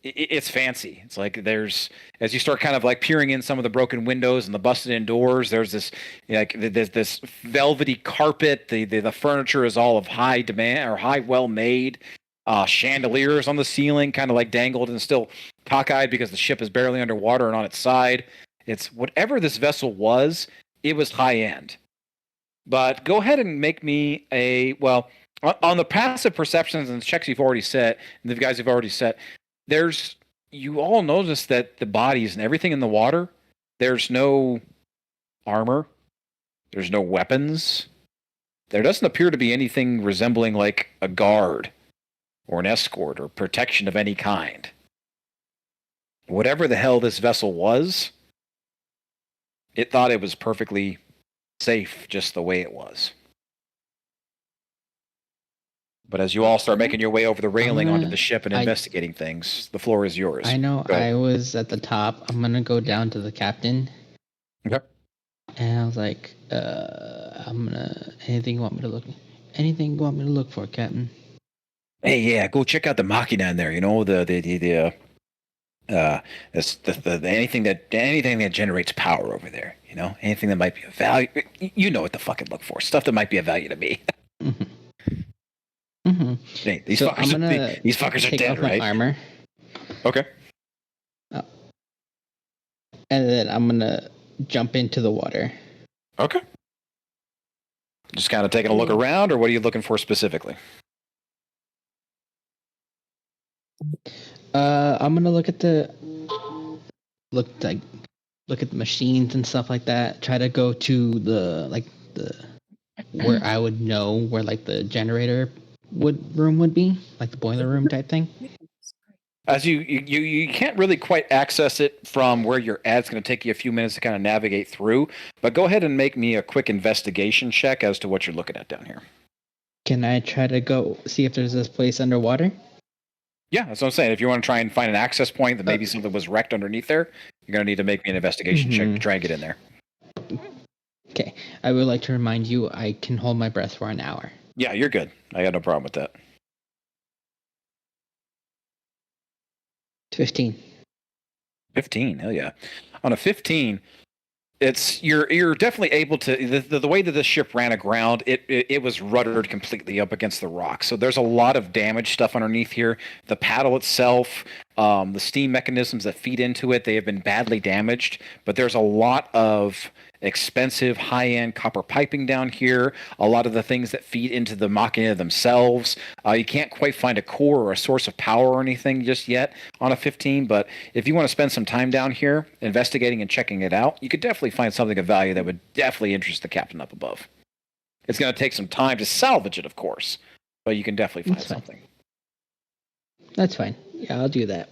it's fancy. It's like there's, as you start kind of like peering in some of the broken windows and the busted in doors, there's this like there's this velvety carpet. The furniture is all of high demand or high well made. Chandeliers on the ceiling, kind of like dangled and still cockeyed because the ship is barely underwater and on its side. It's whatever this vessel was, it was high end. But go ahead and make me on the passive perceptions and checks you've already set, and the guys have already set, you all notice that the bodies and everything in the water, there's no armor, there's no weapons. There doesn't appear to be anything resembling like a guard or an escort or protection of any kind. Whatever the hell this vessel was, it thought it was perfectly safe just the way it was. But as you all start making your way over the railing onto the ship and investigating things, the floor is yours. I know I was at the top. I'm gonna go down to the captain. Okay. And I was like, anything you want me to look for, Captain? Hey, yeah, go check out the machina in there. You know, anything that generates power over there. You know, anything that might be of value. You know what to fucking look for. Stuff that might be of value to me. Hey, these fuckers are take dead, off my right? armor. Okay. And then I'm gonna jump into the water. Okay. Just kind of taking a look around, or what are you looking for specifically? I'm gonna look at the machines and stuff like that. Try to go to the where I would know where like the generator room would be, like the boiler room type thing. As you can't really quite access it from where you're at. It's going to take you a few minutes to kind of navigate through. But go ahead and make me a quick investigation check as to what you're looking at down here. Can I try to go see if there's this place underwater? Yeah, that's what I'm saying. If you want to try and find an access point that maybe something was wrecked underneath there, you're going to need to make me an investigation check to try and get in there. Okay. I would like to remind you I can hold my breath for an hour. Yeah, you're good. I got no problem with that. 15. 15, hell yeah. On a 15, you're definitely able to the way that the ship ran aground, it was ruddered completely up against the rock. So there's a lot of damaged stuff underneath here. The paddle itself, the steam mechanisms that feed into it, they have been badly damaged. But there's a lot of expensive high-end copper piping down here. A lot of the things that feed into the machina themselves. You can't quite find a core or a source of power or anything just yet on a 15. But if you want to spend some time down here investigating and checking it out, you could definitely find something of value that would definitely interest the captain up above. It's going to take some time to salvage it, of course, but you can definitely find something. That's fine. Yeah, I'll do that.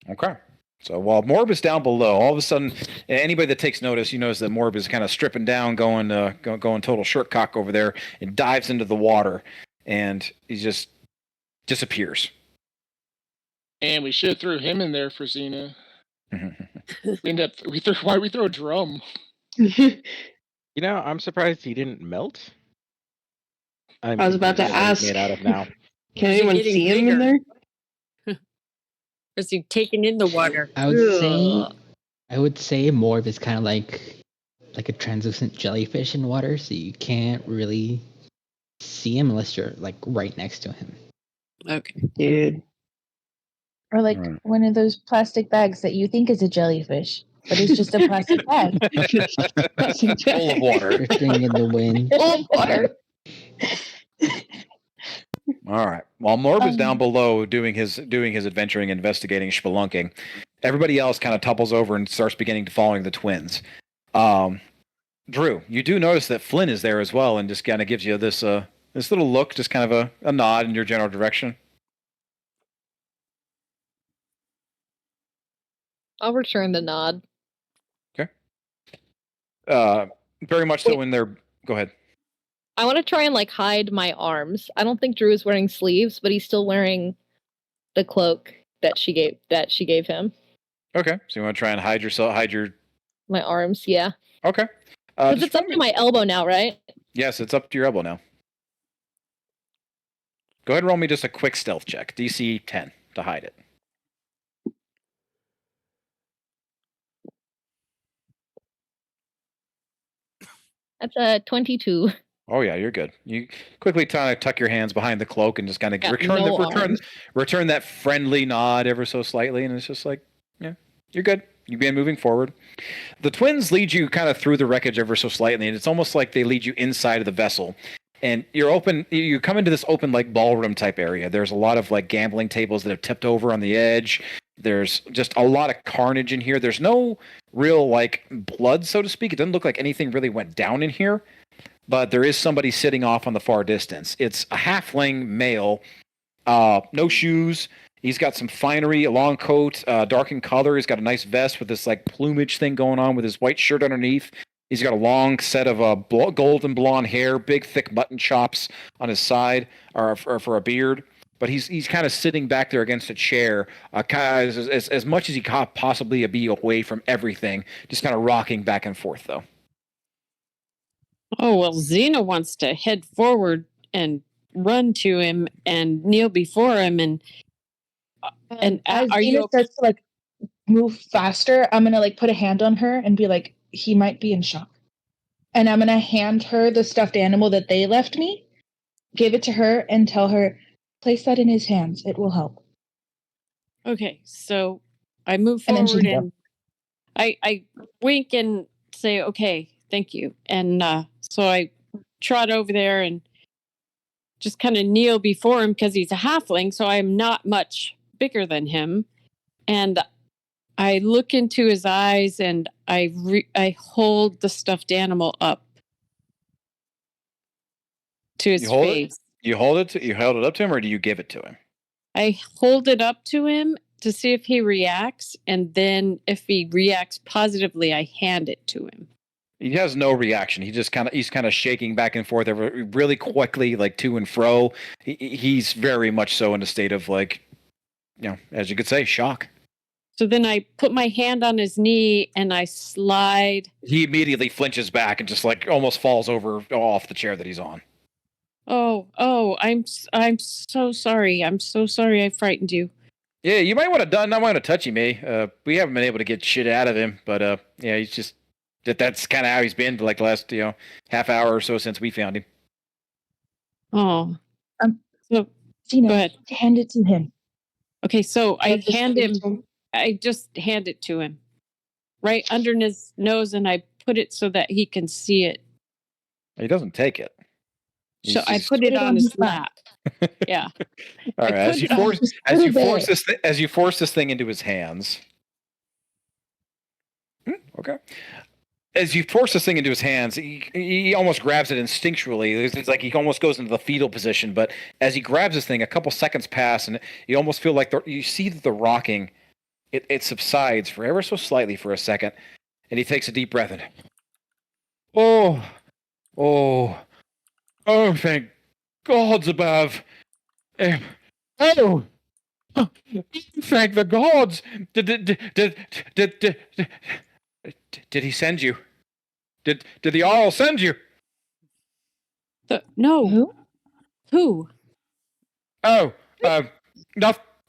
Okay. So while Morb is down below, all of a sudden, anybody that takes notice, you notice that Morb is kind of stripping down, going total shirt cock over there, and dives into the water, and he just disappears. And we should have threw him in there for Xena. Why we throw a drum? I'm surprised he didn't melt. I was about to ask. Made out of now. Can anyone see him in there? Is he taken in the water? I would say Morb is kind of like a translucent jellyfish in water, so you can't really see him unless you're like right next to him. Okay. Dude. Or like one of those plastic bags that you think is a jellyfish, but it's just a plastic bag. Full of water. Drifting in the wind. Full of water. All right. While Morb is down below doing his adventuring, investigating, spelunking, everybody else kind of topples over and starts beginning to following the twins. Drew, you do notice that Flynn is there as well, and just kind of gives you this little look, just kind of a nod in your general direction. I'll return the nod. Okay. Very much so in there. Go ahead. I want to try and like hide my arms. I don't think Drew is wearing sleeves, but he's still wearing the cloak that she gave him. Okay. So you want to try and hide my arms, yeah. Okay. Because it's up to my elbow now, right? Yes, it's up to your elbow now. Go ahead and roll me just a quick stealth check. DC 10 to hide it. That's a 22. Oh yeah, you're good. You quickly kind of tuck your hands behind the cloak and just kind of return that friendly nod ever so slightly, and it's just like, yeah, you're good. You begin moving forward. The twins lead you kind of through the wreckage ever so slightly, and it's almost like they lead you inside of the vessel. And you come into this open like ballroom type area. There's a lot of like gambling tables that have tipped over on the edge. There's just a lot of carnage in here. There's no real like blood, so to speak. It doesn't look like anything really went down in here. But there is somebody sitting off on the far distance. It's a halfling male, no shoes. He's got some finery, a long coat, dark in color. He's got a nice vest with this like plumage thing going on with his white shirt underneath. He's got a long set of golden blonde hair, big thick mutton chops on his side, or for a beard. But he's kind of sitting back there against a chair, kind of as much as he could possibly be away from everything, just kind of rocking back and forth though. Oh, well, Xena wants to head forward and run to him and kneel before him. And as are Xena you starts to like move faster, I'm going to like put a hand on her and be like, he might be in shock. And I'm going to hand her the stuffed animal that they left me, give it to her, and tell her, place that in his hands. It will help. Okay, so I move forward and I wink and say, okay, thank you. And so I trot over there and just kind of kneel before him because he's a halfling, so I'm not much bigger than him. And I look into his eyes and I hold the stuffed animal up to his face. You held it up to him, or do you give it to him? I hold it up to him to see if he reacts, and then if he reacts positively, I hand it to him. He has no reaction. He's kind of shaking back and forth really quickly, like to and fro. He's very much so in a state of like as you could say, shock. So then I put my hand on his knee and I slide. He immediately flinches back and just like almost falls over off the chair that he's on. Oh, I'm so sorry. I'm so sorry I frightened you. Yeah, you might want to not want to touch him, eh? We haven't been able to get shit out of him, but yeah, he's just that's kind of how he's been for like the last half hour or so since we found him. Oh, so Gina, go ahead. hand it to him. Okay, so I Just hand reach him. I just hand it to him, right under his nose, and I put it so that he can see it. He doesn't take it. So I put it on his lap. Yeah. All right. As you force this thing into his hands. Okay. As you force this thing into his hands, he almost grabs it instinctually. It's like he almost goes into the fetal position. But as he grabs this thing, a couple seconds pass, and you almost feel like you see that the rocking, it subsides for ever so slightly for a second, and he takes a deep breath in. Oh, thank gods above. Oh, thank the gods. Did he send you? Did the Jarl send you? No. Who? Oh,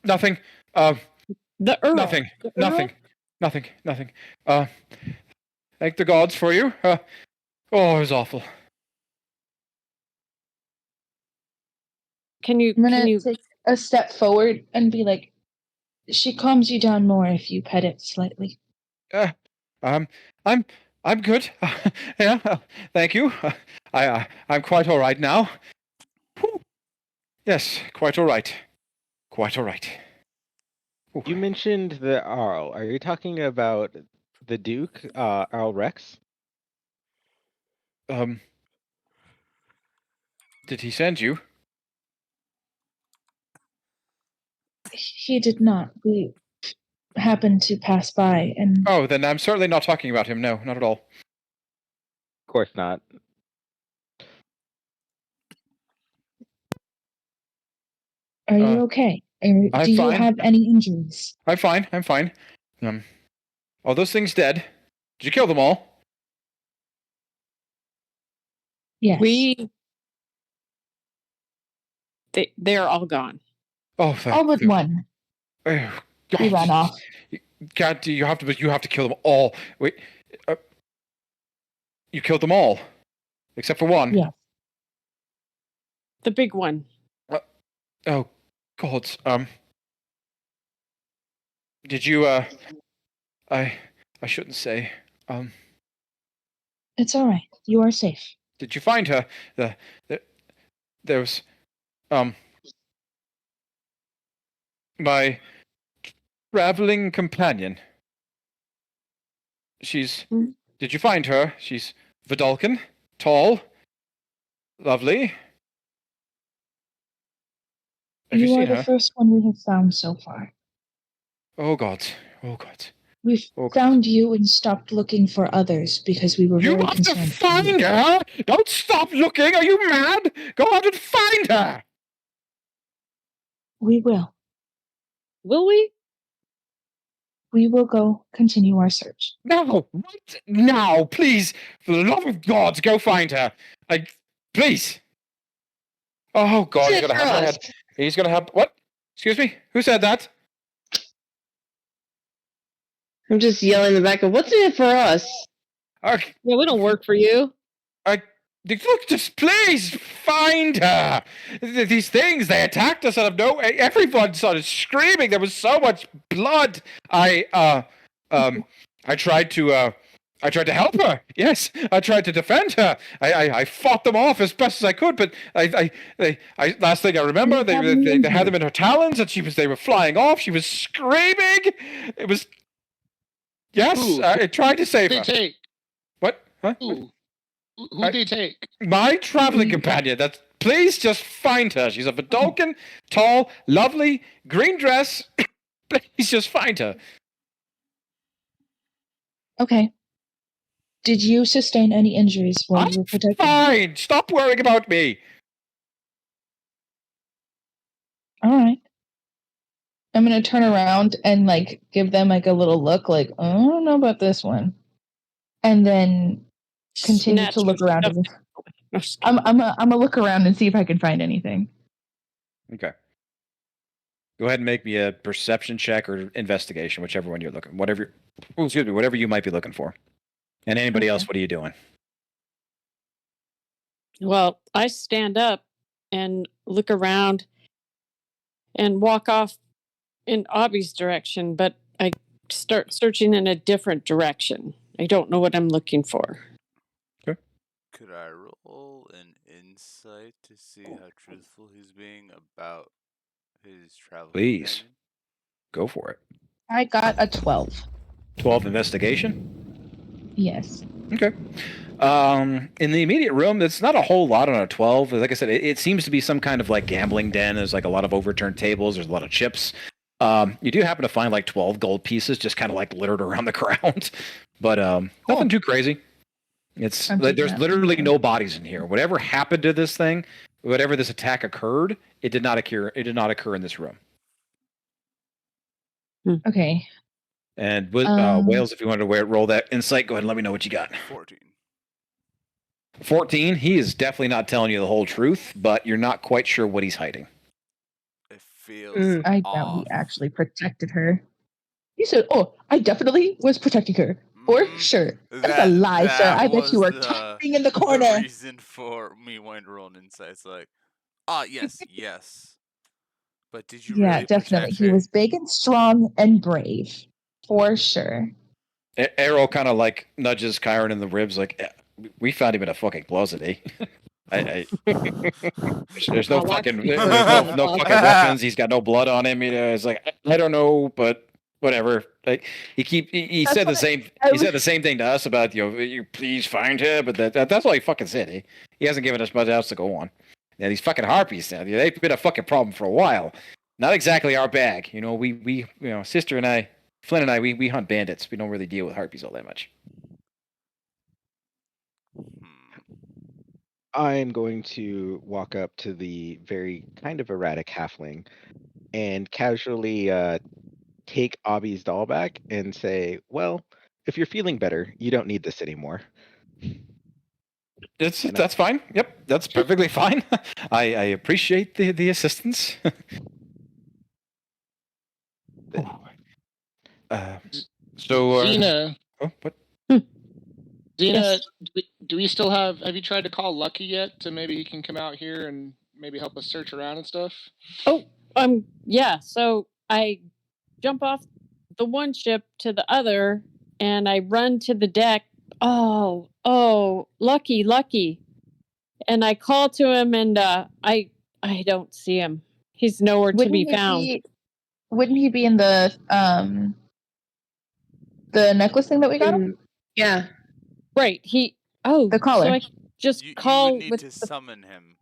nothing. The Earl. Nothing. The Earl? Nothing. Thank the gods for you. It was awful. Can you? I'm gonna take a step forward and be like, she calms you down more if you pet it slightly. I'm good. Yeah, thank you. I'm quite all right now. Whew. Yes, quite all right. Quite all right. Ooh. You mentioned the Arl. Are you talking about the Duke, Arl Rex? Did he send you? He did not. We happened to pass by and... Oh, then I'm certainly not talking about him. No, not at all. Of course not. Are you okay? Do you have any injuries? I'm fine. Are those things dead? Did you kill them all? Yes. They're all gone. Oh, thank all but you. one. Oh, God. He ran off. God, you have to kill them all. Wait, you killed them all, except for one. Yeah. The big one. Oh, God. Did you? I shouldn't say. It's all right. You are safe. Did you find her? There was, my traveling companion. Did you find her? She's Vidalcan, tall, lovely. Have you You are seen the her? first one we have found so far. Oh God. We've found you and stopped looking for others because we were very concerned. You have to find her! Don't stop looking! Are you mad? Go out and find her! We will. Will we? We will go continue our search. No, right now, please, for the love of God, go find her. Please. Oh God, he's gonna have her head. He's gonna have what? Excuse me? Who said that? I'm just yelling in the back of, what's in it for us? Yeah, we don't work for you. Look, just please find her. These things, they attacked us out of nowhere. Everyone started screaming. There was so much blood. I tried to help her. Yes, I tried to defend her. I fought them off as best as I could. But last thing I remember, they had them in her talons, and they were flying off. She was screaming. It was. Yes, I tried to save her. Take. What? Huh? Who they take? My traveling companion. Please just find her. She's a Vidalcan, tall, lovely, green dress. Please just find her. Okay. Did you sustain any injuries while you were protecting? Fine. Stop worrying about me. All right. I'm gonna turn around and like give them like a little look, like I don't know about this one, and then continue Snatch to look your around. stuff. I'm gonna look around and see if I can find anything. Okay. Go ahead and make me a perception check or investigation, whichever one you're looking. Whatever you might be looking for. And anybody Okay. else, what are you doing? Well, I stand up and look around and walk off in Abby's direction, but I start searching in a different direction. I don't know what I'm looking for. Could I roll an insight to see how truthful he's being about his travel Please. companion? Go for it. I got a 12. 12 investigation? Yes. Okay. In the immediate room, it's not a whole lot on a 12. Like I said, it seems to be some kind of like gambling den. There's like a lot of overturned tables. There's a lot of chips. You do happen to find like 12 gold pieces just kind of like littered around the ground, but nothing too crazy. It's like, there's literally no bodies in here. Whatever happened to this thing, whatever this attack occurred, it did not occur. It did not occur in this room. Okay. And Wales, if you wanted to roll that insight, go ahead and let me know what you got. 14. 14. He is definitely not telling you the whole truth, but you're not quite sure what he's hiding. It feels I doubt off. he actually protected her. He said, "Oh, I definitely was protecting her for sure." That's a lie, sir. I bet you were typing in the corner. The reason for me wanting to roll an insight is like, yes. But did you Yeah, really definitely. protect He her? was big and strong and brave, for sure. Arrow kind of like nudges Kyron in the ribs, like, we found him in a fucking closet, eh? There's no fucking no fucking weapons. He's got no blood on him. It's like, I don't know, but whatever. Like he said the same. He said the same thing to us about you please find her, but that's all he fucking said. He hasn't given us much else to go on. Now these fucking harpies, they've been a fucking problem for a while. Not exactly our bag. We sister and I, Flynn and I, we hunt bandits. We don't really deal with harpies all that much. I'm going to walk up to the very kind of erratic halfling and casually take Abby's doll back and say, "Well, if you're feeling better, you don't need this anymore." That's fine. Yep, that's perfectly fine. I appreciate the assistance. Xena. Oh, what? Xena, do we still have you tried to call Lucky yet to maybe he can come out here and maybe help us search around and stuff? Oh, yeah. So I jump off the one ship to the other and I run to the deck. Oh, Lucky. And I call to him and I don't see him. He's nowhere to be found. Wouldn't he be in the necklace thing that we got him? Yeah. Right. The collar. So I just call you would need with to summon him.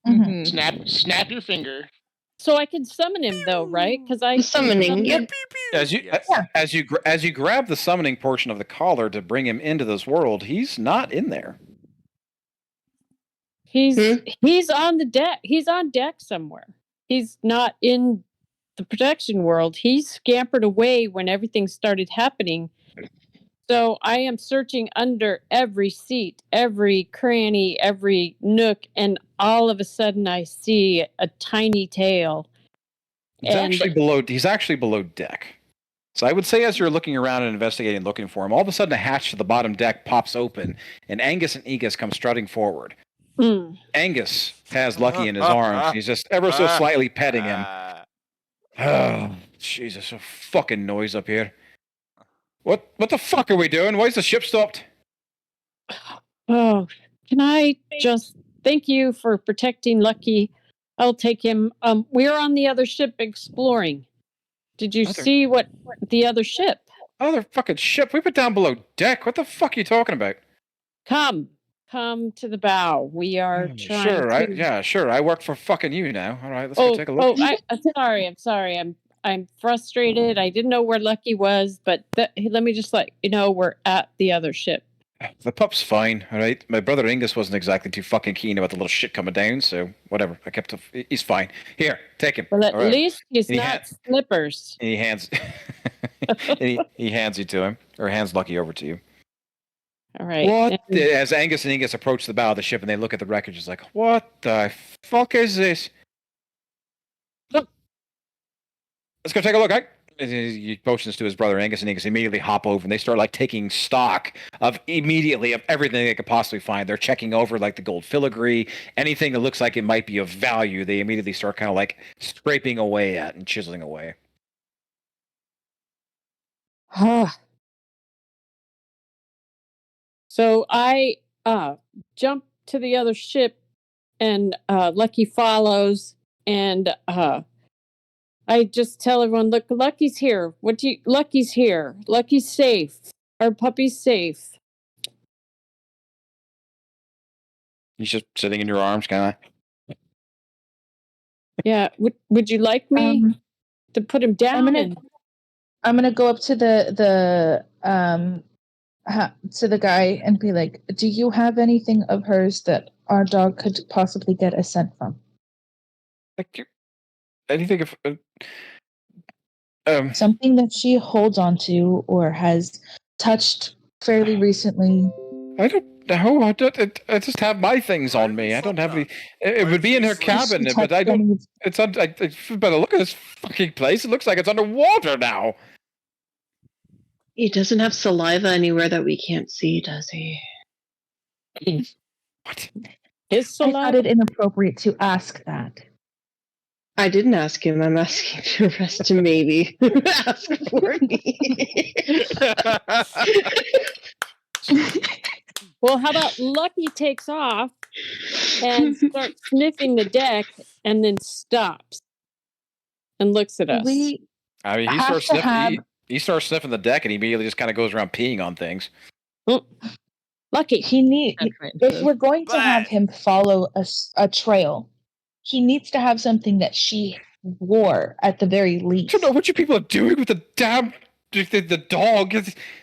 Mm-hmm. Snap your finger. So I can summon him though, right? Because I summoning. Yep. As you grab the summoning portion of the collar to bring him into this world, he's not in there. He's on the deck. He's on deck somewhere. He's not in the protection world. He scampered away when everything started happening. So I am searching under every seat, every cranny, every nook, and all of a sudden I see a tiny tail. He's actually below deck. So I would say as you're looking around and investigating, looking for him, all of a sudden a hatch to the bottom deck pops open, and Angus and Aegis come strutting forward. Angus has Lucky in his arms. He's just ever so slightly petting him. Oh, Jesus, so fucking noise up here. What the fuck are we doing? Why is the ship stopped? Oh, can I just thank you for protecting Lucky? I'll take him. We're on the other ship exploring. Did you see what the other ship? Other fucking ship? We were down below deck. What the fuck are you talking about? Come to the bow. We are trying. Sure. I work for fucking you now. All right, let's go take a look. I'm sorry. I'm frustrated. I didn't know where Lucky was, but let me just let you know we're at the other ship. The pup's fine, all right? My brother Angus wasn't exactly too fucking keen about the little shit coming down, so whatever. He's fine. Here, take him. Well, at all right? least he's And he not slippers. And he hands, he hands you to him, or hands Lucky over to you. All right. What? And As Angus and Angus approach the bow of the ship and they look at the wreckage, it's like, what the fuck is this? Look, let's go take a look. He motions to his brother Angus, and Angus immediately hop over, and they start like taking stock of everything they could possibly find. They're checking over like the gold filigree, anything that looks like it might be of value. They immediately start kind of like scraping away at and chiseling away. so I jump to the other ship, and Lucky follows, and I just tell everyone, look, Lucky's here. Lucky's here. Lucky's safe. Our puppy's safe. He's just sitting in your arms, kind of. Yeah. Would you like me to put him down? I'm gonna go up to the guy and be like, "Do you have anything of hers that our dog could possibly get a scent from?" Like anything of something that she holds onto or has touched fairly recently. I don't know. I just have my things on me. I don't have any. It would be in her cabin, but I don't. It's by the look of this fucking place, it looks like it's underwater now. He doesn't have saliva anywhere that we can't see, does he? What? His saliva? I thought it inappropriate to ask that. I didn't ask him. I'm asking the rest to maybe ask for me. Well, how about Lucky takes off and starts sniffing the deck and then stops and looks at us? We I mean, he starts sniffing the deck and he immediately just kind of goes around peeing on things. Lucky. If we're going to have him follow a trail, he needs to have something that she wore at the very least. I don't know what you people are doing with the damn the dog.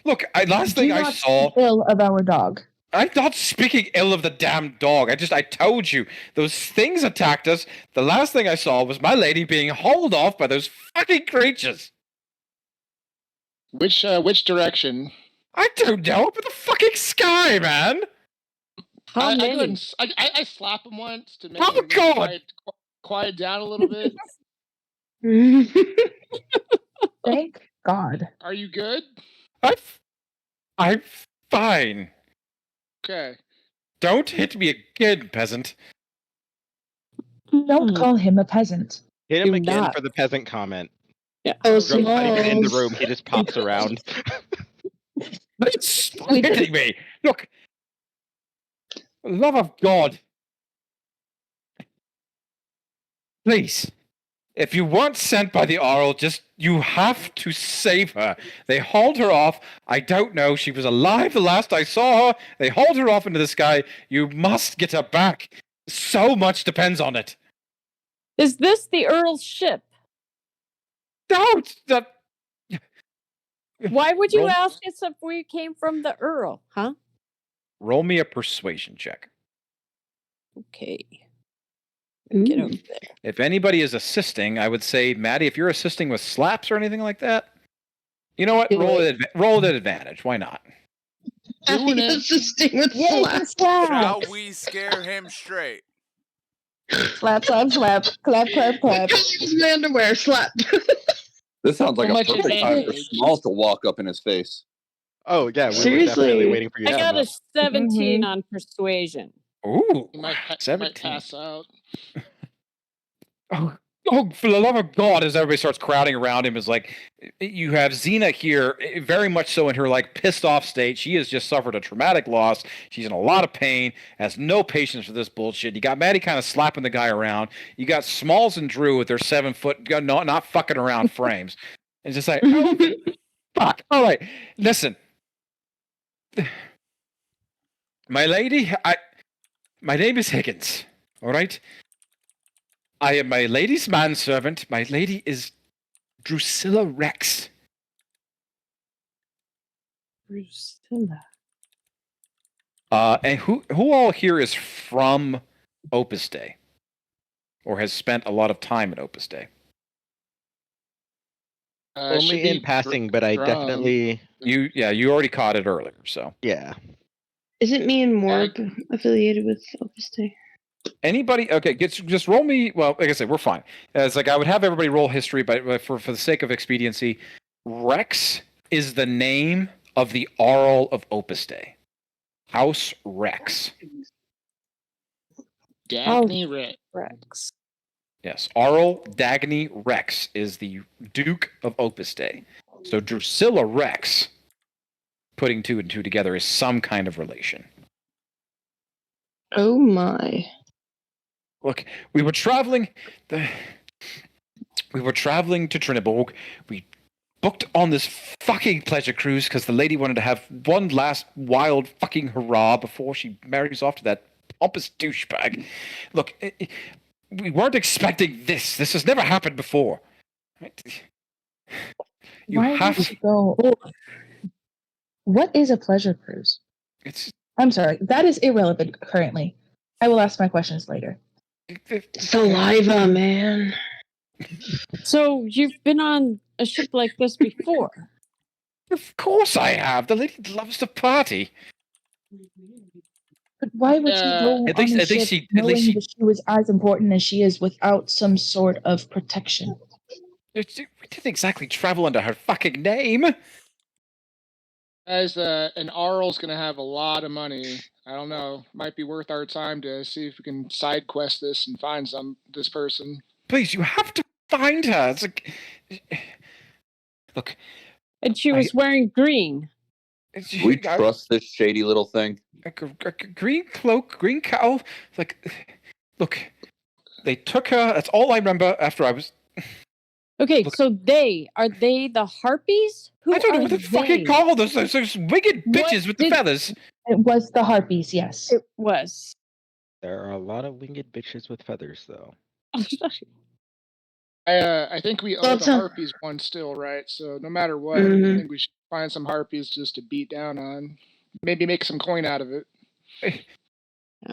Look, last thing I saw. Speak ill of our dog. I'm not speaking ill of the damn dog. I told you those things attacked us. The last thing I saw was my lady being hauled off by those fucking creatures. Which direction? I don't know. Up in the fucking sky, man. How many? I slap him once to make him quiet down a little bit. Thank God. Are you good? I'm fine. Okay. Don't hit me again, peasant. Don't call him a peasant. Hit him again for the peasant comment. Yeah. Oh, Grove's not even in the room. He just pops around. Stop hitting me. Look. For the love of God. Please. If you weren't sent by the Arl, you have to save her. They hauled her off. I don't know. She was alive the last I saw her. They hauled her off into the sky. You must get her back. So much depends on it. Is this the Earl's ship? Don't! Why would you ask us if we came from the Earl, huh? Roll me a persuasion check. Okay. Get over there. If anybody is assisting, I would say, Maddie, if you're assisting with slaps or anything like that, you know what? Roll at advantage. Why not? Doing it. Assisting with slaps. Shall we scare him straight? Slap, slap, slap. Clap, clap, clap. Use my underwear. Slap. This sounds like How a much perfect time for advantage? Smalls to walk up in his face. Oh yeah, we were Seriously? definitely waiting for you. I to got come a up. 17 on persuasion. Ooh, You might 17. pass out. Oh, for the love of God, as everybody starts crowding around him, is like, you have Xena here, very much so in her like pissed off state. She has just suffered a traumatic loss. She's in a lot of pain, has no patience for this bullshit. You got Maddie kind of slapping the guy around. You got Smalls and Drew with their 7 foot, not fucking around frames. It's just like, oh, fuck. All right, listen. My lady, my name is Higgins, all right? I am my lady's manservant. My lady is Drusilla Rex. Drusilla. And who all here is from Opus Day, or has spent a lot of time at Opus Day? Should Only be in passing, but I Drum. definitely You already caught it earlier. So yeah. Isn't me and Morb affiliated with Opus Day? anybody? Okay, just roll me. Well, like I said, we're fine. It's like I would have everybody roll history, but for the sake of expediency, Rex is the name of the Arl of Opus Day. House Rex. Dagny Rex. Rex. Yes, Arl Dagny Rex is the Duke of Opus Day. So Drusilla Rex, putting 2 and 2 together, is some kind of relation. Oh my. Look, we were traveling to Triniborg. We booked on this fucking pleasure cruise because the lady wanted to have one last wild fucking hurrah before she marries off to that pompous douchebag. Look, we weren't expecting this. This has never happened before. You Why have would you go? What is a pleasure cruise? It's I'm sorry, that is irrelevant currently. I will ask my questions later. Saliva, man. So you've been on a ship like this before? Of course I have. The lady loves to party. But why would you go At on least- a at least ship she- at knowing least she- that she was as important as she is without some sort of protection? We didn't exactly travel under her fucking name. Guys, an Arl's gonna have a lot of money. I don't know. Might be worth our time to see if we can side quest this and find this person. Please, you have to find her. It's like, look. And she was wearing green. We trust this shady little thing. A green cloak, green cowl. Like, look, they took her. That's all I remember after I was. Okay, so are they the harpies? Who I don't know are what the they? fucking call those wicked bitches with the feathers. It was the harpies, yes. It was. There are a lot of winged bitches with feathers, though. I think we owe Well, the harpies one still, right? So no matter what, I think we should find some harpies just to beat down on. Maybe make some coin out of it.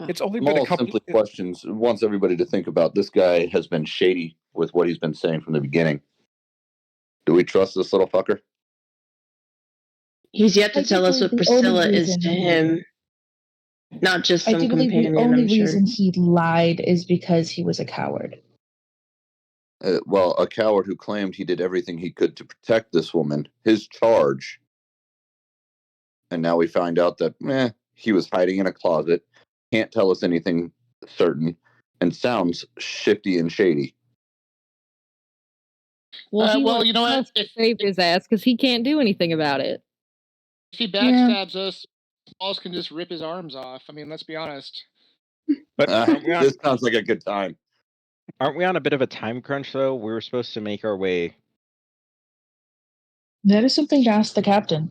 It's only been a Small, couple. simply questions. Wants everybody to think about this guy has been shady with what he's been saying from the beginning. Do we trust this little fucker? He's yet to tell us what Technically, the only Priscilla is reason- to him. Not just I some do believe companion, the only I'm sure. reason he lied is because he was a coward. Well, a coward who claimed he did everything he could to protect this woman, his charge. And now we find out that he was hiding in a closet, can't tell us anything certain, and sounds shifty and shady. Well, he wants you know us what? to save his ass because he can't do anything about it. If he backstabs us, Balls can just rip his arms off. I mean, let's be honest. But aren't we on, This sounds like a good time. aren't we on a bit of a time crunch, though? We were supposed to make our way. That is something to ask the captain.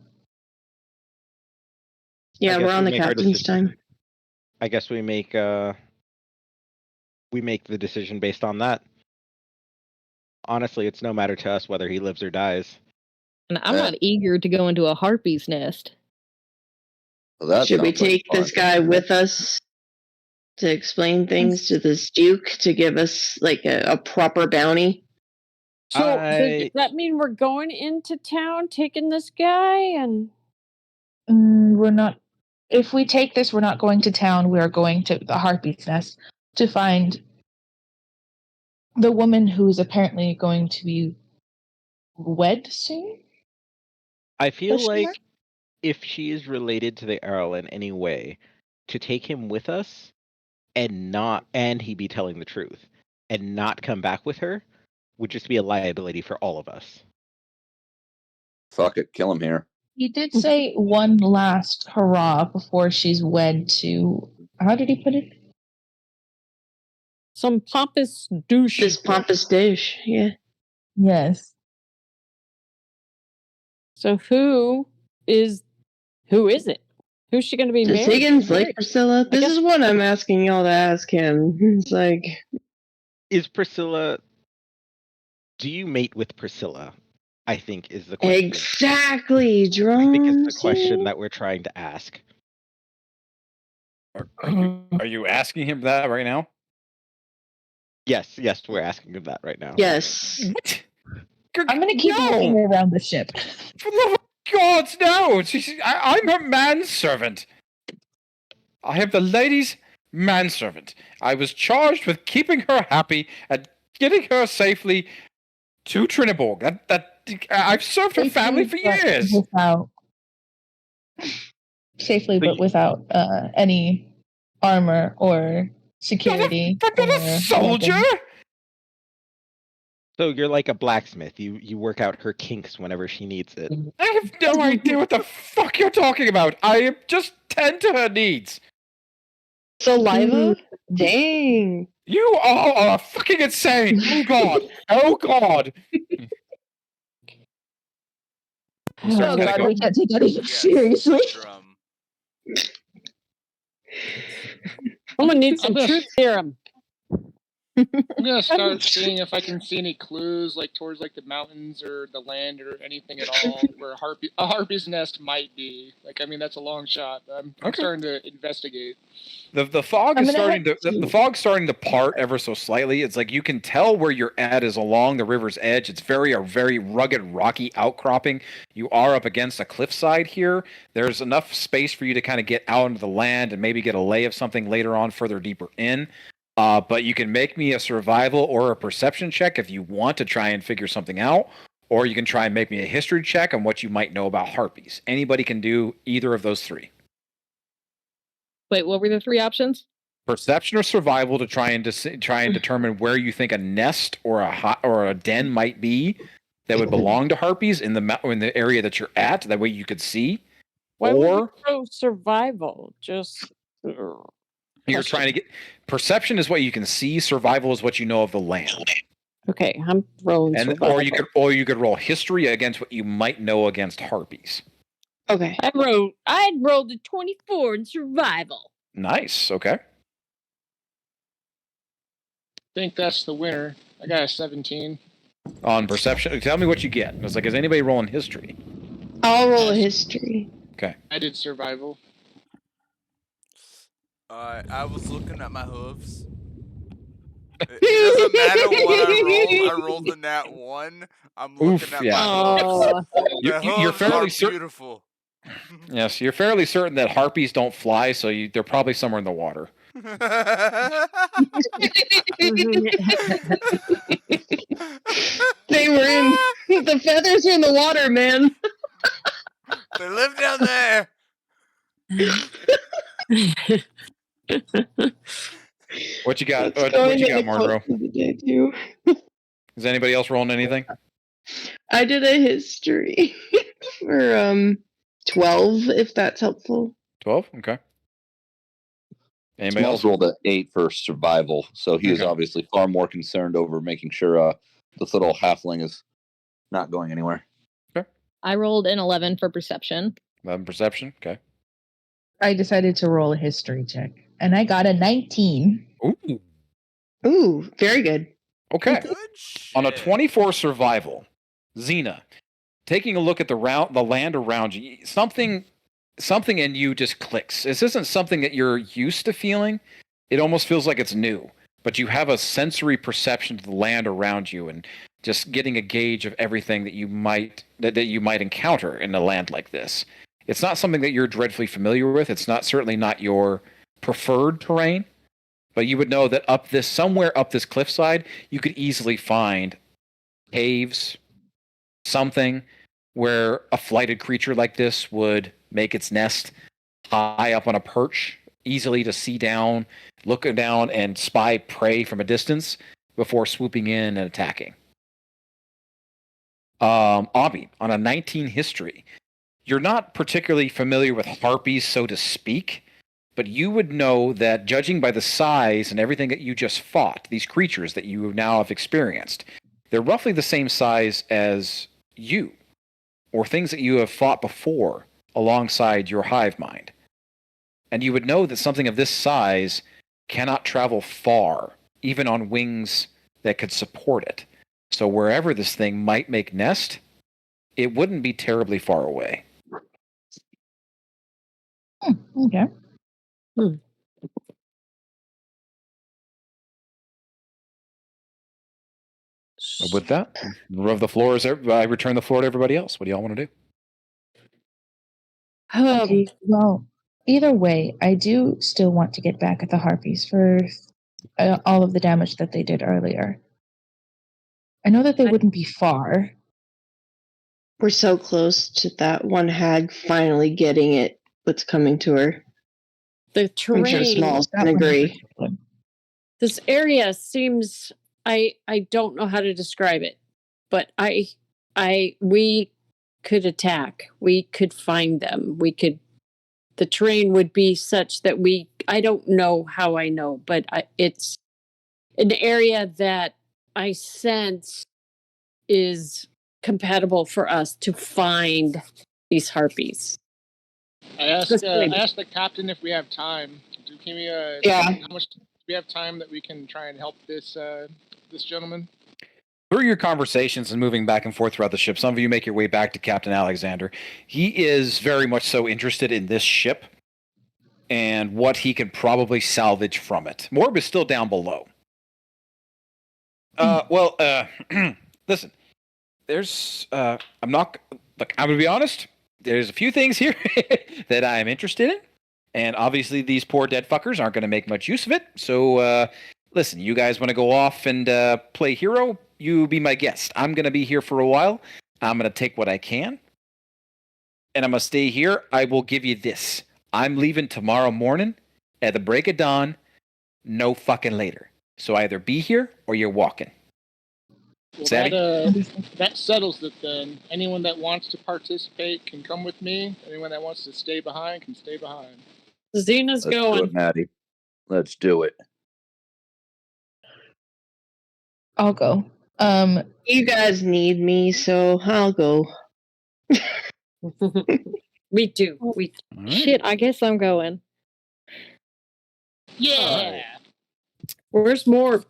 Yeah, guess we're on we the make our captain's decision. time. I guess we make the decision based on that. Honestly, it's no matter to us whether he lives or dies. And I'm not eager to go into a harpy's nest. Well, that Should we sounds like take fun. this guy with us to explain things to this Duke to give us like a proper bounty? So does that mean we're going into town, taking this guy, and We're not. If we take this, we're not going to town. We are going to the harpy's nest to find the woman who is apparently going to be wed soon. I feel Question like mark? if she is related to the Earl in any way, to take him with us and he be telling the truth and not come back with her would just be a liability for all of us. Fuck it, kill him here. He did say one last hurrah before she's wed to. How did he put it? some pompous douche? This pompous douche, yeah. Yes. So who is it? Who's she going to be Does married? Higgins like Priscilla? This guess- is what I'm asking y'all to ask him. It's like, Is Priscilla? Do you mate with Priscilla? I think is the question. exactly, I think it's the drums. question that we're trying to ask. Are you asking him that right now? Yes, we're asking him that right now. Yes. What? I'm gonna keep looking around the ship. For the love of God, no! I'm her manservant. I am the lady's manservant. I was charged with keeping her happy and getting her safely to Triniborg. I've served her family for years. Safely, but without any armor or security. But not a soldier. weapons. So you're like a blacksmith. You work out her kinks whenever she needs it. I have no idea what the fuck you're talking about. I just tend to her needs. Saliva? Dang. You are fucking insane. Oh God. Oh God. Oh God, we can't take anything seriously. Drum. I'm gonna need some truth serum. I'm gonna start seeing if I can see any clues, like towards like the mountains or the land or anything at all, where a harpy's nest might be. Like, I mean, that's a long shot. But I'm starting to investigate. The fog is starting to the fog's starting to part ever so slightly. It's like you can tell where you're at is along the river's edge. It's a very rugged, rocky outcropping. You are up against a cliffside here. There's enough space for you to kind of get out into the land and maybe get a lay of something later on, further deeper in. But you can make me a survival or a perception check if you want to try and figure something out, or you can try and make me a history check on what you might know about harpies. Anybody can do either of those three. Wait, what were the three options? Perception or survival to try and determine where you think a nest or a den might be that would belong to harpies in the area that you're at. That way you could see. Why would you throw survival? Just you're trying to get perception is what you can see. Survival is what you know of the land. Okay, I'm rolling survival. Or you could roll history against what you might know against harpies. Okay. I rolled a 24 in survival. Nice. Okay. I think that's the winner. I got a 17. On perception, tell me what you get. It's like, is anybody rolling history? I'll roll a history. Okay. I did survival. I was looking at my hooves. It doesn't matter what I rolled. I rolled a nat 1. I'm looking at my hooves. You're fairly beautiful. Yes, you're fairly certain that harpies don't fly, so they're probably somewhere in the water. They were in the feathers are in the water, man. They live down there. What you got? What you got, Monroe? Is anybody else rolling anything? I did a history for 12, if that's helpful. 12? Okay. Anybody else? Rolled an 8 for survival, so he is obviously far more concerned over making sure this little halfling is not going anywhere. Okay. I rolled an 11 for perception. 11 perception. Okay. I decided to roll a history check, and I got a 19. Ooh, very good. Okay. On a 24 survival, Xena, taking a look at the land around you, something in you just clicks. This isn't something that you're used to feeling. It almost feels like it's new, but you have a sensory perception to the land around you and just getting a gauge of everything that you might encounter in a land like this. It's not something that you're dreadfully familiar with. It's certainly not your preferred terrain, but you would know that somewhere up this cliffside, you could easily find caves, something where a flighted creature like this would make its nest high up on a perch, easily to see down, look down, and spy prey from a distance before swooping in and attacking. Abi, on a 19 history, you're not particularly familiar with harpies, so to speak, but you would know that judging by the size and everything that you just fought, these creatures that you now have experienced, they're roughly the same size as you, or things that you have fought before alongside your hive mind. And you would know that something of this size cannot travel far, even on wings that could support it. So wherever this thing might make nest, it wouldn't be terribly far away. Okay. With that, the floor is. I return the floor to everybody else. What do y'all want to do? Okay. Well, either way, I do still want to get back at the harpies for all of the damage that they did earlier. I know that they wouldn't be far. We're so close to that one hag finally getting it. What's coming to her? The I'm sure terrain. Smalls can agree. This area seems. I don't know how to describe it, but we could attack. We could find them. We could. The terrain would be such that we. I don't know how I know, but it's an area that I sense is compatible for us to find these harpies. I asked the captain if we have time. Can we? Yeah. How much do we have time that we can try and help this this gentleman? Through your conversations and moving back and forth throughout the ship, some of you make your way back to Captain Alexander. He is very much so interested in this ship and what he can probably salvage from it. Morb is still down below. Listen, there's, I'm going to be honest, there's a few things here that I'm interested in, and obviously these poor dead fuckers aren't going to make much use of it, so, listen, you guys want to go off and play hero? You be my guest. I'm going to be here for a while. I'm going to take what I can, and I'm going to stay here. I will give you this. I'm leaving tomorrow morning at the break of dawn, no fucking later. So either be here or you're walking. Well, that settles it then. Anyone that wants to participate can come with me. Anyone that wants to stay behind can stay behind. Zena's Let's going. do it, Maddie. Let's do it. I'll go. You guys need me, so I'll go. We do. Shit, I guess I'm going. Yeah. Where's Morb?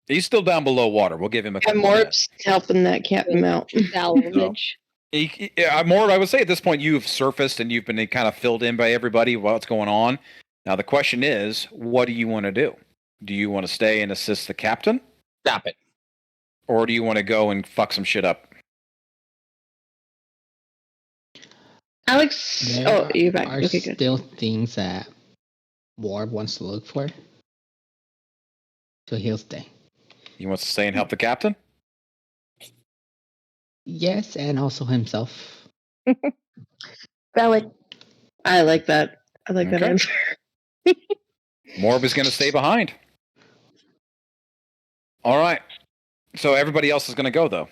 He's still down below water. We'll give him a couple Morb's helping that captain out. Salvage. Morb, I would say at this point you've surfaced and you've been kind of filled in by everybody what's going on. Now the question is, what do you want to do? Do you want to stay and assist the captain? Stop it. Or do you want to go and fuck some shit up? Alex, you're back. Are Okay, good. still things that Morb wants to look for, so he'll stay. He wants to stay and help the captain? Yes, and also himself. Valid. I like that. I like that Okay. answer. Morb is going to stay behind. All right. So everybody else is going to go, though.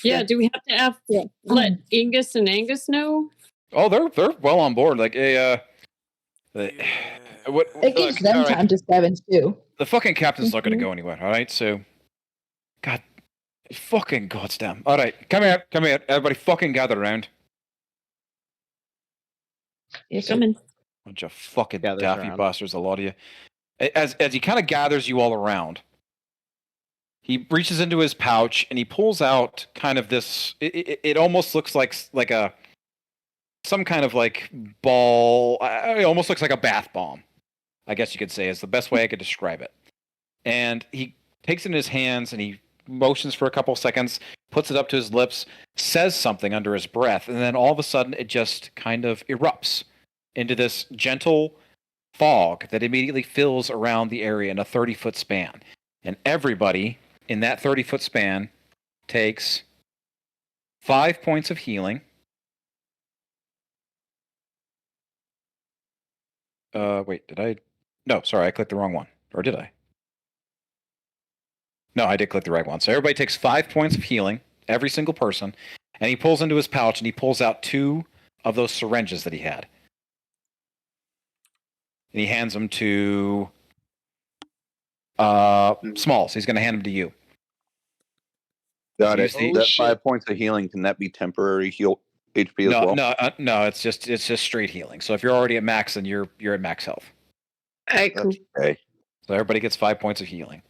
Yeah, do we have to let Ingus and Angus know? Oh, they're well on board. Like It gives them time to scavenge too. The fucking captain's not going to go anywhere. All right, so fucking goddamn. All right, come here. Everybody, fucking gather around. Yes, coming. Bunch of fucking Gathers daffy around. bastards, a lot of you. As he kind of gathers you all around, he reaches into his pouch and he pulls out kind of this. It almost looks like some kind of like ball. It almost looks like a bath bomb, I guess you could say, is the best way I could describe it. And he takes it in his hands and he motions for a couple seconds, puts it up to his lips, says something under his breath, and then all of a sudden it just kind of erupts into this gentle fog that immediately fills around the area in a 30-foot span. And everybody in that 30-foot span takes 5 points of healing. Wait, did I? No, sorry, I clicked the wrong one. Or did I? No, I did click the right one. So everybody takes 5 points of healing, every single person, and he pulls into his pouch and he pulls out 2 of those syringes that he had. And he hands them to Smalls. He's going to hand them to you. Got it. Use That 5 points of healing, can that be temporary heal HP as well? No. It's just straight healing. So if you're already at max, then you're at max health. Cool. Okay. So everybody gets 5 points of healing.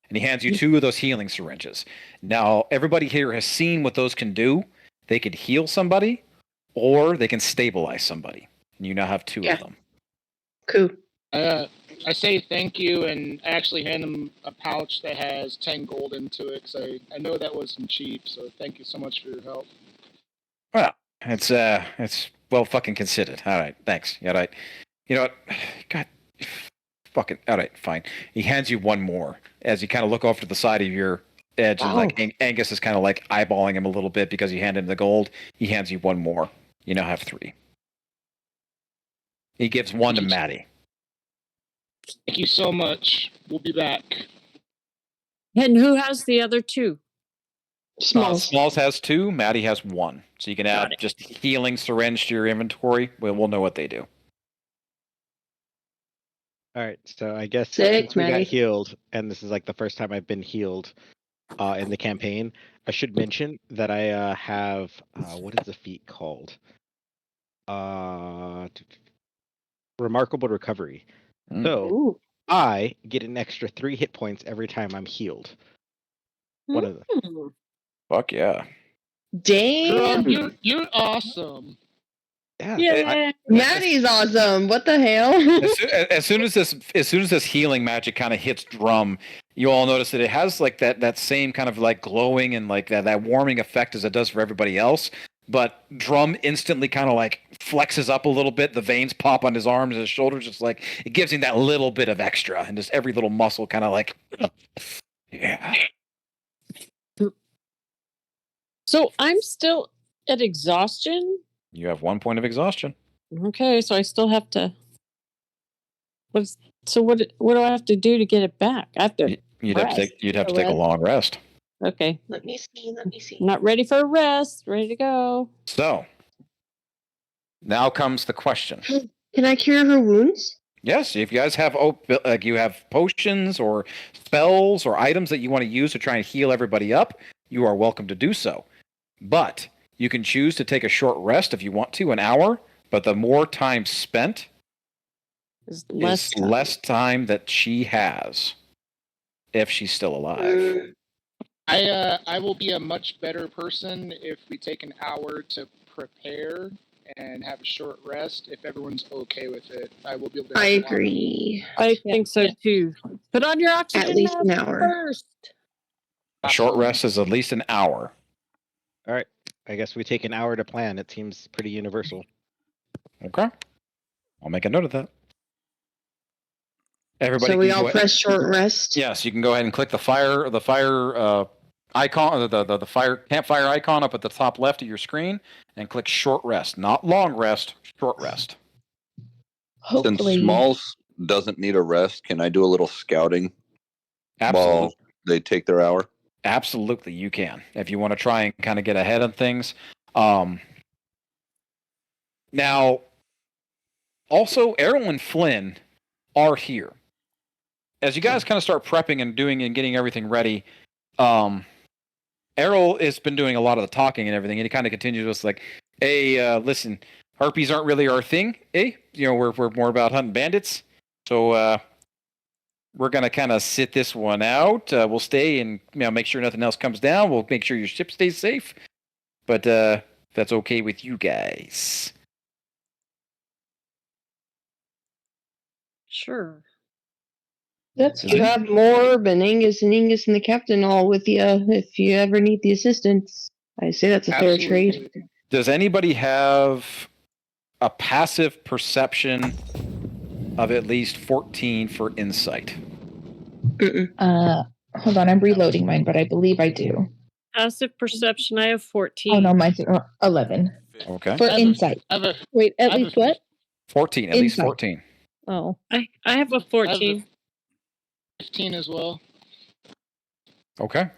And he hands you 2 of those healing syringes. Now, everybody here has seen what those can do. They could heal somebody, or they can stabilize somebody. And you now have 2 of them. Cool. I say thank you, and I actually hand him a pouch that has 10 gold into it, because I know that wasn't cheap, so thank you so much for your help. Well, it's well fucking considered. All right, thanks. All right. You know what? God, fucking. All right, fine. He hands you one more as you kind of look off to the side of your edge, and like Angus is kind of like eyeballing him a little bit because you handed him the gold. He hands you one more. You now have 3. He gives one to Maddie. Thank you so much. We'll be back. And who has the other 2? Smalls. Smalls has 2. Maddie has 1. So you can add just healing syringe to your inventory. We'll know what they do. All right, so I guess Sick, since we got Maddie. healed, and this is like the first time I've been healed in the campaign, I should mention that I have what is the feat called? Remarkable Recovery. So Ooh. I get an extra 3 hit points every time I'm healed. One of them. Fuck yeah. Damn. You're awesome. Yeah. Maddie's awesome. What the hell? As soon as this healing magic kind of hits Drum, you all notice that it has like that same kind of like glowing and like that warming effect as it does for everybody else. But Drum instantly kind of like flexes up a little bit. The veins pop on his arms and his shoulders. Just like it gives him that little bit of extra, and just every little muscle kind of like, yeah. So I'm still at exhaustion. You have 1 point of exhaustion. Okay, so I still have to. What do I have to do to get it back? I have to. You'd have to take a long rest. Okay. Let me see. Not ready for a rest. Ready to go. So now comes the question. Can I cure her wounds? Yes, if you guys have you have potions or spells or items that you want to use to try and heal everybody up, you are welcome to do so. But you can choose to take a short rest if you want to, an hour. But the more time spent is less time that she has, if she's still alive. I will be a much better person if we take an hour to prepare and have a short rest. If everyone's okay with it, I will be able to. I agree. I think so too. Put on your oxygen At least an mask hour. first. A short rest is at least an hour. All right. I guess we take an hour to plan. It seems pretty universal. Okay. I'll make a note of that. Everybody. So we all press short rest. Yes, you can go ahead and click the fire icon, the fire campfire icon up at the top left of your screen, and click short rest. Not long rest, short rest. Hopefully. Since Smalls doesn't need a rest, can I do a little scouting while they take their hour? Absolutely, you can. If you want to try and kind of get ahead of things. Now, also, Errol and Flynn are here. As you guys kind of start prepping and doing and getting everything ready, Errol has been doing a lot of the talking and everything, and he kind of continues with like, "Hey, listen, harpies aren't really our thing, eh? You know, we're more about hunting bandits, so we're gonna kind of sit this one out. We'll stay and make sure nothing else comes down. We'll make sure your ship stays safe, but if that's okay with you guys." Sure. You have Morb and Angus and the captain all with you if you ever need the assistance. I say that's a fair trade. Does anybody have a passive perception of at least 14 for insight? Hold on, I'm reloading mine, but I believe I do. Passive perception, I have 14. Oh no, mine's 11. Okay. For insight. Wait, at least what? 14, at least 14. Oh. I have a 14. 15 as well. Okay.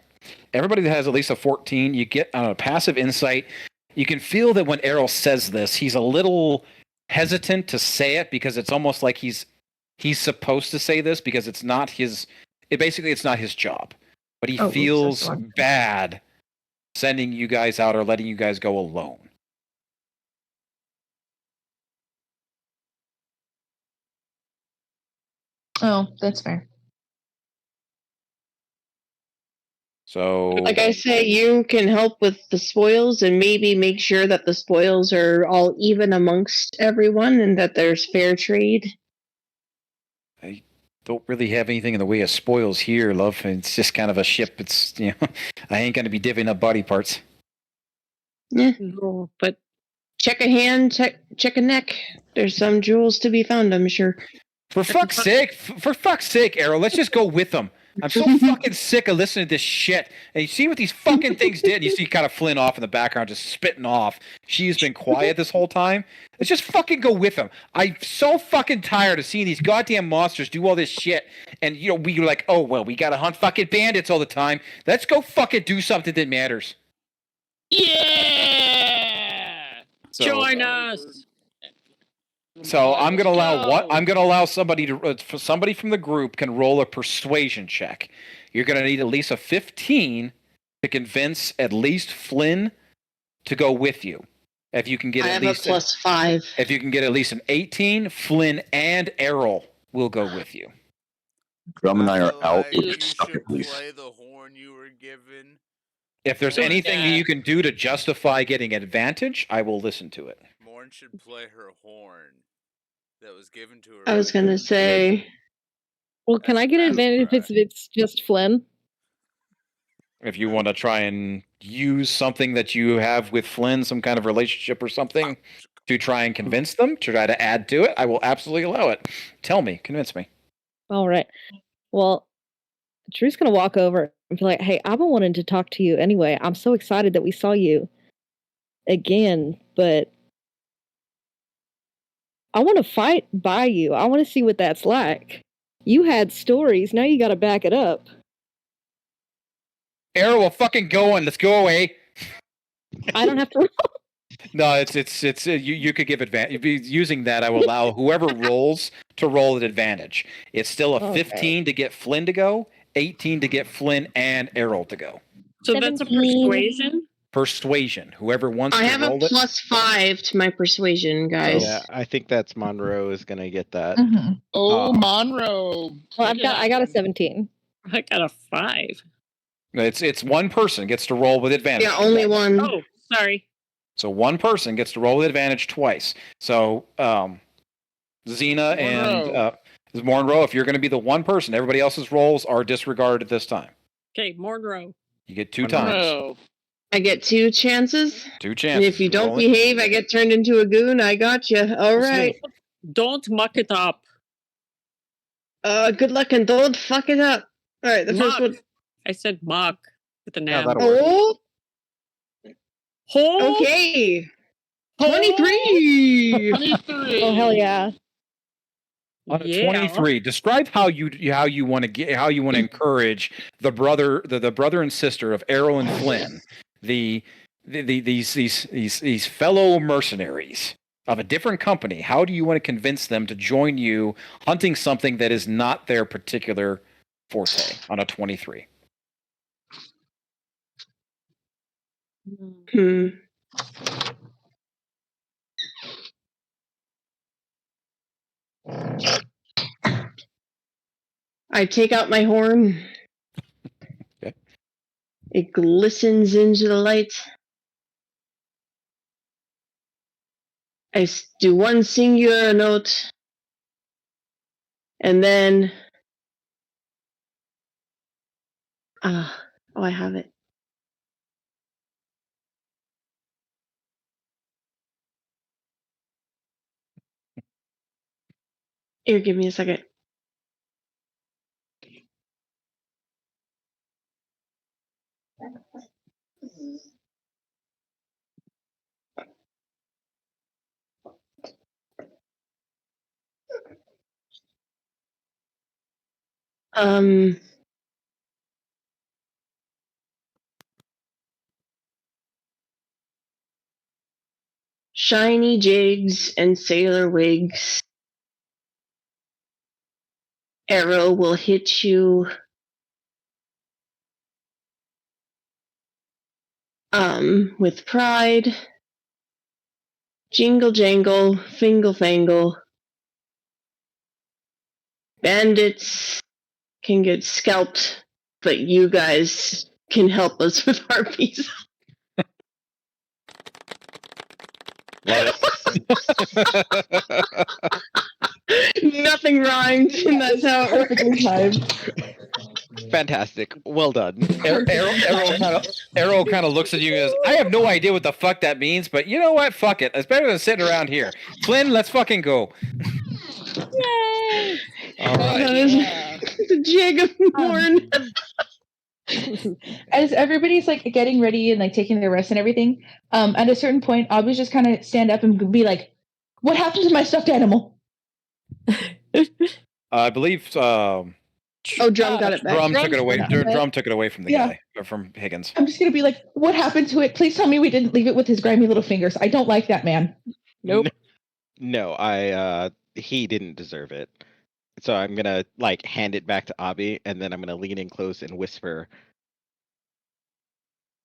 Everybody that has at least a 14, you get on a passive insight. You can feel that when Errol says this, he's a little hesitant to say it because it's almost like he's supposed to say this because it's not his. It's not his job, but he feels bad sending you guys out or letting you guys go alone. Oh, that's fair. So, like I say, you can help with the spoils and maybe make sure that the spoils are all even amongst everyone and that there's fair trade. I don't really have anything in the way of spoils here, love. It's just kind of a ship. It's I ain't gonna be divvying up body parts. Yeah. No, but Check a hand, check a neck. There's some jewels to be found, I'm sure. For fuck's sake, Arrow, let's just go with them. I'm so fucking sick of listening to this shit. And you see what these fucking things did? And you see kind of Flynn off in the background just spitting off. She's been quiet this whole time. Let's just fucking go with them. I'm so fucking tired of seeing these goddamn monsters do all this shit. And, we're like, oh, well, we gotta hunt fucking bandits all the time. Let's go fucking do something that matters. Yeah. join us. So I'm gonna Go. allow somebody from the group can roll a persuasion check. You're gonna need at least a 15 to convince at least Flynn to go with you. If you can get I at have least a +5. if you can get at least an 18, Flynn and Errol will go with you. Drum and I are feel out. like We're you stuck should at least. play the horn you were given. If there's Morn- anything that you can do to justify getting advantage, I will listen to it. Morn should play her horn that was given to her. I was gonna say. Well, can That's I a get battle advantage cry. if it's just Flynn? If you want to try and use something that you have with Flynn, some kind of relationship or something, to try and convince them, to try to add to it, I will absolutely allow it. Tell me, convince me. All right. Well, Drew's gonna walk over and be like, "Hey, I've been wanting to talk to you anyway. I'm so excited that we saw you again, but I want to fight by you. I want to see what that's like. You had stories. Now you got to back it up." Arrow, we're fucking going. Let's go away. I don't have to. No, it's you could give advantage. Using that, I will allow whoever rolls to roll at advantage. It's still a Okay. 15 to get Flynn to go, 18 to get Flynn and Errol to go. So that's a 17. persuasion? Persuasion. Whoever wants I to have a roll it. +5 to my persuasion, guys. Yeah, I think that's Monroe is gonna get that. Mhm. Oh, Ah. Monroe. Well, Look at I got a that. 17. I got a 5. It's one person gets to roll with advantage. Yeah, only one. Oh, sorry. So one person gets to roll with advantage twice. So Xena and Monroe, if you're going to be the one person, everybody else's rolls are disregarded this time. Okay, Monroe. You get 2 times. Monroe. I get 2 chances. 2 And chances. if you don't Roll it. behave, I get turned into a goon. I got you. All We'll see. right. Don't muck it up. Good luck and don't fuck it up. All right, the Muck. first one. I said muck with an Yeah, M. that'll work. Oh, Oh, okay. 23. 23. Oh, hell yeah. On a Yeah. 23, describe how you want to encourage the brother and sister of Errol and Flynn, these fellow mercenaries of a different company. How do you want to convince them to join you hunting something that is not their particular forte on a 23? Hmm. I take out my horn. Okay. It glistens into the light. I do one singular note. And then. Oh, I have it. Here, give me a second. Shiny jigs and sailor wigs. Arrow will hit you. With pride. Jingle jangle, fingle fangle. Bandits can get scalped, but you guys can help us with harpies. Nothing rhymed, and that's how it works. Perfectly timed. Fantastic. Well done. Arrow kind of looks at you and goes, I have no idea what the fuck that means, but you know what? Fuck it. It's better than sitting around here. Flynn, let's fucking go. Yay! All right. That is the jig of morn. As everybody's like getting ready and like taking their rest and everything, at a certain point, Aubrey's just kind of stand up and be like, "What happened to my stuffed animal?" I believe Drum got it back. Drum took it away. got it back. Drum took it away from the Yeah. guy, or from Higgins. I'm just gonna be like, "What happened to it? Please tell me we didn't leave it with his grimy little fingers. I don't like that man." Nope. No, he didn't deserve it. So I'm gonna like hand it back to Abby, and then I'm gonna lean in close and whisper.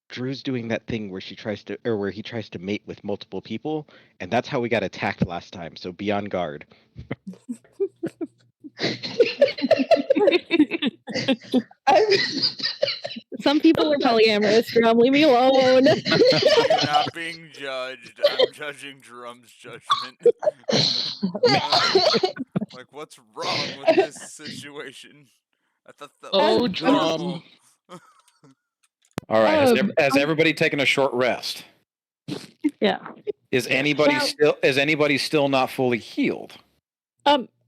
Drew's doing that thing where he tries to mate with multiple people, and that's how we got attacked last time. So be on guard. Some people are polyamorous. Drum, leave me alone. You're not being judged. I'm judging Drum's judgment. Like, what's wrong with this situation? I thought that Oh, was Drum. normal. All right. Um, Has everybody taken a short rest? Yeah. Is anybody Well- still not fully healed?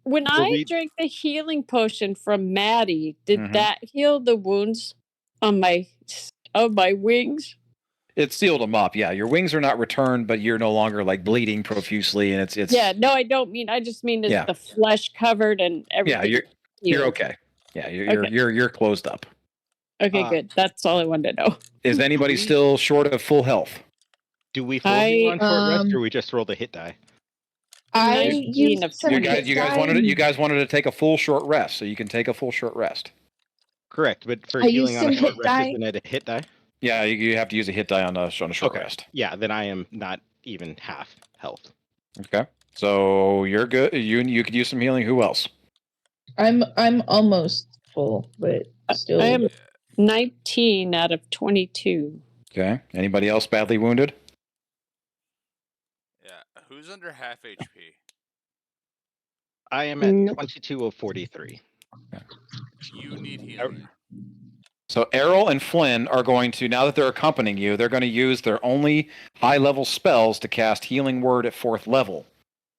When Well, I we- drank the healing potion from Maddie, did Mhm. that heal the wounds on my wings? It sealed them up. Yeah, your wings are not returned, but you're no longer like bleeding profusely, and it's Yeah, no, I don't mean. I just mean is Yeah. the flesh covered and everything. yeah, you're healed? okay. Yeah, Okay. you're closed up. Okay, good. That's all I wanted to know. Is anybody still short of full health? Do we full heal on short rest, um, or we just roll the hit die? I 19 used of some You 20. guys wanted to take a full short rest, so you can take a full short rest. Correct, but for I healing used on a some short hit rest, die. isn't it a hit die? Yeah, you have to use a hit die on a short Okay. rest. Yeah, then I am not even half health. Okay, so you're good. You could use some healing. Who else? I'm almost full, but still. I am 19 out of 22. Okay, anybody else badly wounded? Yeah, who's under half HP? I am at Nope. 22 of 43. You need healing. So Errol and Flynn are going to, now that they're accompanying you, they're going to use their only high-level spells to cast Healing Word at 4th level.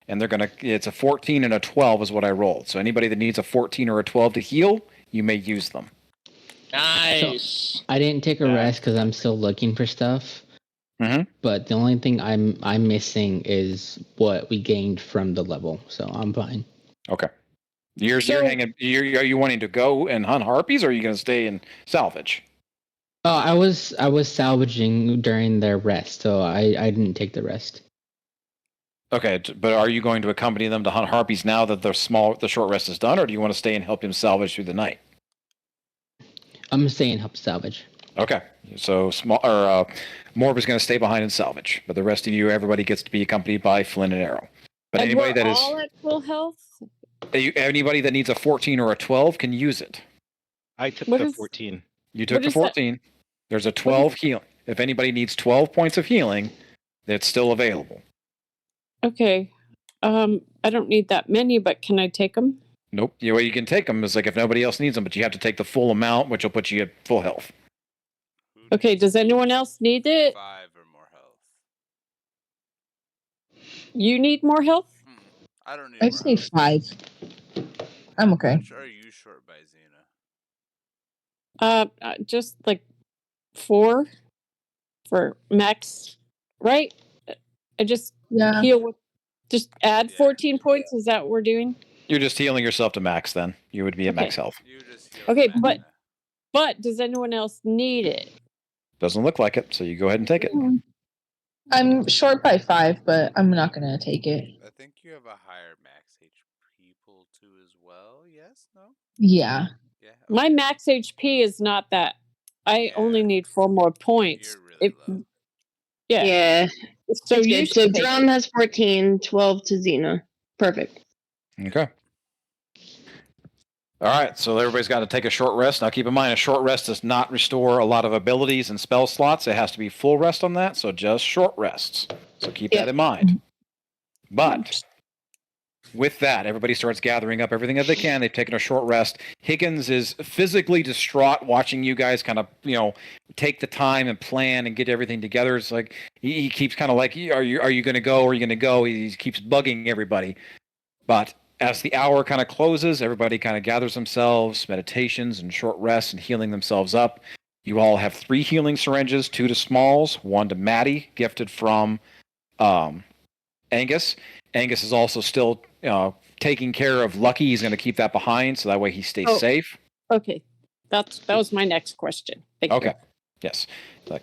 And they're going to, it's a 14 and a 12 is what I rolled. So anybody that needs a 14 or a 12 to heal, you may use them. Nice. I didn't take a rest because I'm still looking for stuff. Mhm. But the only thing I'm missing is what we gained from the level, so I'm fine. Okay. You're hanging. Are you wanting to go and hunt harpies, or are you going to stay and salvage? Oh, I was salvaging during their rest, so I didn't take the rest. Okay, but are you going to accompany them to hunt harpies now that the short rest is done, or do you want to stay and help him salvage through the night? I'm gonna stay and help salvage. Okay, so Morb is going to stay behind and salvage, but the rest of you, everybody gets to be accompanied by Flynn and Arrow. But And anybody we're that is all at full health? anybody that needs a 14 or a 12 can use it. I took What the is- 14. You took What the is that? 14. There's a 12 heal. If anybody needs 12 points of healing, it's still available. Okay. I don't need that many, but can I take them? Nope. The way you can take them is like if nobody else needs them, but you have to take the full amount, which will put you at full health. Who Okay, needs does anyone else need it? 5 or more health? You need more health? I don't need I more just need health. 5. I'm How okay. much are you short by, Xena? Just like 4 for max, right? I just Yeah. heal with, just add Yeah. 14 points. Is that what we're doing? You're just healing yourself to max then. You would be at Okay. max health. You just heal Okay, back. but- But does anyone else need it? Doesn't look like it, so you go ahead and take it. I'm short by 5, but I'm not gonna take it. I think you have a higher max HP pool too as well. Yes? No? Yeah. Yeah. My okay. max HP is not that. I Yeah. only need 4 more points. You're really If- low. Yeah. Yeah. So It's you good. should So take Drum has 14, 12 to Xena. Perfect. Okay. All right, so everybody's got to take a short rest. Now, keep in mind, a short rest does not restore a lot of abilities and spell slots. It has to be full rest on that, so just short rests. So keep that in mind. But with that, everybody starts gathering up everything that they can. They've taken a short rest. Higgins is physically distraught watching you guys kind of, take the time and plan and get everything together. It's like he keeps kind of like, are you going to go? Are you going to go? He keeps bugging everybody. But as the hour kind of closes, everybody kind of gathers themselves, meditations and short rests and healing themselves up. You all have 3 healing syringes, 2 to Smalls, 1 to Maddie, gifted from Angus. Angus is also still taking care of Lucky. He's going to keep that behind, so that way he stays safe. Okay, that was my next question. Thank you. Yes.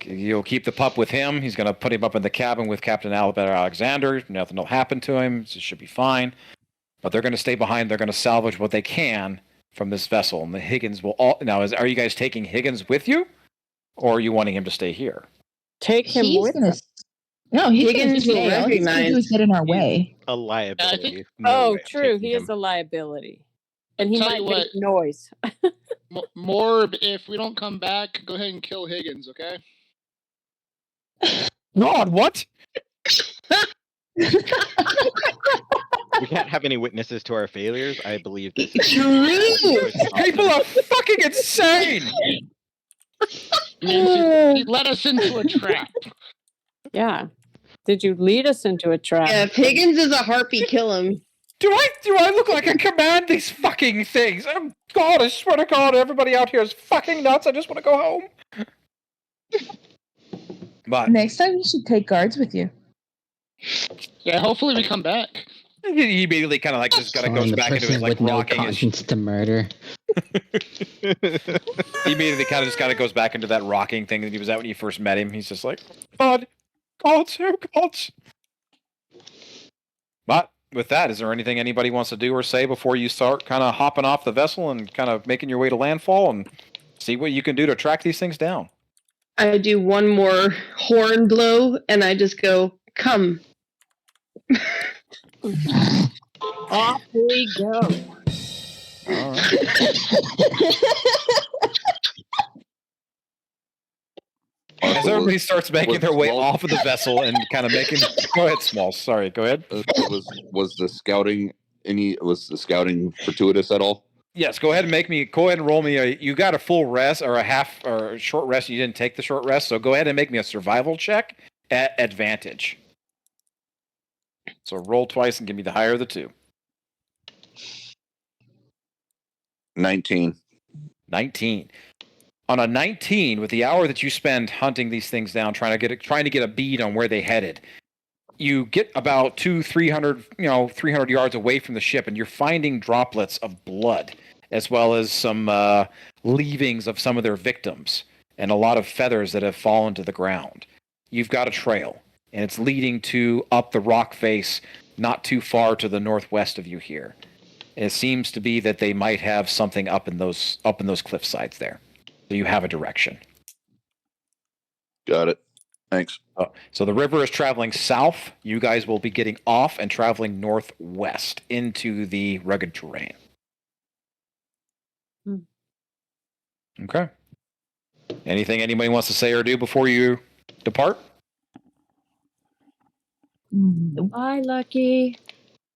You'll keep the pup with him. He's going to put him up in the cabin with Captain Albert Alexander. Nothing will happen to him. It should be fine. But they're going to stay behind. They're going to salvage what they can from this vessel. And the Higgins will all... Now, are you guys taking Higgins with you? Or are you wanting him to stay here? Take him with us. No, Higgins will All he's gonna recognize. do is get in our way. A liability. True. He is a liability. And he might make noise. Morb, if we don't come back, go ahead and kill Higgins, okay? God, what? We can't have any witnesses to our failures. I believe this is True. People are fucking insane! He led us into a trap. Yeah. Did you lead us into a trap? Yeah, if Higgins is a harpy, kill him. Do I look like I command these fucking things? Oh, God, I swear to God, everybody out here is fucking nuts. I just want to go home. But Next time you should take guards with you. Yeah, hopefully we come back. he immediately kind of like just kind of goes back into his like with no rocking his... conscience to murder. He immediately kind of goes back into that rocking thing that he was at when you first met him. He's just like, God, gods. But with that, is there anything anybody wants to do or say before you start kind of hopping off the vessel and kind of making your way to landfall and see what you can do to track these things down? I do one more horn blow, and I just go, come. Off we go. All right. As everybody starts making their way off of the vessel and kind of making... Go ahead, Small. Sorry, go ahead. Was the scouting fortuitous at all? Yes, go ahead and roll me you got a full rest or a short rest. You didn't take the short rest, so go ahead and make me a survival check at advantage. So roll twice and give me the higher of the two. 19. On a 19, with the hour that you spend hunting these things down, trying to get a bead on where they headed, you get about 300 yards away from the ship, and you're finding droplets of blood, as well as some leavings of some of their victims, and a lot of feathers that have fallen to the ground. You've got a trail, and it's leading up the rock face, not too far to the northwest of you here. And it seems to be that they might have something up in those cliff sides there. So you have a direction. Got it. Thanks. So the river is traveling south. You guys will be getting off and traveling northwest into the rugged terrain. Okay. Anything anybody wants to say or do before you depart? Bye, Lucky.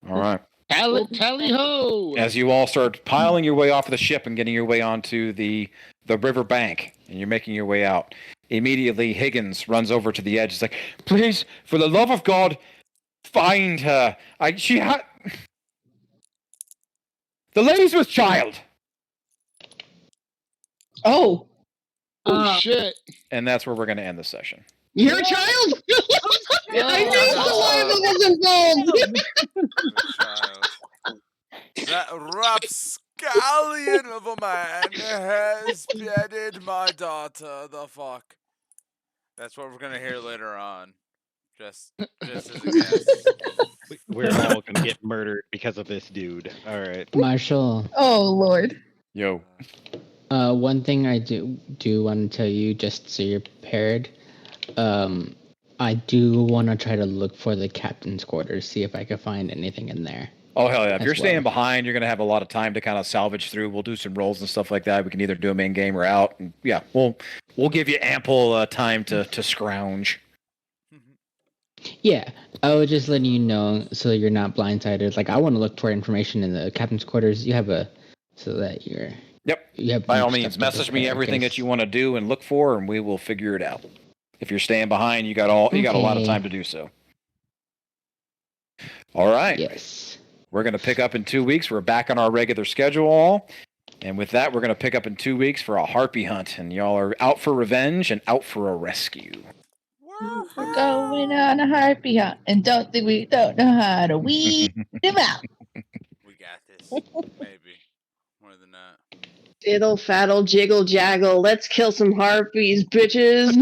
All right. Tally ho! As you all start piling your way off of the ship and getting your way onto the river bank, and you're making your way out, immediately Higgins runs over to the edge. He's like, "Please, for the love of God, find her. The lady's with child." Oh. Oh, shit. And that's where we're going to end the session. You're a child? I knew the line was involved. That rapscallion of a man has beheaded my daughter. The fuck. That's what we're gonna hear later on. Just as a guess. We're all gonna get murdered because of this dude. All right. Marshall. Oh, Lord. Yo. One thing I do want to tell you, just so you're prepared. I do want to try to look for the captain's quarters, see if I can find anything in there. Oh, hell yeah. If you're staying behind, you're going to have a lot of time to kind of salvage through. We'll do some rolls and stuff like that. We can either do them in game or out. And yeah, we'll give you ample time to scrounge. Yeah, I was just letting you know so you're not blindsided. Like I want to look for information in the captain's quarters. You have so that you have By all stuff means, to message me prepare in everything that case. you want to do and look for, and we will figure it out. If you're staying behind, you got a lot of Okay. time to do so. All right. Yes. We're going to pick up in 2 weeks. We're back on our regular schedule. And with that, we're going to pick up in 2 weeks for a harpy hunt. And y'all are out for revenge and out for a rescue. We're going on a harpy hunt and don't think we don't know how to weed them out. We got this. Maybe. More than that. Fiddle, faddle, jiggle, jaggle. Let's kill some harpies, bitches.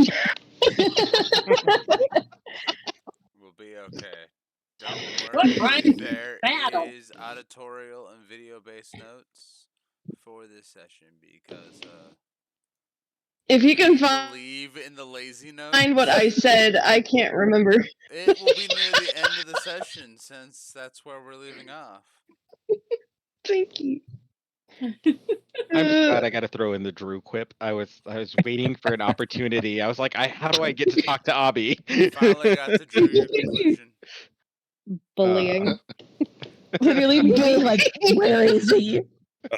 We'll be okay. Don't worry. Right. There Battle. is auditorial and video-based notes for this session because If you can believe in the lazy notes. find what I said, I can't remember. It will be near the end of the session since that's where we're leaving off. Thank you. I'm glad I got to throw in the Drew quip. I was waiting for an opportunity. I was like, how do I get to talk to Abby? Finally got to Drew your conclusion. Bullying. Literally being like, where is he?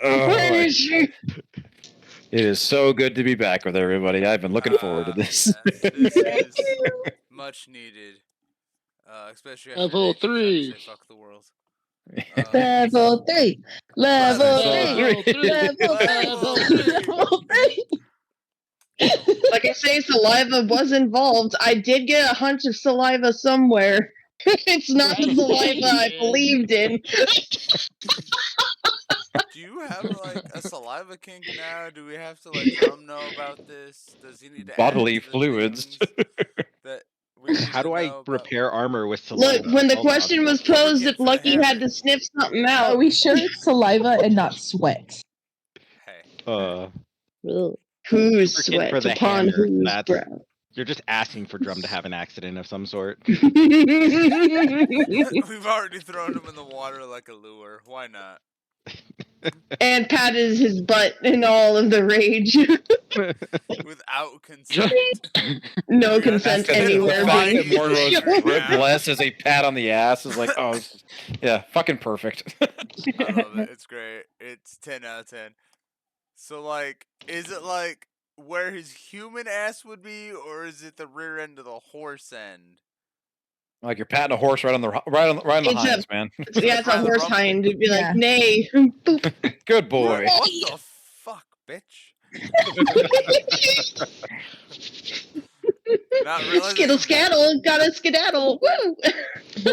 Where is she? It is so good to be back with everybody. I've been looking forward to this. Yes, this is much needed. Especially after Level Nathan tried to 3. say fuck the world. Level 3. Level 3. Level 3. Level 3. Level Level 3. Like I say, saliva was involved. I did get a hunch of saliva somewhere. It's not the saliva I believed in. Do you have like a saliva kink now? Do we have to let Drum know about this? Does he need to Bodily add to the fluids. things that we need How to do I know about? repair armor with saliva? Look, when the Hold on. question was Lubricant posed if for the Lucky hammer. had to sniff something Are out, we sure it's saliva and not sweat? Hey, Ugh. whose Lubricant sweat for the upon hammer. whose That's brow? you're just asking for Drum to have an accident of some sort. we've already thrown him in the water like a lure. Why not? And patted his butt in all of the rage. Without consent. No We consent accidentally anywhere. The fact find that Morgo's you rib now. bless as a pat on the ass is like, oh, yeah, fucking perfect. I love it. It's great. It's 10 out of 10. So, like, is it like where his human ass would be, or is it the rear end of the horse end? Like you're patting a horse right on the It's hinds, man. Yeah, it's a Around the horse rump. hind. It'd be Yeah. like, nay. Boop. Good boy. What the fuck, bitch? Not realizing Skittle scattle, gotta skedaddle. Woo!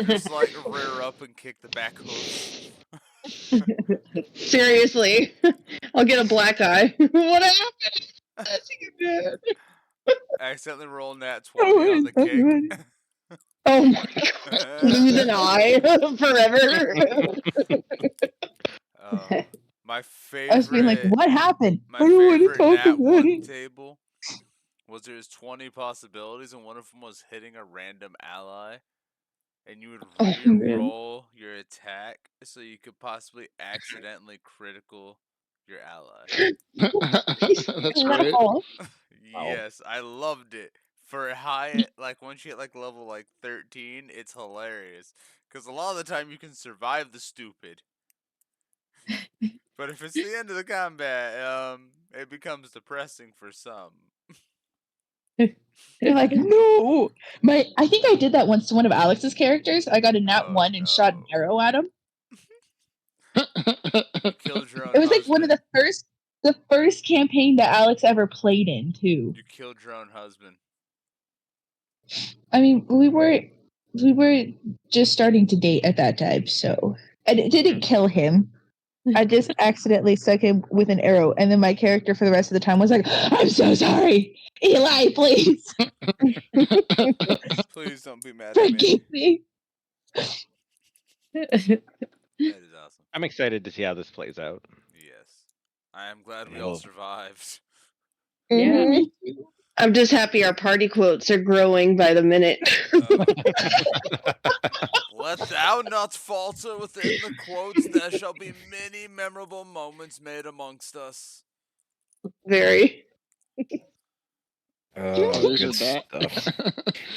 just like rear up and kick the back hooves. Seriously. I'll get a black eye. What happened? That's good. Accidentally roll nat 20 on the kick. Oh my god. Lose an eye forever. My I was being like, favorite, what happened? my I don't want to favorite talk nat about 1 it. table was there's 20 possibilities, and one of them was hitting a random ally. And you would Oh, man. re-roll your attack so you could possibly accidentally critical your ally. That's great. No. Yes, I loved it. For high, like once you hit like level like 13, it's hilarious. Because a lot of the time you can survive the stupid. But if it's the end of the combat, it becomes depressing for some. They're like, no. I think I did that once to one of Alex's characters. I got a nat 1 and shot an arrow at him. You killed your own It was like one of husband. the first campaign that Alex ever played in too. You killed your own husband. I mean, we were just starting to date at that time, so and it didn't kill him. I just accidentally struck him with an arrow, and then my character for the rest of the time was like, "I'm so sorry, Eli, please, Please don't be mad at me. forgive me." That is awesome. I'm excited to see how this plays out. Yes. I am glad we all survived. Yeah. I'm just happy our party quotes are growing by the minute. Let thou not falter within the quotes. There shall be many memorable moments made amongst us. Very. Oh, these good are bad. stuff.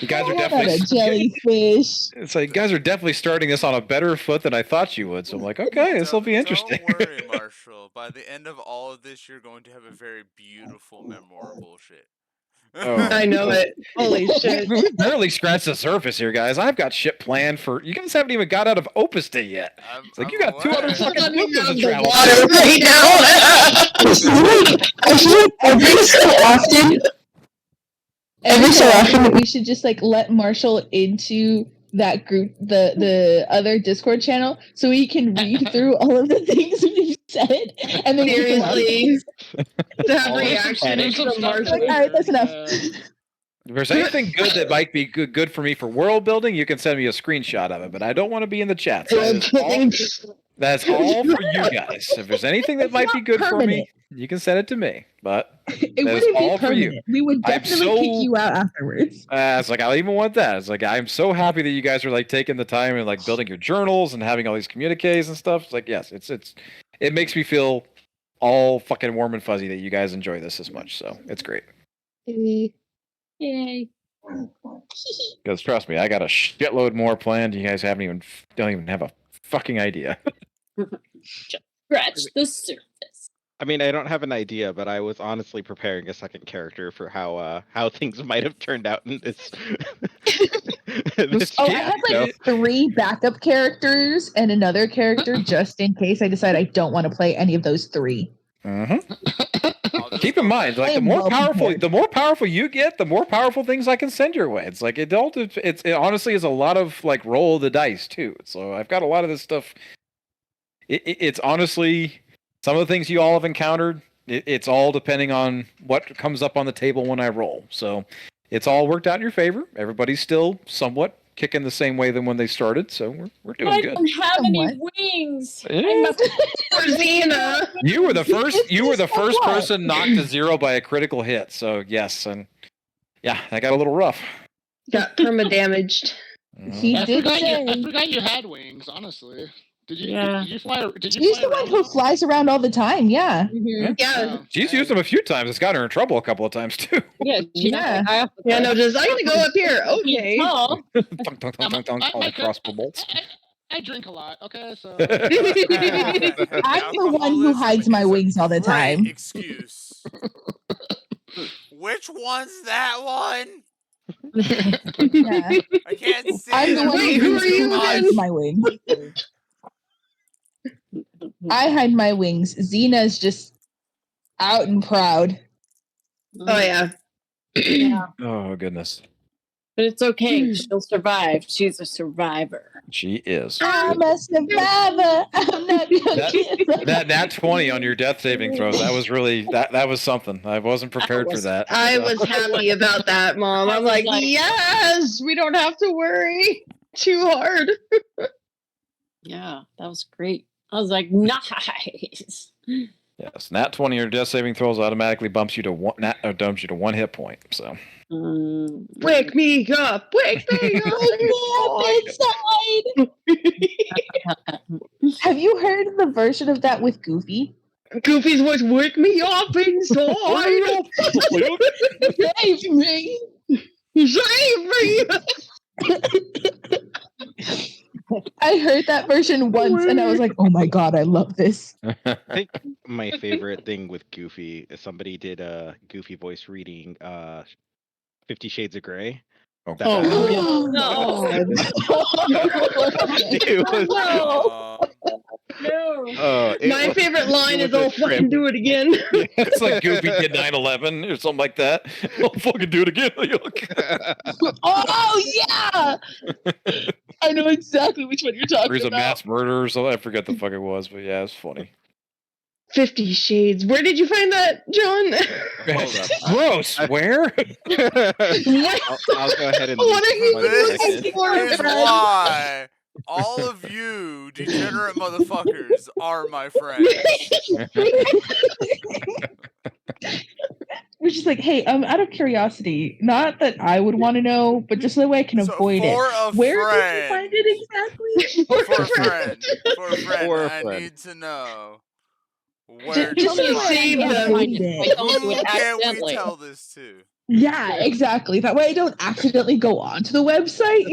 You guys are What about definitely a jellyfish? It's like you guys are definitely starting this on a better foot than I thought you would. So I'm like, okay, this will be interesting. Don't worry, Marshall. By the end of all of this, you're going to have a very beautiful, memorable shit. Oh, I know it. Holy shit. we barely scratched the surface here, guys. I've got shit planned for. You guys haven't even got out of Opus Day yet. It's like you got 200 fucking symptoms to travel. Water right now. I feel like every so often we should just like let Marshall into that group, the other Discord channel, so he can read through all of the things we've said, and then Seriously. To have All of reactions Some from stuff Marshall. Like, all right, that's enough. If there's anything good that might be good for me for world building, you can send me a screenshot of it. But I don't want to be in the chat. So that's all for you guys. If there's anything that It's might not be good for permanent. me, you can send it to me. But It that is wouldn't be all for you. permanent. We would I'm definitely kick so- you out afterwards. It's like I even want that. It's like I'm so happy that you guys are like taking the time and like building your journals and having all these communiques and stuff. It's like yes, it makes me feel all fucking warm and fuzzy that you guys enjoy this as much. So it's great. Yay. Because trust me, I got a shitload more planned. You guys don't even have a fucking idea. Scratch the surface. I mean, I don't have an idea, but I was honestly preparing a second character for how things might have turned out in this. this Oh, I game, have so- like 3 backup characters and another character just in case I decide I don't want to play any of those 3. Keep in mind, like I the am more well powerful, prepared. the more powerful you get, the more powerful things I can send your way. It's like it honestly is a lot of like roll of the dice too. So I've got a lot of this stuff. It's honestly some of the things you all have encountered. It's all depending on what comes up on the table when I roll. So it's all worked out in your favor. Everybody's still somewhat kicking the same way than when they started. So we're doing I good. don't have any Somewhat. wings. Yeah. I'm a For Xena. You were the first. You were the first Somewhat. person knocked to 0 by a critical hit. So yes, and yeah, that got a little rough. Got perma damaged. He I did forgot, say I forgot you had wings, honestly. Did you, Yeah. did you fly? Did you he's fly the one around who at all? flies around all the time. Yeah. Mhm. Yeah. Oh, She's dang. used them a few times. It's got her in trouble a couple of times too. Yeah, Yeah. Yeah, no, just I'm gonna go up here. Okay. Tall. Tunk, tunk, tunk, tunk, tunk, all the crossbow bolts. I drink a lot, okay? So I'm the one who hides my wings all the time. Great excuse. Which one's that one? Yeah. I can't see. I'm the them. one Wait, who are you hides again? my wings. I hide my wings. Xena's just out and proud. Oh yeah. Yeah. Oh goodness, But it's okay. She'll survive. She's a survivor. she is. I'm a survivor. I'm not gonna get That nat 20 on your death saving throws. That was really that was something. I wasn't prepared for that. I was happy about that, Mom. I'm like, yes, we don't have to worry too hard. Yeah, that was great. I was like, nice. Yes, nat 20 on your death saving throws automatically bumps you to dumps you to 1 hit point. So Wake me up! Wake me up! Have you heard the version of that with Goofy? Goofy's voice, wake me up inside! Save me! Save me! I heard that version once and I was like, oh my god, I love this. I think my favorite thing with Goofy is somebody did a Goofy voice reading 50 Shades of Grey. Oh, It was- No. it My was- favorite line it is, was a "Oh, fucking trip. do it again." it's like Goofy did 9/11 or something like that. I'll fucking do it again. Oh yeah! I know exactly which one you're talking There's a about. mass murder or something. I forget the fuck it was, but yeah, it's funny. 50 Shades. Where did you find that, John? Hold up. Gross. Where? I'll go ahead and. What are you This looking for, is friend? why all of you degenerate motherfuckers are my friends. We're just like, hey, out of curiosity, not that I would want to know, but just so that way I can So avoid it. for a Where did you friend, find it exactly? for a friend, for a friend, For a I friend. need to know where. Just to so find you it. save them. I don't do Who it can we accidentally. tell this to? Yeah, exactly. That way I don't accidentally go onto the website.